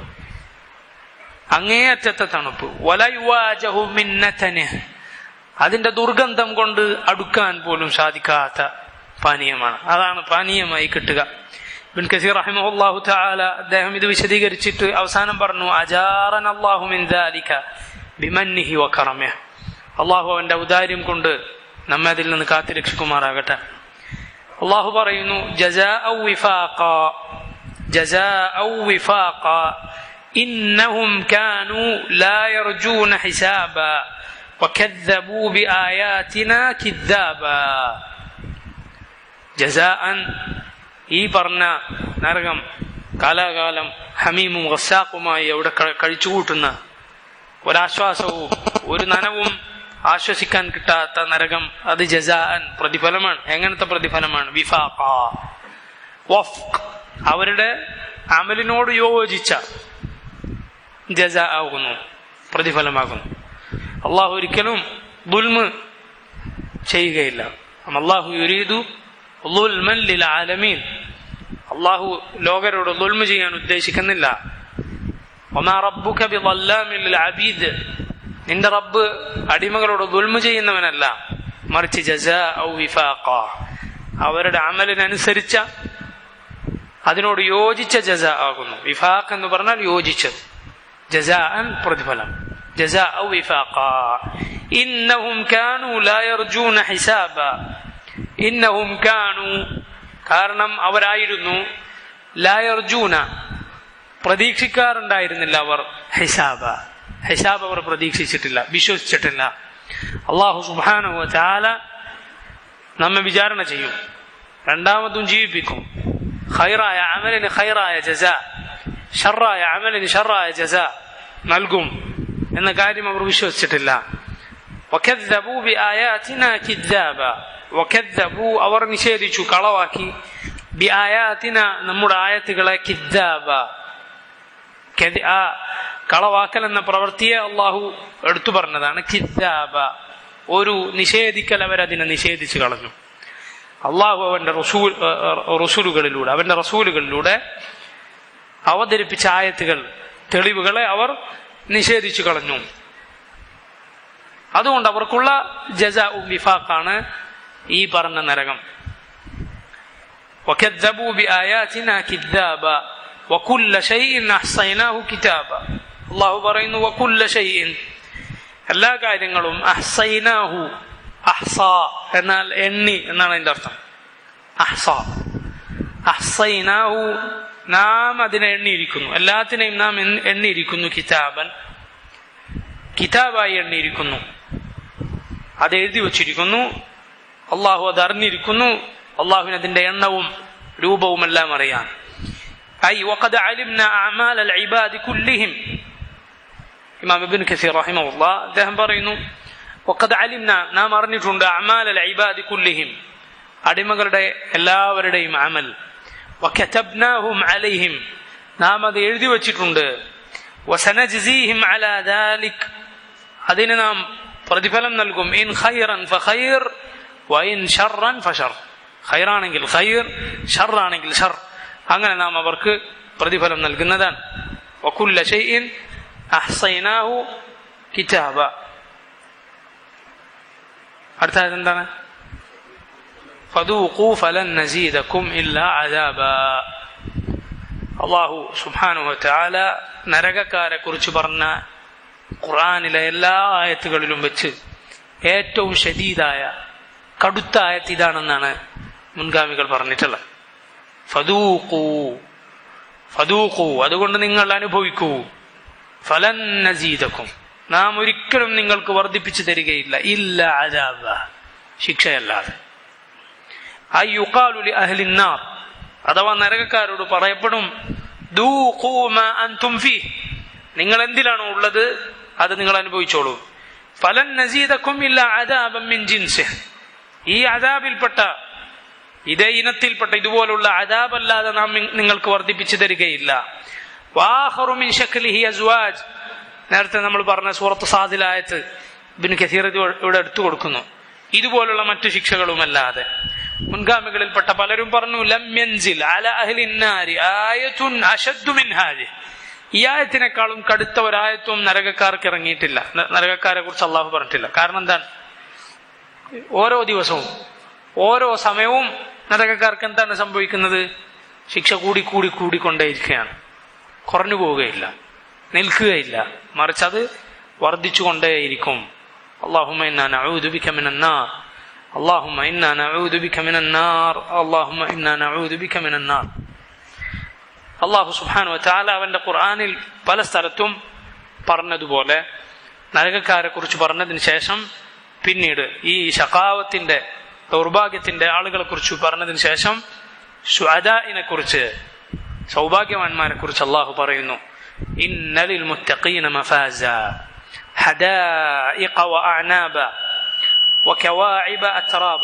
അങ്ങേയറ്റത്തെ തണുപ്പ്. വലാ യുവാജഹു മിൻ നതനിഹ്, അതിന്റെ ദുർഗന്ധം കൊണ്ട് അടുക്കാൻ പോലും സാധിക്കാത്ത പാനീയമാണ്, അതാണ് പാനീയമായി കിട്ടുക. ഇബ്നു കസീർ റഹിമഹുല്ലാഹു തആല അദ്ദേഹം ഇത് വിശദീകരിച്ചിട്ട് അവസാനം പറഞ്ഞു അജാറനല്ലാഹു മിൻ ദാലിക ബിമന്നിഹി വകറമിഹി, അല്ലാഹു അവന്റെ ഔദാര്യം കൊണ്ട് നമ്മെ അതിൽ നിന്ന് കാത്തുരക്ഷിക്കുമാറാകട്ടെ. അല്ലാഹു പറയുന്നു ജസാഅ വിഫാഖ, ജസാഅ വിഫാഖ ഇന്നഹും കാനൂ ലാ യർജൂന ഹിസാബ വകദ്ദബൂ ബിആയാതിനാ കിദ്ദാബാ. ജസാഅൻ, ഈ പറഞ്ഞ നരകം കാലാകാലം ഹമീമും ഗസ്സാഖുമായി അവിടെ കഴിച്ചുകൂട്ടുന്ന ഒരാശ്വാസവും ഒരു നനവും ആശ്വസിക്കാൻ കിട്ടാത്ത നരകം, അത് ജസാഅൻ പ്രതിഫലമാണ്. എങ്ങനത്തെ പ്രതിഫലമാണ്? വിഫാഖ, വഫ്ഖ്, അവരുടെ അമലിനോട് യോജിച്ച ജസാ ആകുന്നു, പ്രതിഫലമാകുന്നു. അള്ളാഹു ഒരിക്കലും ദുൽമ് ചെയ്യുകയില്ല. അല്ലാഹു യുരീദു ദുൽമൻ ലിൽ ആലമീൻ, അള്ളാഹു ലോകരോട് ദുൽമ ചെയ്യാൻ ഉദ്ദേശിക്കുന്നില്ല. വമാ റബ്ബുക ബിളല്ലാമിൻ ലിൽ അബീദ്, നിന്റെ റബ്ബ് അടിമകളോട് ദുൽമ ചെയ്യുന്നവനല്ല, മറിച്ച് ജസാഅ വിഫാഖ, അവരുടെ അമലിനനുസരിച്ച അതിനോട് യോജിച്ച ജസാ ആകുന്നു. വിഫാഖ് എന്ന് പറഞ്ഞാൽ യോജിച്ചത്, ജസാഅൻ പ്രതിഫലം. ജസാഅ വിഫാഖ ഇന്നഹും കാനൂ ലാ യർജൂന ഹിസാബ, ഇന്നഹും കാനൂ, കാരണം അവരായിരുന്നു, ലാ യർജൂന പ്രതീക്ഷിക്കാറുണ്ടായിരുന്നില്ല അവർ ഹിസാബ് അവർ പ്രതീക്ഷിച്ചിട്ടില്ല, വിശ്വസിച്ചിട്ടില്ല. അല്ലാഹു സുബ്ഹാനഹു വ തആല നമ്മെ വിചാരണ ചെയ്യും, രണ്ടാമതും ജീവിപ്പിക്കും. ഖൈറായ അമലിന് ഖൈറായ ജസാ, ഷർറായ അമലിന് ഷർറായ ജസാ നൽകും എന്ന കാര്യം അവർ വിശ്വസിച്ചിട്ടില്ല. വകദ്ദബൂ ബിആയാതിനാ കിദ്ദാബ, വകദ്ദബൂ അവർ നിഷേധിച്ചു, കളവാക്കി, ബിആയാതിനാ നമ്മുടെ ആയത്തുകളെ, കിദ്ദാബ ആ കളവാക്കൽ എന്ന പ്രവൃത്തിയെ അള്ളാഹു എടുത്തു പറഞ്ഞതാണ് കിദ്ദാബ. ഒരു നിഷേധിക്കൽ അവരതിനെ നിഷേധിച്ചു കളഞ്ഞു. അള്ളാഹു അവന്റെ റസൂലുകളിലൂടെ അവതരിപ്പിച്ച ആയത്തുകൾ, തെളിവുകളെ അവർ നിഷേധിച്ചു കളഞ്ഞു. അതുകൊണ്ട് അവർക്കുള്ള ജസാഉ വിഫാഖാണ് ഈ പറഞ്ഞ നരകം. വകദ്ദബൂ ബിആയാതിനാ കിദ്ദാബ വകുല്ല ശൈഇൻ അഹ്സൈനാഹു കിതാബ. അല്ലാഹു പറയുന്നു വകുല്ല ശൈഇൻ, എല്ലാ കാര്യങ്ങളും, അഹ്സൈനാഹു, അഹ്സാ എന്നാൽ എണ്ണി എന്നാണ് അതിന്റെ അർത്ഥം. അഹ്സൈനാഹു നാം അതിനെ എണ്ണിയിരിക്കുന്നു, എല്ലാത്തിനെയും നാം എണ്ണിയിരിക്കുന്നു. കിതാബൻ, കിതാബായി എണ്ണിയിരിക്കുന്നു, അത് എഴുതി വച്ചിരിക്കുന്നു. അള്ളാഹു അത് അറിഞ്ഞിരിക്കുന്നു. അള്ളാഹുവിന് അതിന്റെ എണ്ണവും രൂപവും എല്ലാം അറിയാം. ഐ വഖദ് അലിംനാ അഅമാലൽ ഇബാദി കുല്ലിഹിം. ഇമാം ഇബ്നു കസീർ റഹിമഹുല്ലാഹ് അദ്ദേഹം പറയുന്നു, വഖദ് അലിംനാ, നാം അറിഞ്ഞിട്ടുണ്ട്, അഅമാലൽ ഇബാദി കുല്ലിഹിം, അടിമകളുടെ എല്ലാവരുടെയും അമൽ. വകതബ്നാഹും അലൈഹിം, നാം അത് എഴുതി വച്ചിട്ടുണ്ട്. വസനജ്സീഹിം അലാ ദാലിക്, അതിന് നാം പ്രതിഫലം നൽകും. ഇൻ ഖൈറൻ ഫഖൈർ വഇൻ ശർറൻ ഫശർ, ഖൈറാണെങ്കിൽ ഖൈർ, ഷർറാണെങ്കിൽ ഷർ, അങ്ങനെ നാം അവർക്ക് പ്രതിഫലം നൽകുന്നതാണ്. വകുല്ല ശൈഇൻ അഹ്സൈനാഹു കിതാബ. അടുത്തത് എന്താണ്? ഫദൂഖൂ ഫലൻ നസീദകും ഇല്ലാ അദാബാ. അല്ലാഹു സുബ്ഹാനഹു വ തആല നരകക്കാരെ കുറിച്ച് പറഞ്ഞ ഖുർആനിലെ എല്ലാ ആയത്തുകളിലും വെച്ച് ഏറ്റവും ശദീദായ, കടുത്ത ആയത്ത് ഇതാണെന്നാണ് മുൻഗാമികൾ പറഞ്ഞിട്ടുള്ളത്. ഫദൂഖൂ, അതുകൊണ്ട് നിങ്ങൾ അനുഭവിക്കൂ. ഫലൻ നസീദകും, നാം ഒരിക്കലും നിങ്ങൾക്ക് വർദ്ധിപ്പിച്ചു തരികയില്ല. ഇല്ല അദാബ, ശിക്ഷയല്ലാതെ. അയ്യുഖാലു ലിഅഹ്ലിൻ നാർ, അഥവാ നരകക്കാരോട് പറയപ്പെടും, ദൂഖൂ മാ അൻതും ഫീഹ്, നിങ്ങൾ എന്തിലാണോ ഉള്ളത് അത് നിങ്ങൾ അനുഭവിച്ചോളൂ. ഫലൻ നസീദകും ഇല്ല അദാബൻ മിൻ ജിൻസിഹ്, ഈ അദാബിൽപ്പെട്ട, ഇതേ ഇനത്തിൽപ്പെട്ട ഇതുപോലുള്ള അദാബല്ലാതെ നാം നിങ്ങൾക്ക് വർദ്ധിപ്പിച്ചു തരികയില്ല. വആഖറു മിൻ ശക്ലിഹി അസ്വാജ്, നേരത്തെ നമ്മൾ പറഞ്ഞ സൂറത്ത് സാദിലായത്ത് ഇബ്നു കസീർ ഇവിടെ എടുത്തു കൊടുക്കുന്നു. ഇതുപോലുള്ള മറ്റു ശിക്ഷകളുമല്ലാതെ. മുൻഗാമികളിൽപ്പെട്ട പലരും പറഞ്ഞു, ലം യൻസിൽ അലാ അഹ്ലിൻ നാരി ആയത്തുൻ അശദ്ദു മിൻ ഹാദിഹി, ഈ ആയത്തിനേക്കാളും കടുത്ത ഒരായത്തും നരകക്കാർക്ക് ഇറങ്ങിയിട്ടില്ല, നരകക്കാരെ കുറിച്ച് അള്ളാഹു പറഞ്ഞിട്ടില്ല. കാരണം എന്താണ്? ഓരോ ദിവസവും ഓരോ സമയവും നരകക്കാർക്ക് എന്താണ് സംഭവിക്കുന്നത്? ശിക്ഷ കൂടിക്കൊണ്ടേയിരിക്കുകയാണ്, കുറഞ്ഞു പോവുകയില്ല, നിൽക്കുകയില്ല, മറിച്ച് അത് വർദ്ധിച്ചുകൊണ്ടേയിരിക്കും. അല്ലാഹുമ്മ ഇന്നാ നഊദു ബിക മിനൻ നാർ, അല്ലാഹുമ്മ ഇന്നാ നഊദു ബിക മിനൻ നാർ, അല്ലാഹുമ്മ ഇന്നാ നഊദു ബിക മിനൻ നാർ. അല്ലാഹു സുബ്ഹാനഹു വ തആല അവന്റെ ഖുർആനിൽ പല സ്ഥലത്തും പറഞ്ഞതുപോലെ നരകക്കാരെ കുറിച്ച് പറഞ്ഞതിന് ശേഷം പിന്നീട് ഈ ശഖാവത്തിന്റെ, ദൗർഭാഗ്യത്തിന്റെ ആളുകളെ കുറിച്ച് പറഞ്ഞതിന് ശേഷം ശുഅദാഇനെ കുറിച്ച്, സൗഭാഗ്യവാന്മാരെ കുറിച്ച് അല്ലാഹു പറയുന്നു, ഇന്ന ലിൽ മുത്തഖീന മഫാസ ഹദായിഖ വഅഅനാബ വകവാഇബ അത്റാബ.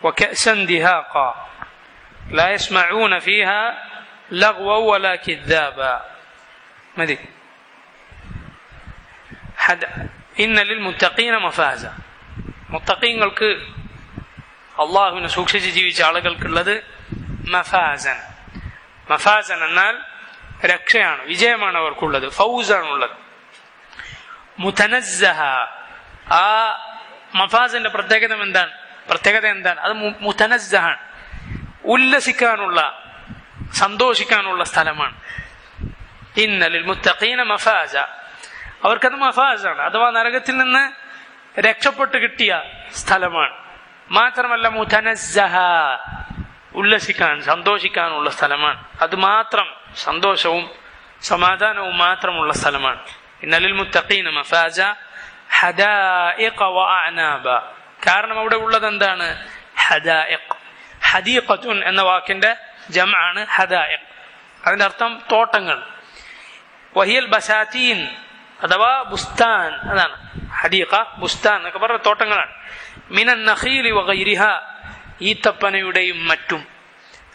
وكأسا دهاقا لا يسمعون فيها لغوا ولا كذابا. مدي إن للمتقين مفازا. മുത്തഖീങ്ങൾക്ക്, അള്ളാഹുവിനെ സൂക്ഷിച്ച് ജീവിച്ച ആളുകൾക്കുള്ളത് മഫാസൻ. മഫാസൻ എന്നാൽ രക്ഷയാണ്, വിജയമാണ് അവർക്കുള്ളത്, ഫൗസാണുള്ളത്. മുതനസ്സഹ, ആ മഫാസിന്റെ പ്രത്യേകത എന്താണ്? അത് മുതനസ്സഹാണ്, ഉല്ലസിക്കാനുള്ള, സന്തോഷിക്കാനുള്ള സ്ഥലമാണ്. ഇന്ന ലിൽ മുത്തഖീന മഫാസ, അവർക്കത് മഫാസാണ്, അഥവാ നരകത്തിൽ നിന്ന് രക്ഷപ്പെട്ട് കിട്ടിയ സ്ഥലമാണ്. മാത്രമല്ല മുതനസ്സഹ, ഉല്ലസിക്കാൻ സന്തോഷിക്കാനുള്ള സ്ഥലമാണ്. അത് മാത്രം സന്തോഷവും സമാധാനവും മാത്രമുള്ള സ്ഥലമാണ്. ഇന്നലിൽ മുത്തഖീന മഫാസ ഹദായിഖ വഅഅനാബ. കാരണം അവിടെ ഉള്ളത് എന്താണ്? ഹദായിഖ്. ഹദീഖത്തുൻ എന്ന വാക്കിന്റെ ജംആണ് ഹദായിഖ്. അതിന്റെ അർത്ഥം തോട്ടങ്ങൾ. വഹിയൽ ബസാതീൻ അഥവാ ബുസ്താൻ, അതാണ് ഹദീഖ. ബുസ്താൻ എന്നൊക്കെ പറഞ്ഞ തോട്ടങ്ങളാണ്. മിനൻ നഖീലി വഗൈരിഹ, ഈത്തപ്പനയുടെയും മറ്റും.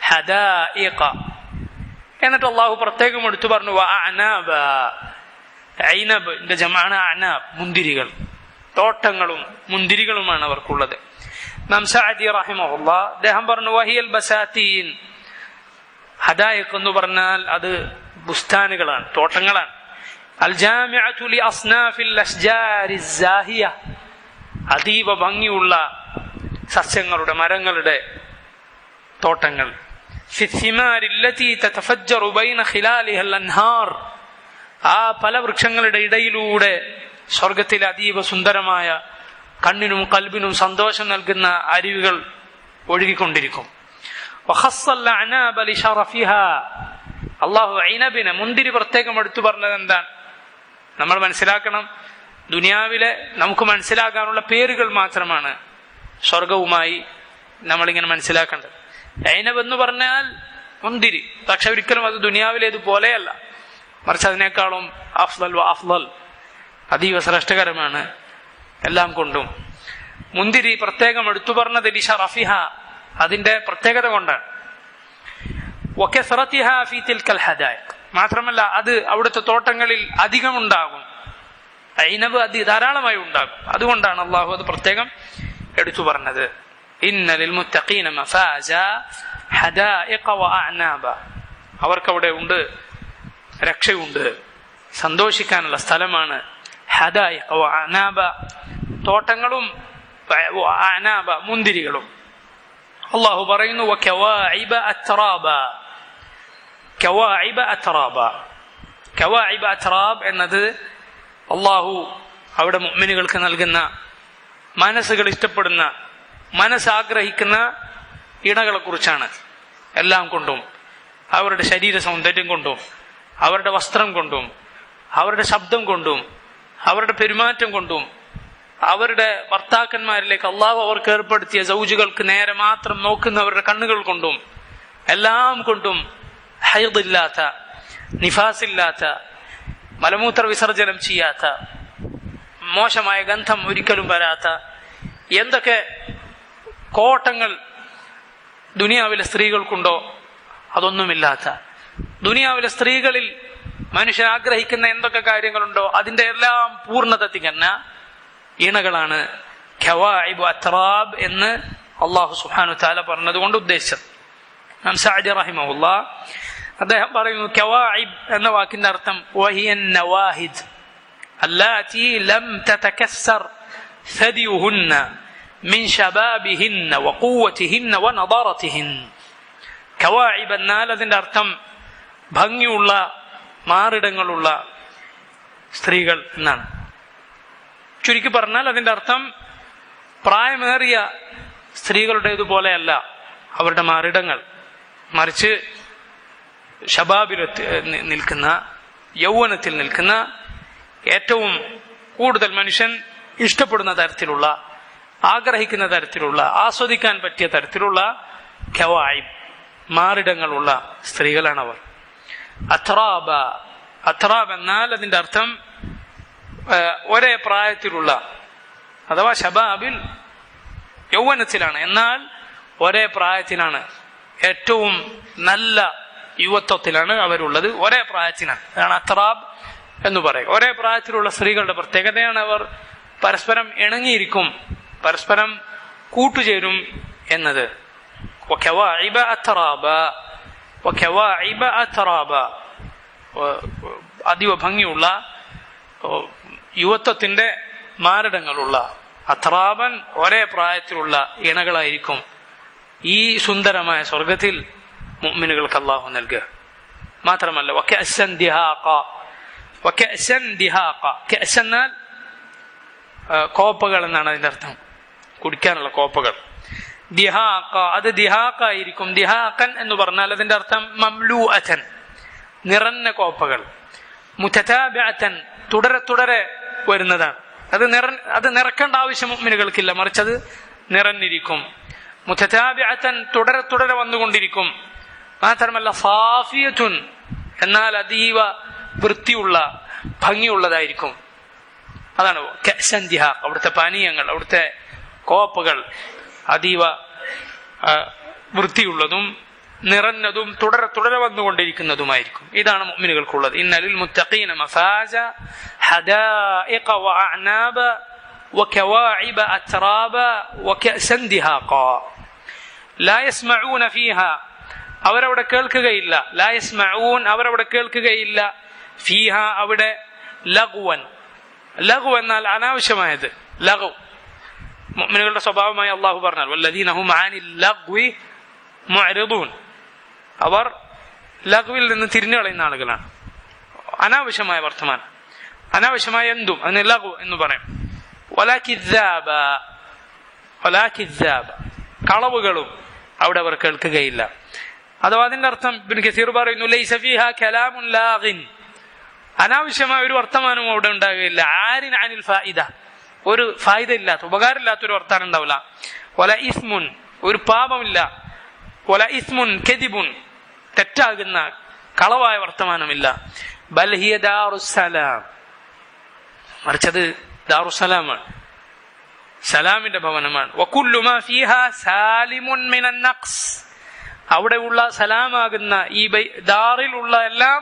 ഹദായിഖ എന്നിട്ട് അള്ളാഹു പ്രത്യേകം എടുത്തു പറഞ്ഞു വഅഅനാബ. ഐനബിന്റെ ജംആണ് അഅനാബ്, മുന്തിരികൾ. തോട്ടങ്ങളും മുന്തിരികളുമാണ് അവർക്കുള്ളത്. ഇമാം സഅദി റഹിമഹുല്ലാഹ് അദ്ദേഹം പറഞ്ഞു വഹിയൽ ബസാതീൻ, ഹദായിഖ് എന്ന് പറഞ്ഞാൽ അത് ബുസ്താനുകളാണ്, തോട്ടങ്ങളാണ്. അൽ ജാമിഅതു ലി അസ്നാഫിൽ അശ്ജാരി സാഹിയ, അതീവ ഭംഗിയുള്ള സസ്യങ്ങളുടെ മരങ്ങളുടെ തോട്ടങ്ങൾ. ഫി സിമാരി അല്ലതി തതഫജ്ജറു ബൈന ഖിലാലിഹ അൽ അൻഹാർ, ആ പല വൃക്ഷങ്ങളുടെ ഇടയിലൂടെ സ്വർഗത്തിലെ അതീവ സുന്ദരമായ കണ്ണിനും കൽബിനും സന്തോഷം നൽകുന്ന അരുവികൾ ഒഴുകിക്കൊണ്ടിരിക്കും. അള്ളാഹു ഐനബിനെ, മുന്തിരി പ്രത്യേകം എടുത്തു പറഞ്ഞത് എന്താണ്? നമ്മൾ മനസ്സിലാക്കണം, ദുനിയാവിലെ നമുക്ക് മനസ്സിലാക്കാനുള്ള പേരുകൾ മാത്രമാണ് സ്വർഗവുമായി നമ്മളിങ്ങനെ മനസ്സിലാക്കേണ്ടത്. ഐനബ് എന്ന് പറഞ്ഞാൽ മുന്തിരി, പക്ഷെ ഒരിക്കലും അത് ദുനിയാവിലേതുപോലെയല്ല, മറിച്ച് അതിനേക്കാളും അഫ്ളൽ വ അഫ്ളൽ, അതീവ ശ്രേഷ്ഠകരമാണ് എല്ലാം കൊണ്ടും. മുന്തിരി പ്രത്യേകം എടുത്തു പറഞ്ഞത് ലിശറഫിഹ, അതിന്റെ പ്രത്യേകത കൊണ്ടാണ്. വകസറതിഹ ഫീ തിൽകൽ ഹദായിഖ്, മാത്രമല്ല അത് അവിടുത്തെ തോട്ടങ്ങളിൽ അധികമുണ്ടാകും. ഐനബ് ധാരാളമായി ഉണ്ടാകും. അതുകൊണ്ടാണ് അള്ളാഹു അത് പ്രത്യേകം എടുത്തു പറഞ്ഞത്. ഇന്ന ലിൽ മുത്തഖീന മഫാസ ഹദായിഖ വഅഅനാബ, അവർക്കവിടെ ഉണ്ട്, രക്ഷയുണ്ട്, സന്തോഷിക്കാനുള്ള സ്ഥലമാണ്. ഹദായിഖ വഅഅനാബ, തോട്ടങ്ങളും അഅനാബ, മുന്തിരികളും. അള്ളാഹു പറയുന്നു വകവാഇബ അത്റാബ. കവാഇബ അത്റാബ, കവാഇബ അത്റാബ് എന്നത് അള്ളാഹു അവിടെ മുഅ്മിനുകൾക്ക് നൽകുന്ന, മനസ്സുകൾ ഇഷ്ടപ്പെടുന്ന, മനസ്സാഗ്രഹിക്കുന്ന ഇണകളെ കുറിച്ചാണ്. എല്ലാം കൊണ്ടും, അവരുടെ ശരീര സൗന്ദര്യം കൊണ്ടും, അവരുടെ വസ്ത്രം കൊണ്ടും, അവരുടെ ശബ്ദം കൊണ്ടും, അവരുടെ പെരുമാറ്റം കൊണ്ടും, അവരുടെ ഭർത്താക്കന്മാരിലേക്ക് അള്ളാഹു അവർക്ക് ഏർപ്പെടുത്തിയ സൗജുകൾക്ക് നേരെ മാത്രം നോക്കുന്നവരുടെ കണ്ണുകൾ കൊണ്ടും, എല്ലാം കൊണ്ടും ഹൈദില്ലാത്ത, നിഫാസില്ലാത്ത, മലമൂത്ര വിസർജനം ചെയ്യാത്ത, മോശമായ ഗന്ധം ഒരിക്കലും വരാത്ത, എന്തൊക്കെ കോട്ടങ്ങൾ ദുനിയാവിലെ സ്ത്രീകൾക്കുണ്ടോ അതൊന്നുമില്ലാത്ത, ദുനിയാവിലെ സ്ത്രീകളിൽ മനുഷ്യൻ ആഗ്രഹിക്കുന്ന എന്തൊക്കെ കാര്യങ്ങളുണ്ടോ അതിന്റെ എല്ലാം പൂർണ്ണത തികഞ്ഞ ഇണകളാണ് ഖവാഇബ് അത്റാബ് എന്ന് അള്ളാഹു സുബ്ഹാനഹു വ തആല പറഞ്ഞതുകൊണ്ട് ഉദ്ദേശിച്ചത്. ഇമാം സഅദി റഹിമഹുല്ലാഹ് അദ്ദേഹം പറയുന്നു ഖവാഇബ് എന്ന വാക്കിന്റെ അർത്ഥം വഹിയൻ നവാഹിദ് അല്ലാതി ലം തതകസ്സർ സദിയുഹുന്ന മിൻ ശബാബിഹിന്ന വഖുവതിഹിന്ന വനദറതിഹിൻ. ഖവാഇബ് എന്നാൽ അതിന്റെ അർത്ഥം ഭംഗിയുള്ള മാറിടങ്ങളുള്ള സ്ത്രീകൾ എന്നാണ്. ചുരുക്കി പറഞ്ഞാൽ അതിന്റെ അർത്ഥം പ്രായമേറിയ സ്ത്രീകളുടേതുപോലെയല്ല അവരുടെ മാറിടങ്ങൾ, മറിച്ച് ഷബാബിൽ നിൽക്കുന്ന, യൗവനത്തിൽ നിൽക്കുന്ന, ഏറ്റവും കൂടുതൽ മനുഷ്യൻ ഇഷ്ടപ്പെടുന്ന തരത്തിലുള്ള, ആഗ്രഹിക്കുന്ന തരത്തിലുള്ള, ആസ്വദിക്കാൻ പറ്റിയ തരത്തിലുള്ള ഖവാഇബ്, മാറിടങ്ങളുള്ള സ്ത്രീകളാണവർ. അത്റാബ, അത്റാബ് എന്നാൽ അതിന്റെ അർത്ഥം ഒരേ പ്രായത്തിലുള്ള, അഥവാ ഷബാബിൽ, യൗവനത്തിലാണ്, എന്നാൽ ഒരേ പ്രായത്തിലാണ്, ഏറ്റവും നല്ല യുവത്വത്തിലാണ് അവരുള്ളത്, ഒരേ പ്രായത്തിലാണ്. അതാണ് അത്റാബ് എന്ന് പറയുക. ഒരേ പ്രായത്തിലുള്ള സ്ത്രീകളുടെ പ്രത്യേകതയാണ് അവർ പരസ്പരം ഇണങ്ങിയിരിക്കും, പരസ്പരം കൂട്ടുചേരും എന്നത്. വകവാഇബ അത്റാബ, വകവാഇബ അത്റാബ, അതീവ ഭംഗിയുള്ള യുവത്വത്തിന്റെ മാരടങ്ങളുള്ള, അത്റാബൻ ഒരേ പ്രായത്തിലുള്ള ഇണകളായിരിക്കും ഈ സുന്ദരമായ സ്വർഗത്തിൽ മുഅ്മിനുകൾക്ക് അല്ലാഹു നൽകുക. മാത്രമല്ല വകഅസൻ ദിഹാഖ, വകഅസൻ ദിഹാഖ, കഅസ് എന്നാൽ കോപ്പകൾ എന്നാണ് അതിന്റെ അർത്ഥം, കുടിക്കാനുള്ള കോപ്പകൾ. ദിഹാഖ, അത് ദിഹാഖായിരിക്കും. ദിഹാഖൻ എന്ന് പറഞ്ഞാൽ അതിന്റെ അർത്ഥം മംലൂഅതൻ, നിറഞ്ഞ കോപ്പകൾ. മുതതാബിഅതൻ, തുടരെ തുടരെ വരുന്നതാണ്. അത് നിറക്കേണ്ട ആവശ്യം മുഅ്മിനുകൾക്കില്ല, മറിച്ച് അത് നിറഞ്ഞിരിക്കും. മുതതാബിഅതൻ, തുടരെ തുടരെ വന്നുകൊണ്ടിരിക്കും. മാത്രമല്ല സാഫിയത്തുൻ, എന്നാൽ അതീവ വൃത്തിയുള്ള ഭംഗിയുള്ളതായിരിക്കും. അതാണ് കഅ്സൻ ദിഹാഖ്. അവിടുത്തെ പാനീയങ്ങൾ, അവിടുത്തെ കോപ്പകൾ അതീവ വൃത്തിയുള്ളതും നിറഞ്ഞതും തുടരെ തുടരെ വന്നുകൊണ്ടിരിക്കുന്നതുമായിരിക്കും. ഇതാണ് മുഅ്മിനുകൾക്കുള്ളത്. ഇന്നലിൽ മുത്തഖീന മഫാസ ഹദായിഖ വഅഅനാബ വകവാഇബ അത്റാബ വകഅ്സൻ ദിഹാഖ ലാ യസ്മഊന ഫീഹാ, അവരവിടെ കേൾക്കുകയില്ല. ലാ യസ്മഊൻ, അവരവിടെ കേൾക്കുകയില്ല. ഫീഹ, അവിടെ ലഗ്വൻ. ലഗ്വ് എന്നാൽ അനാവശ്യമായത്. ലഗ്വ് മുഅ്മിനുകളുടെ സ്വഭാവമായി അള്ളാഹു പറഞ്ഞാൽ വല്ലദീന ഹും അനിൽ ലഗ്വി മുഅ്രിദൂൻ, അവർ ലഗ്വിൽ നിന്ന് തിരിഞ്ഞു കളയുന്ന ആളുകളാണ്. അനാവശ്യമായ വർത്തമാനം, അനാവശ്യമായ എന്തും അതിന് ലഗ്വ് എന്ന് പറയും. വലാ കിദ്ദാബ, കളവുകളും അവിടെ അവർ കേൾക്കുകയില്ല. അഥവാ അതിന്റെ അർത്ഥം ഇബ്നു കസീർ പറയുന്നു ലൈസ ഫീഹാ കലാമുൻ ലാഗിൻ, അനാവശ്യമായ ഒരു വർത്തമാനവും അവിടെ ഉണ്ടാകുകയില്ല. ആരിൻ അനിൽ ഫായിദ, ഒരു ഫായിദ ഇല്ലാത്ത, ഉപകാരമില്ലാത്തൊരു വർത്താനം ഉണ്ടാവില്ല. വല ഇസ്മുൻ, ഒരു പാപമില്ല. വല ഇസ്മുൻ കദിബുൻ, തെറ്റാകുന്ന കളവായ വർത്തമാനമില്ല. ബൽ ഹിയ ദാറുസ്സലാം, മറിച്ചത് ദാറുസ്സലാമാണ്, സലാമിന്റെ ഭവനമാണ്. വകുല്ലു മാ ഫീഹാ സാലിമുൻ മിനൻ നഖ്സ്, അവിടെ ഉള്ള സലാമാകുന്ന ഈ ദാറിലുള്ള എല്ലാം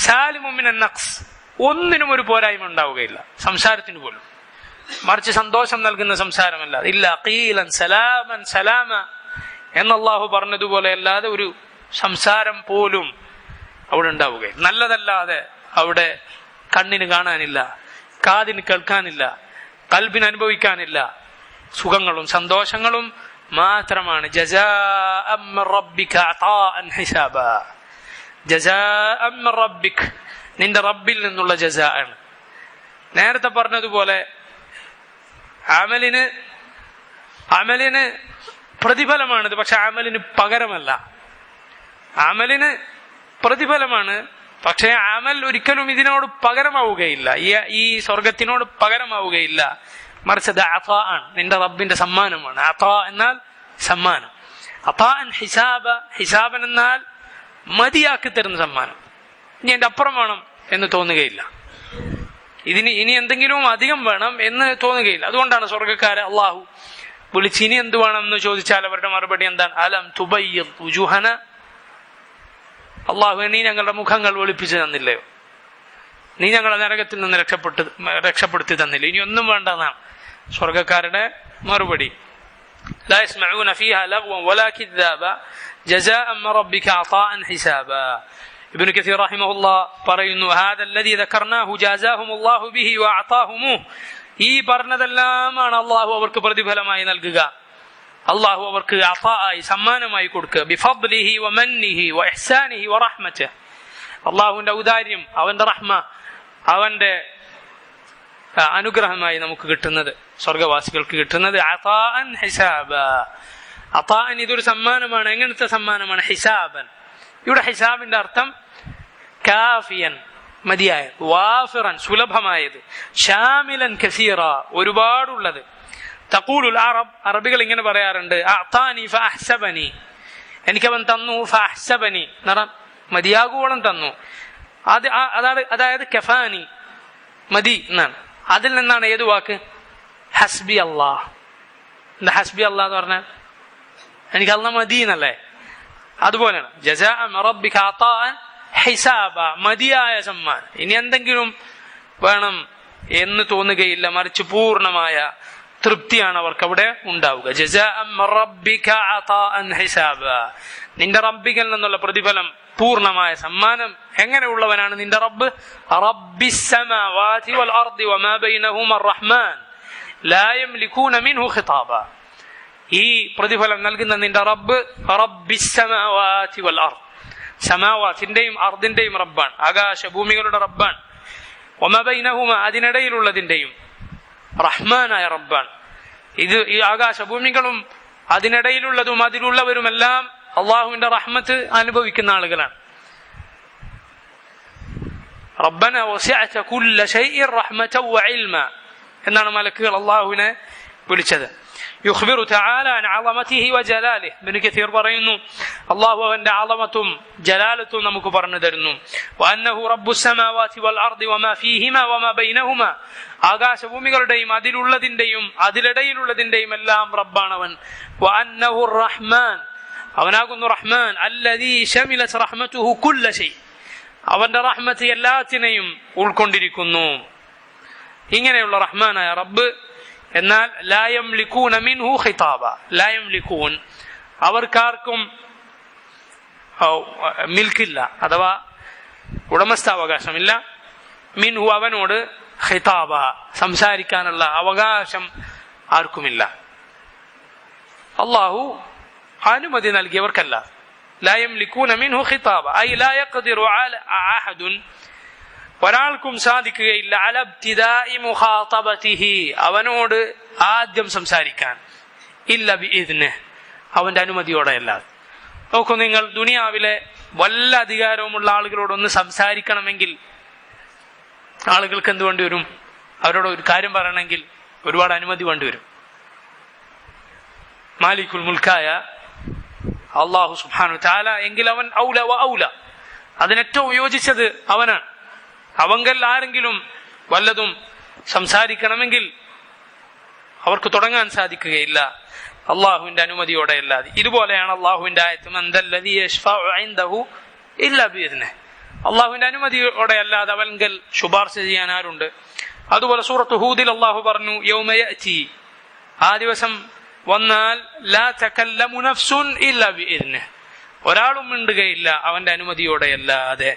സാലിമുൻ മിനൻ നഖ്സ്, ഒന്നിനും ഒരു പോരായ്മ ഉണ്ടാവുകയില്ല, സംസാരത്തിന് പോലും. മറിച്ച് സന്തോഷം നൽകുന്ന സംസാരമല്ല. ഇല്ല ഖീലൻ സലാമൻ സലാമ എന്നല്ലാഹു പറഞ്ഞതുപോലെ അല്ലാതെ ഒരു സംസാരം പോലും അവിടെ ഉണ്ടാവുകയില്ല. നല്ലതല്ലാതെ അവിടെ കണ്ണിന് കാണാനില്ല, കാതിന് കേൾക്കാനില്ല, ഖൽബിന് അനുഭവിക്കാനില്ല. സുഖങ്ങളും സന്തോഷങ്ങളും മാത്രമാണ്. ജസാഅൻ മിർ റബ്ബിക അതാഅൻ ഹിസാബ, ജസാഅൻ മിർ റബ്ബിക, നിന്റെ റബ്ബിൽ നിന്നുള്ള ജസാ ആണ്. നേരത്തെ പറഞ്ഞതുപോലെ അമലിന് പ്രതിഫലമാണിത്, പക്ഷെ അമലിന് പകരമല്ല. അമലിന് പ്രതിഫലമാണ്, പക്ഷെ അമൽ ഒരിക്കലും ഇതിനോട് പകരമാവുകയില്ല, ഈ സ്വർഗത്തിനോട് പകരമാവുകയില്ല. മറിച്ച് അത് അതാ ആണ്, നിന്റെ റബ്ബിന്റെ സമ്മാനമാണ്. അതാ എന്നാൽ സമ്മാനം. അതാഅൻ ഹിസാബ, ഹിസാബൻ എന്നാൽ മതിയാക്കി തരുന്ന സമ്മാനം. ഇനി എന്റെ അപ്പുറം വേണം എന്ന് തോന്നുകയില്ല, ഇനി എന്തെങ്കിലും അധികം വേണം എന്ന് തോന്നുകയില്ല. അതുകൊണ്ടാണ് സ്വർഗക്കാരെ അള്ളാഹു വിളിച്ച് ഇനി എന്ത് വേണം എന്ന് ചോദിച്ചാൽ അവരുടെ മറുപടി എന്താണ്? അലം തുബയ്യിദ് വുജൂഹന, അള്ളാഹു നീ ഞങ്ങളുടെ മുഖങ്ങൾ വെളുപ്പിച്ചു തന്നില്ലയോ, നീ ഞങ്ങളെ നരകത്തിൽ നിന്ന് രക്ഷപ്പെടുത്തി തന്നില്ല, ഇനി ഒന്നും വേണ്ടെന്നാണ് സ്വർഗക്കാരുടെ മറുപടി. ലാ യസ്മഊന ഫീഹാ ലഗ്വൻ വലാ കിദ്ദാബ ജസാഅൻ മിർ റബ്ബിക അതാഅൻ ഹിസാബ. ഇബ്നു കസീർ റഹിമഹുല്ലാഹ് പറയുന്നു ഹാദല്ലദീ ദകർനാഹു ജസാഹുമുല്ലാഹു ബിഹി വഅതാഹുമുഹു, ഈ പറഞ്ഞതെല്ലാമാണ് അള്ളാഹു അവർക്ക് പ്രതിഫലമായി നൽകുക, അള്ളാഹു അവർക്ക് അതാഅയി സമ്മാനമായി കൊടുക്കുക. ബിഫദ്ലിഹി വമന്നിഹി വഇഹ്സാനിഹി വറഹ്മതിഹി, അള്ളാഹുവിന്റെ ഔദാര്യം, അവന്റെ റഹ്മ, അവന്റെ അനുഗ്രഹമായി നമുക്ക് കിട്ടുന്നത്, സ്വർഗവാസികൾക്ക് കിട്ടുന്നത്. അതാഅൻ ഹിസാബ, അതാഅൻ ഇതൊരു സമ്മാനമാണ്. എങ്ങനത്തെ സമ്മാനമാണ്? ഹിസാബൻ. ഇവിടെ ഹിസാബിന്റെ അർത്ഥം കാഫിയൻ, മതിയായ, വാഫിറൻ, സുലഭമായത്, ഷാമിലൻ കസീറ, ഒരുപാടുള്ളത്. തഖൂലുൽ അറബ്, അറബികൾ ഇങ്ങനെ പറയാറുണ്ട്, അഅതാനി ഫഅഹ്സബനി, എനിക്കവൻ തന്നു, ഫഅഹ്സബനി മതിയാകുവോളം തന്നു. അതായത് കഫാനി, മതി എന്നാണ്. അതിൽ നിന്നാണ് ഏത് വാക്ക്? ഹസ്ബി അല്ലാഹ്. എന്താ ഹസ്ബി അല്ലാഹ് എന്ന് പറഞ്ഞാൽ? എനിക്ക് അല്ലാഹ് മതി എന്നല്ലേ? അതുപോലെയാണ് ജസാഅൻ മിർ റബ്ബിക അതാഅൻ ഹിസാബ, മതിയായ സമ്മാനം, ഇനി എന്തെങ്കിലും വേണം എന്ന് തോന്നുകയില്ല, മറിച്ച് പൂർണ്ണമായ തൃപ്തിയാണ് അവർക്ക് അവിടെ ഉണ്ടാവുക. ജസാഅൻ മിർ റബ്ബിക അതാഅൻ ഹിസാബ, നിന്റെ റബ്ബിൽ നിന്നുള്ള പ്രതിഫലം, പൂർണ്ണമായ സമ്മാനം. എങ്ങനെയുള്ളവനാണ് നിന്റെ റബ്ബ്? റബ്ബിസ് സമാവാതി വൽ അർദി വമാ ബൈനഹുമാ റഹ്മാൻ ലാ യംലികൂന മിൻഹു ഖിതാബ. ഈ പ്രതിഫലം നൽകുന്ന നിന്റെ റബ്ബ് റബ്ബിസ് സമാവാതി വൽ അർദ്, സമാവാത്തിന്റെയും അർദിന്റെയും റബ്ബാണ്, ആകാശഭൂമികളുടെ റബ്ബാണ്. വമാ ബൈനഹുമ, അതിനിടയിലുള്ളതിന്റെയും റഹ്മാനായ റബ്ബാണ്. ഇത് ഈ ആകാശഭൂമികളും അതിനിടയിലുള്ളതും അതിലുള്ളവരുമെല്ലാം അള്ളാഹുവിന്റെ റഹ്മത്ത് അനുഭവിക്കുന്ന ആളുകളാണ്. റബ്ബന വസിഅത കുല്ല ശൈഇൻ റഹ്മതൻ വഇൽമ എന്നാണ് മലക്കുകൾ അള്ളാഹുവിനെ വിളിച്ചത്. യുഖ്ബിറു തആല അൻ അളമതിഹി വജലാലിഹി. ഇബ്നു കസീർ പറയുന്നു, അള്ളാഹു അവന്റെ അളമത്തും ജലാലത്തും നമുക്ക് പറഞ്ഞു തരുന്നു. വഅന്നഹു റബ്ബുസ് സമാവാതി വൽ അർദി വമാ ഫീഹിമാ വമാ ബൈനഹുമാ. ആകാശഭൂമികളുടെയും അതിലുള്ളതിന്റെയും അതിലിടയിലുള്ളതിന്റെയും എല്ലാം റബ്ബാണവൻ. വഅന്നഹു റഹ്മാൻ, അവനാകുന്നു റഹ്മാൻ. അല്ലദീ ശമിലത് റഹ്മതുഹു കുല്ല ശൈ, അവന്റെ റഹ്മത്ത് എല്ലാത്തിനെയും ഉൾക്കൊണ്ടിരിക്കുന്നു. ഇങ്ങനെയുള്ള റഹ്മാനായ റബ്ബ്. എന്നാൽ ലാ യംലികൂന മിൻഹു ഖിതാബ. ലാ യംലികൂൻ, അവർക്കാർക്കും മിൽക്കില്ല, അഥവാ ഉടമസ്ഥാവകാശമില്ല. മിൻഹു, അവനോട്, ഖിതാബ, സംസാരിക്കാനുള്ള അവകാശം ആർക്കുമില്ല. അള്ളാഹു അനുമതി നൽകിയവർക്കല്ല. ലാ യംലികൂന മിൻഹു ഖിതാബ ഐ ലാ യഖ്ദിറു അഹദുൻ, ഒരാൾക്കും സാധിക്കുകയില്ല അല ഇബ്തിദാഇ മുഖാതബതിഹി, അവനോട് ആദ്യം സംസാരിക്കാൻ, ഇല്ല ബിഇദ്നിഹി, അവന്റെ അനുമതിയോടെ അല്ലാതെ. നോക്കൂ നിങ്ങൾ, ദുനിയാവിലെ വല്ല അധികാരവുമുള്ള ആളുകളോടൊന്ന് സംസാരിക്കണമെങ്കിൽ ആളുകൾക്ക് എന്ത് വേണ്ടി വരും? അവരോട് ഒരു കാര്യം പറയണമെങ്കിൽ ഒരുപാട് അനുമതി വേണ്ടി വരും. മാലിക്കുൽ മുൽക്കായ അള്ളാഹു സുബ്ഹാനഹു തആല എങ്കിൽ അവൻ ഔല വ ഔല, അതിനേറ്റവും യോജിച്ചത് അവനാണ്. അവങ്കൽ ആരെങ്കിലും വല്ലതും സംസാരിക്കണമെങ്കിൽ അവർക്ക് തുടങ്ങാൻ സാധിക്കുകയില്ല അള്ളാഹുവിന്റെ അനുമതിയോടെ അല്ലാതെ. ഇതുപോലെയാണ് അള്ളാഹുവിന്റെ ആയത്ത്, മൻ ദല്ലദീ യശ്ഫഉ ഇൻദഹു ഇല്ലാ ബിഇദ്നിഹി, അള്ളാഹുവിന്റെ അനുമതിയോടെ അല്ലാതെ അവങ്കൽ ശുപാർശ ചെയ്യാൻ ആരുണ്ട്? അതുപോലെ സൂറത്ത് ഹൂദിൽ അള്ളാഹു പറഞ്ഞു, യൗമ യഅതി, ആ ദിവസം വന്നാൽ, ലാ തകല്ലമു നഫ്സുൻ ഇല്ലാ ബിഇദ്നിഹി, ഒരാളും മിണ്ടുകയില്ല അവന്റെ അനുമതിയോടെ അല്ലാതെ.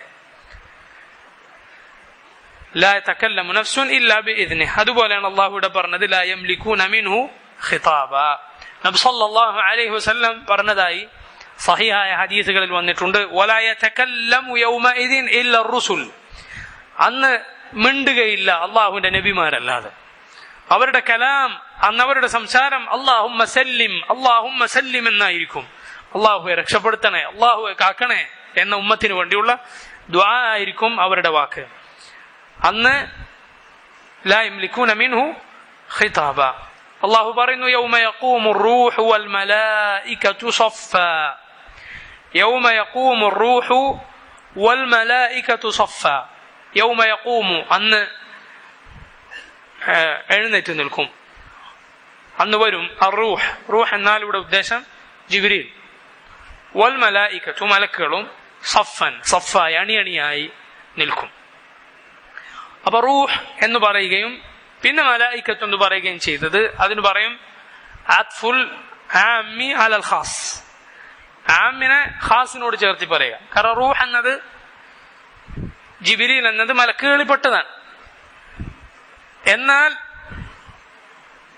ലാ തകല്ലമു നഫ്സുൻ ഇല്ലാ ബിഇദ്നിഹി. അതുപോലെയാണ് അള്ളാഹു ഇവിടെ പറഞ്ഞത്, ലാ യംലികൂന മിൻഹു ഖിതാബ. നബി സല്ലല്ലാഹു അലൈഹി വസല്ലം പറഞ്ഞതായി സഹിഹായ ഹദീസുകളിൽ വന്നിട്ടുണ്ട്, വലാ യതകല്ലമു യൗമഇദിൻ ഇല്ലാ റുസുൽ, അന്ന് മിണ്ടുകയില്ല അള്ളാഹുവിന്റെ നബിമാരല്ലാതെ. അവരുടെ കലാം, അന്ന് അവരുടെ സംസാരം അല്ലാഹുമ്മ സല്ലിം അല്ലാഹുമ്മ സല്ലിം എന്നായിരിക്കും. അള്ളാഹുവെ രക്ഷപ്പെടുത്തണേ, അള്ളാഹുവെ കാക്കണേ എന്ന ഉമ്മത്തിന് വേണ്ടിയുള്ള ദുആ ആയിരിക്കും അവരുടെ വാക്ക്. അന്ന് ലാ യംലികൂന മിൻഹു ഖിതാബ. അള്ളാഹു പറയുന്നു, യൗമ യഖൂമു റൂഹു വൽ മലായികതു സഫാ, യൗമ യഖൂമു റൂഹു വൽ മലായികതു സഫാ. യൗമ യഖൂമു, അന്ന് എഴുന്നേറ്റ് നിൽക്കും, അന്ന് വരും. അറൂഹ്, റൂഹ് എന്നാൽ ഇവിടെ ഉദ്ദേശം ജിബ്രീൽ. വൽ മലായികതു, മലക്കുകളും, സഫൻ, സഫായി, അണിയണിയായി നിൽക്കും. അപ്പൊ റൂഹ് എന്ന് പറയുകയും പിന്നെ മലായികത്ത് എന്ന് പറയുകയും ചെയ്തത്, അതിന് പറയും അത്ഫുൽ ആമ്മി അലൽ ഖാസ്, ആമ്മിനെ ഖാസിനോട് ചേർത്തി പറയുക. കാരണം റൂഹ് എന്നത്, ജിബ്രീൽ എന്നത് മലക്കുകളിൽപ്പെട്ടതാണ്. എന്നാൽ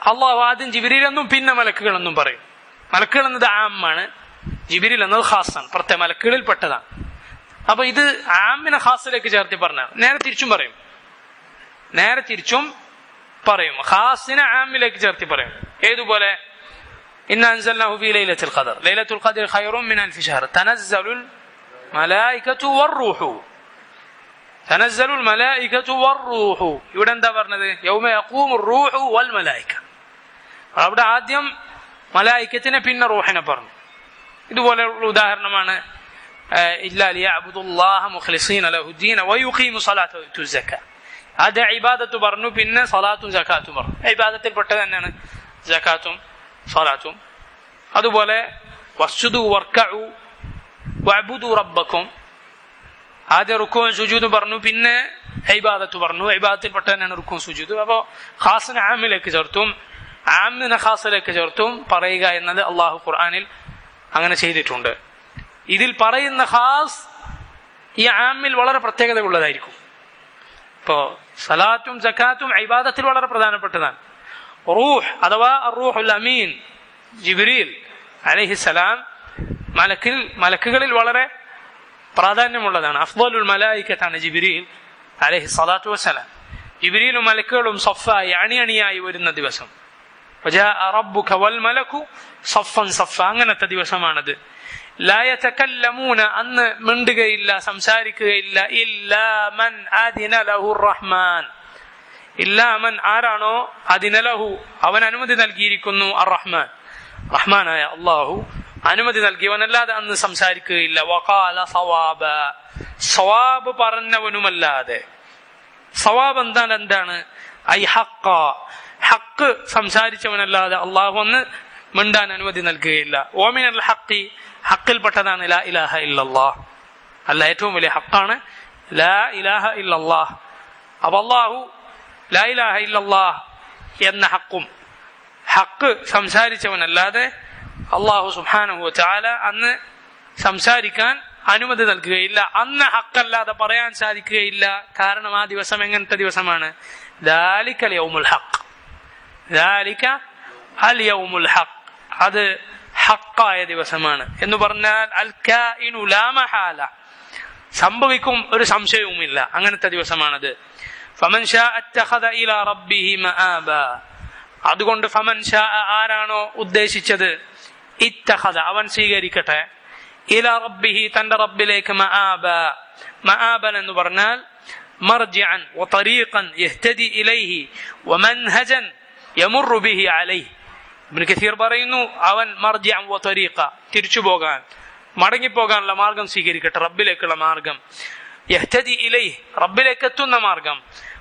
അള്ളാഹു ആദ്യം ജിബ്രീൽ എന്നും പിന്നെ മലക്കുകൾ എന്നും പറയും. മലക്കുകൾ എന്നത് ആമാണ്, ജിബ്രീൽ എന്നത് ഖാസാണ്, പ്രത്യേക മലക്കുകളിൽ പെട്ടതാണ്. അപ്പൊ ഇത് ആമിനെ ഖാസിലേക്ക് ചേർത്തി പറഞ്ഞാണ്. നേരെ തിരിച്ചും പറയും, നേരെ തിരിച്ചും പറയും, ഖാസിനെ ആമിലേക്ക് ചേർത്തി പറയും. ഏതുപോലെ, ഇന്നാ അൻസൽനാഹു ഫീ ലൈലത്തുൽ ഖദർ, ലൈലത്തുൽ ഖദർ ഖൈറുൻ മിൻ അൽഫി ശഹർ, തനസ്സലുൽ മലായികതു വറൂഹു, തനസ്സലുൽ മലായികതു വറൂഹു. ഇവിടെ എന്താ പറഞ്ഞത്? യൗമ യഖൂമുർ റൂഹു വൽ മലായിക. അവിടെ ആദ്യം മലായികത്തിനെ പിന്നെ റൂഹിനെ പറഞ്ഞു. ഇതുപോലെയുള്ള ഉദാഹരണമാണ് ഇല്ലാ ലിയഅബ്ദുല്ലാഹ മുഖ്ലിസീന ലഹുദ്ദീന വയുഖീമു സ്വലാത്ത വയതു സക്കാ. ആദ്യം ഇബാദത്ത് പറഞ്ഞു, പിന്നെ സ്വലാത്തും സക്കാത്തും പറഞ്ഞു. ഇബാദത്തിൽപ്പെട്ടത് തന്നെയാണ് സക്കാത്തും സ്വലാത്തും. അതുപോലെ വസ്ജുദു വർക്കഉ വഅബ്ദു റബ്ബക്കും, ആദ്യം റുക്കുവും സുജൂദും പറഞ്ഞു, പിന്നെ ഇബാദത്ത് പറഞ്ഞു. ഇബാദത്തിൽപ്പെട്ടത് തന്നെയാണ് റുക്കുവും സുജൂദും. അപ്പോ ഖാസിനെ ആമിലേക്ക് ചേർത്തും ആമിനെ ഖാസിലേക്ക് ചേർത്തും പറയുക എന്നത് അള്ളാഹു ഖുർആനിൽ അങ്ങനെ ചെയ്തിട്ടുണ്ട്. ഇതിൽ പറയുന്ന ഖാസ് ഈ ആമിൽ വളരെ പ്രത്യേകത ഉള്ളതായിരിക്കും. ഇപ്പോ സലാത്തും സക്കാത്തും ഇബാദത്തിൽ വളരെ പ്രധാനപ്പെട്ടതാണ്. റൂഹ് അഥവാ റൂഹുൽ അമീൻ ജിബ്രീൽ അലൈഹിസ്സലാം മലക്കുകളിൽ വളരെ പ്രാധാന്യമുള്ളതാണ്. അഫ്ദലുൽ മലായികത്താണ് ജിബ്രീൽ അലൈഹി സ്വലാത്തു വസ്സലാം. ജിബ്രീലും മലക്കുകളും സഫായി അണിയണിയായി വരുന്ന ദിവസം, വജാഅ റബ്ബുക വൽ മലകു സഫൻ സഫ, അങ്ങനത്തെ ദിവസമാണത്. ലാ യതകല്ലമൂന, അന്ന് മിണ്ടുകയില്ല, സംസാരിക്കുകയില്ല. ഇല്ലാ മൻ അദിന ലഹു റഹ്മാൻ, ഇല്ലാ മൻ, ആരാണോ, അദിന ലഹു, അവൻ അനുമതി നൽകിയിരിക്കുന്നു, അർ-റഹ്മാൻ, റഹ്മാനായ അല്ലാഹു അനുമതി നൽകിയവനല്ലാതെ അന്ന് സംസാരിക്കുകയില്ല. വഖാല സവാബ, സവാബ് പറഞ്ഞവനുമല്ലാതെ. സവാബ് എന്താണ്? ഐ ഹഖ, ഹഖ് സംസാരിച്ചവനല്ലാതെ അള്ളാഹു അന്ന് മിണ്ടാൻ അനുമതി നൽകുകയില്ല. ഓമിനൽ ഹഖി, ഹക്കിൽപ്പെട്ടതാണ് ലാ ഇലാഹ ഇല്ലല്ലാഹ്. അല്ല, ഏറ്റവും വലിയ ഹക്കാണ് ലാ ഇലാഹ ഇല്ലല്ലാഹ്. അപ്പൊ അള്ളാഹു ലാ ഇലാഹ ഇല്ലല്ലാഹ് എന്ന ഹക്കും, ഹക്ക് സംസാരിച്ചവനല്ലാതെ അള്ളാഹു സുബ്ഹാനഹു വ തആല അന്ന് സംസാരിക്കാൻ അനുമതി നൽകുകയില്ല. അന്ന് ഹക്കല്ലാതെ പറയാൻ സാധിക്കുകയില്ല. കാരണം ആ ദിവസം എങ്ങനത്തെ ദിവസമാണ്? ദാലിക അൽ യൗമുൽ ഹഖ്, ദാലിക അൽ യൗമുൽ ഹഖ്, അത് ഹക്കായ ദിവസമാണ് എന്ന് പറഞ്ഞാൽ അൽ കാഇനു ലാ മഹാല, സംഭവിക്കും, ഒരു സംശയവുമില്ല, അങ്ങനത്തെ ദിവസമാണത്. ഫമൻ ശാഅ അത്തഖദ ഇലാ റബ്ബിഹി മആബ, അതുകൊണ്ട് ഫമൻ ശാഅ, ആരാണോ ഉദ്ദേശിച്ചത്, ഇത്തഖദ, അവൻ സ്വീകരിക്കട്ടെ, ഇലാ റബ്ബിഹി, തന്റെ റബ്ബിലേക്ക്, മആബ, മആബൻ എന്ന് പറഞ്ഞാൽ മർജിഅൻ വതരീഖൻ യഹ്തദി ഇലൈഹി വമൻഹജൻ യമുറു ബിഹി അലൈഹി. ഇബ്നു കസീർ പറയുന്നു, അവൻ മർജിഅൻ വതരീഖ, തിരിച്ചു പോകാൻ, മടങ്ങിപ്പോകാനുള്ള മാർഗം സ്വീകരിക്കട്ടെ, റബ്ബിലേക്കുള്ള മാർഗം, യഹ്തദി ഇലൈഹി, റബ്ബിലേക്ക് എത്തുന്ന മാർഗം,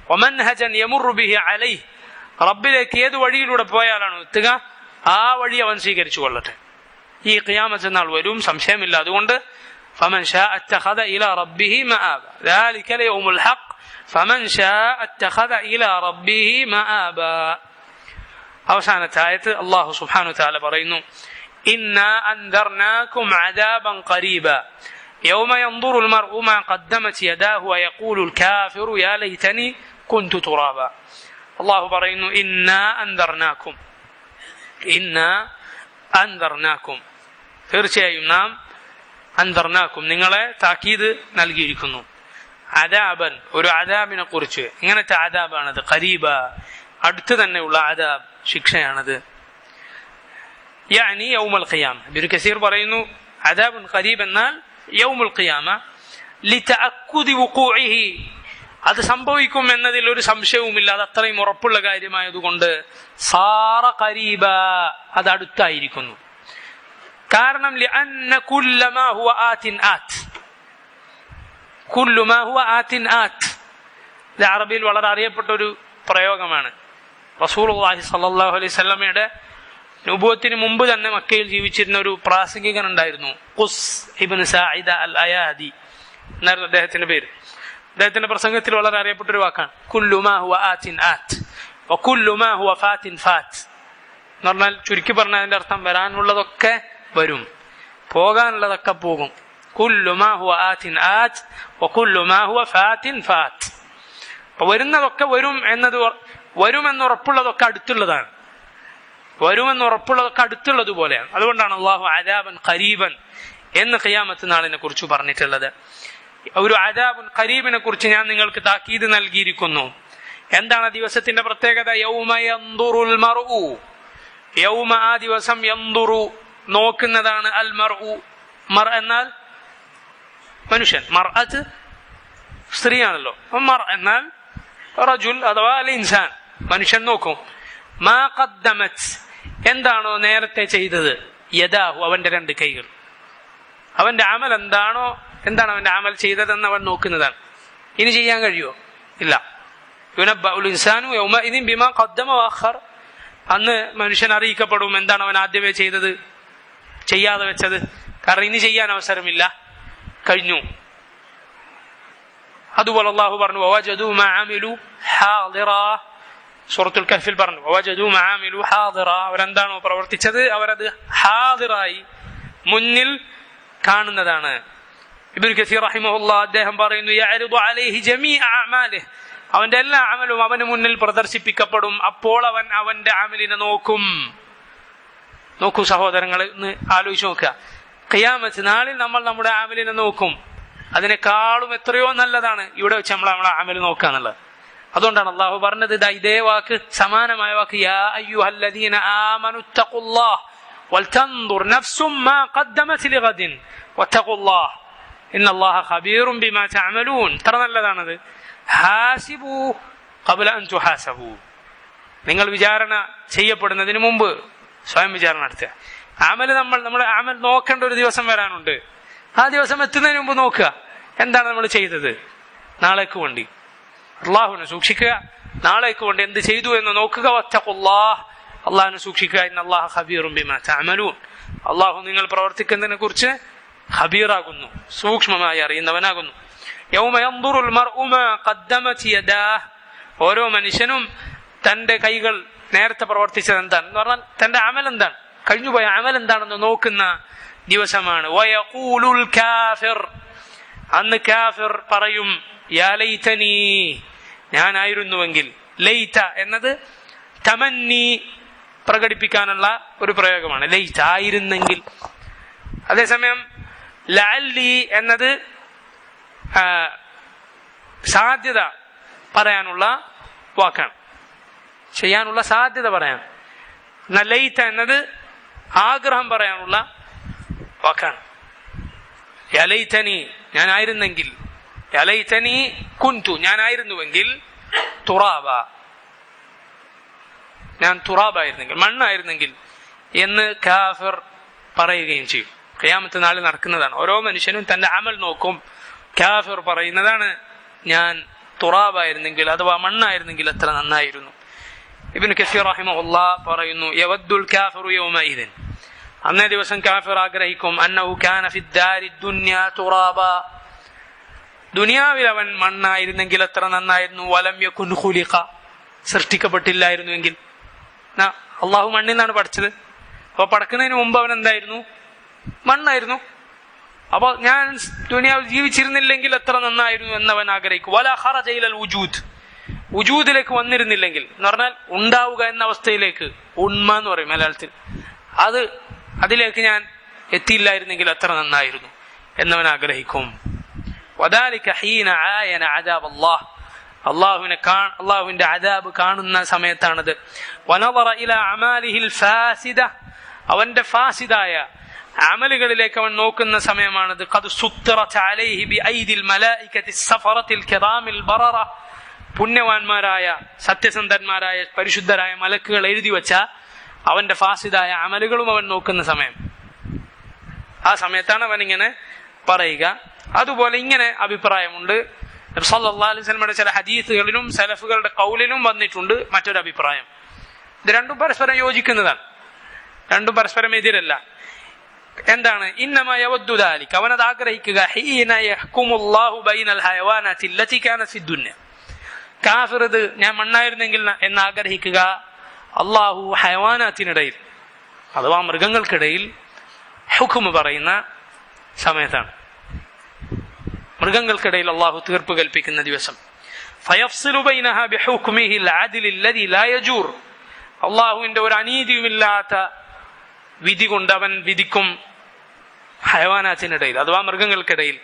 വമൻഹജൻ യമുറു ബിഹി അലൈഹി, റബ്ബിലേക്ക് ഏത് വഴിയിലൂടെ പോയാലാണോ എത്തുക ആ വഴി അവൻ സ്വീകരിച്ചു കൊള്ളട്ടെ. ഈ ഖിയാമത്ത് നാൾ വരും, സംശയമില്ല. അതുകൊണ്ട് ഫമൻ ശാഅ അത്തഖദ ഇലാ റബ്ബിഹി മആബ, ദാലിക യൗമുൽ ഹഖ്, ഫമൻ ശാഅ അത്തഖദ ഇലാ റബ്ബിഹി മആബ. അവസാനത്തെ ആയത്ത് അല്ലാഹു സുബ്ഹാനഹു വ തആല പറയുന്നു, ഇന്നാ അൻദർനാകും അദാബൻ ഖരീബ യൗമ യൻദുറുൽ മർഉ മാ ഖദ്ദമത് യദാഹു വയഖൂലുൽ കാഫിറു യാ ലൈതനി കുൻതു തുറാബ. അല്ലാഹു പറയുന്നു, ഇന്നാ അൻദർനാകും, ഇന്നാ അൻദർനാകും, തീർച്ചയായും നാം, അൻദർനാകും, നിങ്ങളെ താക്കീത് നൽകിയിരിക്കുന്നു. അദാബൻ, ഒരു അദാബിനെ കുറിച്ച്. ഇങ്ങനത്തെ അദാബാണത്, ഖരീബ, അടുത്ത് തന്നെയുള്ള അദാബ്, ശിക്ഷയാണത്. യാനി യൗമുൽ ഖിയാമ. ഇബ്നു കസീർ പറയുന്നു, അദാബുൻ ഖരീബ് എന്നാൽ യൗമുൽ ഖിയാമ, ലിതഅക്കുദി വുഖൂഇഹി, അത് സംഭവിക്കും എന്നതിൽ ഒരു സംശയവുമില്ല, അത് അത്രയും ഉറപ്പുള്ള കാര്യമായതുകൊണ്ട് സാറ ഖരീബ, അത് അടുത്തായിരിക്കുന്നു. കാരണം ലിഅന്ന കുല്ല മാ ഹുവ ആതിൻ ആത്, കുല്ലു മാ ഹുവ ആതിൻ ആത്, ഇത് അറബിയിൽ വളരെ അറിയപ്പെട്ട ഒരു പ്രയോഗമാണ്. റസൂലുള്ളാഹി സ്വല്ലല്ലാഹു അലൈഹി വസല്ലമയുടെ നുബുവത്തിന് മുമ്പ് തന്നെ മക്കയിൽ ജീവിച്ചിരുന്ന ഒരു പ്രാസംഗികൻ ഉണ്ടായിരുന്നു, ഖുസ് ഇബ്നു സാഇദ അൽ അയാദി എന്നായിരുന്നു അദ്ദേഹത്തിന്റെ പേര്. അദ്ദേഹത്തിന്റെ പ്രസംഗത്തിൽ വളരെ അറിയപ്പെട്ട ഒരു വാക്കാണ് കുല്ലു മാ ഹുവ ആതിൻ ആത് വകുല്ലു മാ ഹുവ ഫാതിൻ ഫാത് എന്ന് പറഞ്ഞാൽ, ചുരുക്കി പറഞ്ഞാൽ അതിന്റെ അർത്ഥം വരാനുള്ളതൊക്കെ വരും, പോകാനുള്ളതൊക്കെ പോകും. കുല്ലു മാ ഹുവ ആതിൻ ആത് വകുല്ലു മാ ഹുവ ഫാതിൻ ഫാത്. അപ്പൊ വരുന്നതൊക്കെ വരും എന്നത്, വരുമെന്നുറപ്പുള്ളതൊക്കെ അടുത്തുള്ളതാണ്, വരുമെന്നുറപ്പുള്ളതൊക്കെ അടുത്തുള്ളതുപോലെയാണ്. അതുകൊണ്ടാണ് അല്ലാഹു അദാബൻ ഖരീബൻ എന്ന് ഖിയാമത്ത് നാളിനെ കുറിച്ച് പറഞ്ഞിട്ടുള്ളത്. ഒരു അദാബുൻ ഖരീബിനെ കുറിച്ച് ഞാൻ നിങ്ങൾക്ക് താക്കീത് നൽകിയിരിക്കുന്നു. എന്താണ് ദിവസത്തിന്റെ പ്രത്യേകത? യൗമ യൻദുറുൽ മർഉ, യൗമ, ആ ദിവസം, യൻദുറു, നോക്കുന്നതാണ്, അൽ മർഉ, മർ എന്നാൽ മനുഷ്യൻ, മർഅത്ത് സ്ത്രീയാണല്ലോ, മർ എന്നാൽ റജുൽ അഥവാ അൽ ഇൻസാൻ, മനുഷ്യൻ നോക്കും. മാ ഖദ്ദമത്, എന്താണോ നേരത്തെ ചെയ്തത്, യദാഹു, അവന്റെ രണ്ട് കൈകൾ, അവന്റെ അമൽ എന്താണോ, എന്താണ് അവന്റെ അമൽ ചെയ്തതെന്ന് അവൻ നോക്കുന്നതാണ്. ഇനി ചെയ്യാൻ കഴിയുമോ? ഇല്ല. യുനബ്ബഉൽ ഇൻസാനു യൗമഇദിൻ ബിമാ ഖദ്ദമ വഅഖർ, അന്ന് മനുഷ്യൻ അറിയിക്കപ്പെടും എന്താണ് അവൻ ആദ്യമേ ചെയ്തത്, ചെയ്യാതെ വെച്ചത്. കാരണം ഇനി ചെയ്യാൻ അവസരമില്ല, കഴിഞ്ഞു. അതുപോലെ അല്ലാഹു പറഞ്ഞു, വവജദു മാ അമിലു ഹാദിറ, സൂറത്തുൽ കഹ്ഫിൽ പറഞ്ഞു, വവജദു മാ അമിലു ഹാദിറ, അവരെന്താണോ പ്രവർത്തിച്ചത് അവരത് ഹാദിറായി, മുന്നിൽ കാണുന്നതാണ്. ഇബ്നു കസീർ റഹിമഹുല്ലാഹ് അദ്ദേഹം പറയുന്നു, യഅരിദു അലൈഹി ജമീഅ അഅമാലിഹി, അവന്റെ എല്ലാ അമലും അവന് മുന്നിൽ പ്രദർശിപ്പിക്കപ്പെടും. അപ്പോൾ അവൻ അവന്റെ അമലിനെ നോക്കും. നോക്കൂ സഹോദരങ്ങളെ, ഒന്ന് ആലോചിച്ച് നോക്കുക. ഖിയാമത്ത് നാളിൽ നമ്മൾ നമ്മുടെ അമലിനെ നോക്കും. അതിനേക്കാളും എത്രയോ നല്ലതാണ് ഇവിടെ വെച്ച് നമ്മൾ നമ്മളെ അമൽ നോക്കുക എന്നുള്ളത്. അതുകൊണ്ടാണ് അള്ളാഹു പറഞ്ഞത് ഇതേ വാക്ക്, സമാനമായ വാക്ക്, യാ അയ്യുഹല്ലദീന ആമനു തഖുല്ലാഹ് വൽതൻദുർ നഫ്സും മാ ഖദ്ദമത് ലിഗദിൻ വത്തഖുല്ലാഹ് ഇന്നല്ലാഹ ഖബീറുൻ ബിമാ തഅമലൂൻ. എത്ര നല്ലതാണത്. ഹാസിബു ഖബ്ല അൻ തുഹാസബു. നിങ്ങൾ വിചാരണ ചെയ്യപ്പെടുന്നതിന് മുമ്പ് സ്വയം വിചാരണ നടത്തുക. നമ്മുടെ അമൽ നോക്കേണ്ട ഒരു ദിവസം വരാനുണ്ട്. ആ ദിവസം എത്തുന്നതിന് മുമ്പ് നോക്കുക എന്താണ് നമ്മൾ ചെയ്തത്. നാളേക്ക് വേണ്ടി അള്ളാഹുവിനെ സൂക്ഷിക്കുക, നാളേക്ക് വേണ്ടി എന്ത് ചെയ്തു എന്ന് നോക്കുക. വത്തഖുല്ലാഹ്, അള്ളാഹുവിനെ സൂക്ഷിക്കുക. ഇന്നല്ലാഹ ഖബീറുൻ ബിമാ തഅമലൂൻ. അള്ളാഹു നിങ്ങൾ പ്രവർത്തിക്കുന്നതിനെ കുറിച്ച് ഖബീറാകുന്നു, സൂക്ഷ്മമായി അറിയുന്നവനാകുന്നു. യൗമ യൻദുറുൽ മർഉ മാ ഖദ്ദമത് യദാഹ്. ഓരോ മനുഷ്യനും തന്റെ കൈകൾ നേരത്തെ പ്രവർത്തിച്ചത് എന്താണ് എന്ന് പറഞ്ഞാൽ തന്റെ അമൽ എന്താണ്, കഴിഞ്ഞുപോയ അമൽ എന്താണെന്ന് നോക്കുന്ന ദിവസമാണ്. വയഖൂലുൽ കാഫിർ, അന്ന് കാഫിർ പറയും, യാ ലൈതനി, ഞാനായിരുന്നുവെങ്കിൽ. ലൈത എന്നത് തമന്നി പ്രകടിപ്പിക്കാനുള്ള ഒരു പ്രയോഗമാണ്. ലൈത ആയിരുന്നെങ്കിൽ. അതേസമയം ലഅല്ലി എന്നത് സാധ്യത പറയാനുള്ള വാക്കാണ്, ചെയ്യാനുള്ള സാധ്യത പറയാൻ. ലൈത എന്നത് ആഗ്രഹം പറയാനുള്ള വാക്കാണ്. യാ ലൈതനി, ഞാനായിരുന്നെങ്കിൽ. യാ ലൈതനി കുന്തു, ഞാനായിരുന്നുവെങ്കിൽ. തുറാബ, ഞാൻ തുറാബായിരുന്നെങ്കിൽ, മണ്ണായിരുന്നെങ്കിൽ എന്ന് കാഫിർ പറയുകയും ചെയ്യും. ഖിയാമത്ത് നാളിൽ നടക്കുന്നതാണ്. ഓരോ മനുഷ്യനും തന്റെ അമൽ നോക്കും. കാഫിർ പറയുന്നതാണ്, ഞാൻ തുറാബായിരുന്നെങ്കിൽ അഥവാ മണ്ണായിരുന്നെങ്കിൽ എത്ര നന്നായിരുന്നു. ഇബ്നു കസീർ റഹിമഹുല്ലാഹ് പറയുന്നു, യവദ്ദുൽ കാഫിറു യൗമഇദിൻ, അന്നേ ദിവസം കാഫിർ ആഗ്രഹിക്കും, അന്നഹു കാന ഫിദ്ദാരി ദുനിയാ തുറാബ, ദുനിയാവിൽ അവൻ മണ്ണായിരുന്നെങ്കിൽ എത്ര നന്നായിരുന്നു. വലം യകുൻ ഖുലിഖ, സൃഷ്ടിക്കപ്പെട്ടില്ലായിരുന്നുവെങ്കിൽ. അള്ളാഹു മണ്ണിൽ നിന്നാണ് പഠിച്ചത്. അപ്പൊ പടക്കുന്നതിന് മുമ്പ് അവൻ എന്തായിരുന്നു? മണ്ണായിരുന്നു. അപ്പൊ ഞാൻ ദുനിയാവിൽ ജീവിച്ചിരുന്നില്ലെങ്കിൽ എത്ര നന്നായിരുന്നു എന്നവൻ ആഗ്രഹിക്കും. വലാ ഖറജ ഇലൽ വുജൂദ്, വുജൂദിലേക്ക് വന്നിരുന്നില്ലെങ്കിൽ എന്ന് പറഞ്ഞാൽ ഉണ്ടാവുക എന്ന അവസ്ഥയിലേക്ക്, ഉണ്മ എന്ന് പറയും മലയാളത്തിൽ, അതിലേക്ക് ഞാൻ എത്തിയില്ലായിരുന്നെങ്കിൽ എത്ര നന്നായിരുന്നു എന്നവൻ ആഗ്രഹിക്കും. വദാലിക ഹീന ആയന അദാബ് അല്ലാഹ്, അള്ളാഹുവിന്റെ അദാബ് കാണുന്ന സമയത്താണത്. വനദറ ഇലാ അമാലിഹിൽ ഫാസിദ, അവന്റെ ഫാസിദായ അമലുകളിലേക്ക് അവൻ നോക്കുന്ന സമയമാണത്. ഖദ് സുത്തിറത അലൈഹി ബിഐദിൽ മലായികതി സഫറത്തിൽ കിറാമിൽ ബററ, പുണ്യവാന്മാരായ സത്യസന്ധന്മാരായ പരിശുദ്ധരായ മലക്കുകൾ എഴുതി വെച്ച അവന്റെ ഫാസിദായ അമലുകളും അവൻ നോക്കുന്ന സമയം. ആ സമയത്താണ് അവൻ ഇങ്ങനെ പറയുക. അതുപോലെ ഇങ്ങനെ അഭിപ്രായമുണ്ട്. നബി സല്ലല്ലാഹു അലൈഹി വസല്ലമയുടെ ചില ഹദീസുകളിലും സലഫുകളുടെ ഖൗലിലും വന്നിട്ടുണ്ട് മറ്റൊരു അഭിപ്രായം. ഇത് രണ്ടും പരസ്പരം യോജിക്കുന്നതാണ്, രണ്ടും പരസ്പരം എതിരല്ല. എന്താണ്? ഇന്നമാ യവദ്ദു ദാലിക, അവനത് ആഗ്രഹിക്കുക. ഹീന യഹ്കുമുല്ലാഹു ബൈനൽ ഹയവാനാതി അല്ലതി കാനത് ഫി ദുനിയ, കാഫിർ ഇത് ഞാൻ മണ്ണായിരുന്നെങ്കിൽ എന്ന് ആഗ്രഹിക്കുക അള്ളാഹു ഹയവാനാത്തിനിടയിൽ അഥവാ മൃഗങ്ങൾക്കിടയിൽ ഹുക്മ് പറയുന്ന സമയത്താണ്. മൃഗങ്ങൾക്കിടയിൽ അള്ളാഹു തീർപ്പ് കൽപ്പിക്കുന്ന ദിവസം. ഫയഫ്സിലു ബൈനഹാ ബിഹുക്മിഹിൽ അദ്ലി അല്ലദി ലാ യജൂർ, അള്ളാഹുവിന്റെ ഒരു അനീതിയുമില്ലാത്ത വിധി കൊണ്ട് അവൻ വിധിക്കും ഹയവാനാത്തിനിടയിൽ അഥവാ മൃഗങ്ങൾക്കിടയിൽ.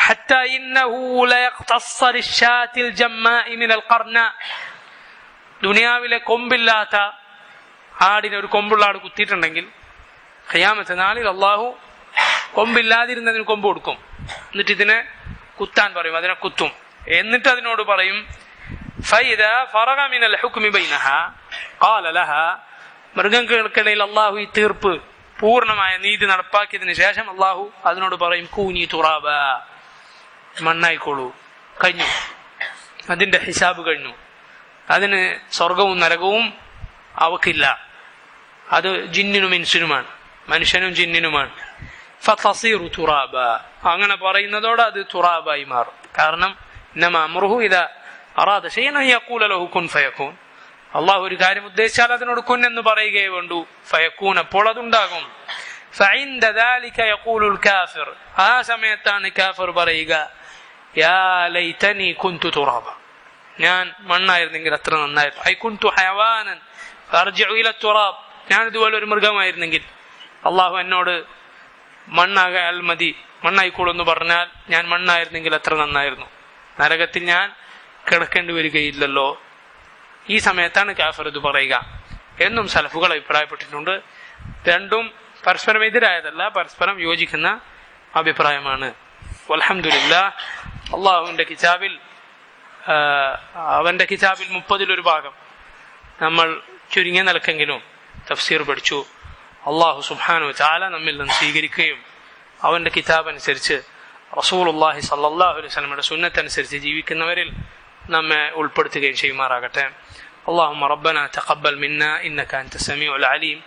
ഹത്താ ഇന്നഹു ലയഖ്തസ്സ ലിശാത്തിൽ ജമ്മാഇ മിനൽ ഖർന, ദുനിയാവിലെ കൊമ്പില്ലാത്ത ആടിനെ ഒരു കൊമ്പുള്ള ആട് കുത്തിയിട്ടുണ്ടെങ്കിൽ ഖിയാമത്ത് നാളിൽ അള്ളാഹു കൊമ്പില്ലാതിരുന്നതിന് കൊമ്പ് കൊടുക്കും. എന്നിട്ട് ഇതിനെ കുത്താൻ പറയും, അതിനെ കുത്തും. എന്നിട്ട് അതിനോട് പറയും ഫൈദാ ഫറഗ മിനൽ ഹുക്മി ബൈനഹാ ഖാല ലഹാ, മൃഗങ്ങൾക്കിടയിൽ അള്ളാഹു ഈ തീർപ്പ് പൂർണ്ണമായ നീതി നടപ്പാക്കിയതിനു ശേഷം അള്ളാഹു അതിനോട് പറയും കൂനി തുറാബ, മണ്ണായിക്കോളൂ. കഴിഞ്ഞു, അതിന്റെ ഹിസാബ് കഴിഞ്ഞു. അതിന് സ്വർഗവും നരകവും അവക്കില്ല. അത് ജിന്നിനും ഇൻസിനുമാണ്, മനുഷ്യനും ജിന്നിനുമാണ്. ഫതസിറു തുറാബ, അങ്ങനെ പറയുന്നതോടെ അത് തുറാബായി മാറും. കാരണം ഇന്നമാ അംറുഹു ഇദാ അറാദ ശൈഅൻ അൻ യഖൂല ലഹു കുൻ ഫയകൂൻ, അള്ളാഹു ഒരു കാര്യം ഉദ്ദേശിച്ചാൽ അതിനോട് കുൻ എന്ന് പറയുകയേ വേണ്ടൂ. ഫയകൂൻ, അപ്പോൾ അതുണ്ടാകും. ഫഇൻദ ദാലിക യഖൂലുൽ കാഫിർ, ആ സമയത്താണ് കാഫിർ പറയുക യാ ലൈതനി കുൻതു തുറാബ, ഞാൻ മണ്ണായിരുന്നെങ്കിൽ അത്ര നന്നായിരുന്നു. ഐ കുൻതു ഹയവാനൻ ഫർജിഉ ഇല തുറാബ്, ഞാൻ ഇതുപോലെ ഒരു മൃഗമായിരുന്നെങ്കിൽ അള്ളാഹു എന്നോട് മണ്ണാകാൽ മതി, മണ്ണായിക്കോളൂ എന്ന് പറഞ്ഞാൽ ഞാൻ മണ്ണായിരുന്നെങ്കിൽ എത്ര നന്നായിരുന്നു. നരകത്തിൽ ഞാൻ കിടക്കേണ്ടി വരികയില്ലല്ലോ. ഈ സമയത്താണ് കാഫിർ ഇത് പറയുക എന്നും സലഫുകൾ അഭിപ്രായപ്പെട്ടിട്ടുണ്ട്. രണ്ടും പരസ്പരം എതിരായതല്ല, പരസ്പരം യോജിക്കുന്ന അഭിപ്രായമാണ്. അൽഹംദുലില്ലാഹ്, അള്ളാഹുവിന്റെ കിതാബിൽ അവന്റെ കിതാബിൽ 30-1 ഭാഗം നമ്മൾ ചുരുങ്ങിയ നിലക്കെങ്കിലും തഫ്സീർ പഠിച്ചു. അള്ളാഹു സുബ്ഹാനഹു വ തആല നമ്മിൽ നിന്ന് സ്വീകരിക്കുകയും അവന്റെ കിതാബ് അനുസരിച്ച് റസൂലുള്ളാഹി സ്വല്ലല്ലാഹു അലൈഹി വസല്ലമയുടെ സുന്നത്ത് അനുസരിച്ച് ജീവിക്കുന്നവരിൽ നമ്മെ ഉൾപ്പെടുത്തുകയും ചെയ്യുമാറാകട്ടെ. اللهم ربنا تقبل منا إنك أنت السميع العليم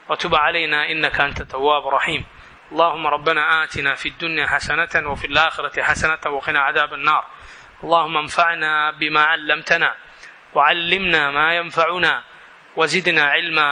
وتب علينا إنك أنت التواب الرحيم. اللهم ربنا آتنا في الدنيا حسنة وفي الآخرة حسنة وقنا عذاب النار. اللهم انفعنا بما علمتنا وعلمنا ما ينفعنا وزدنا علما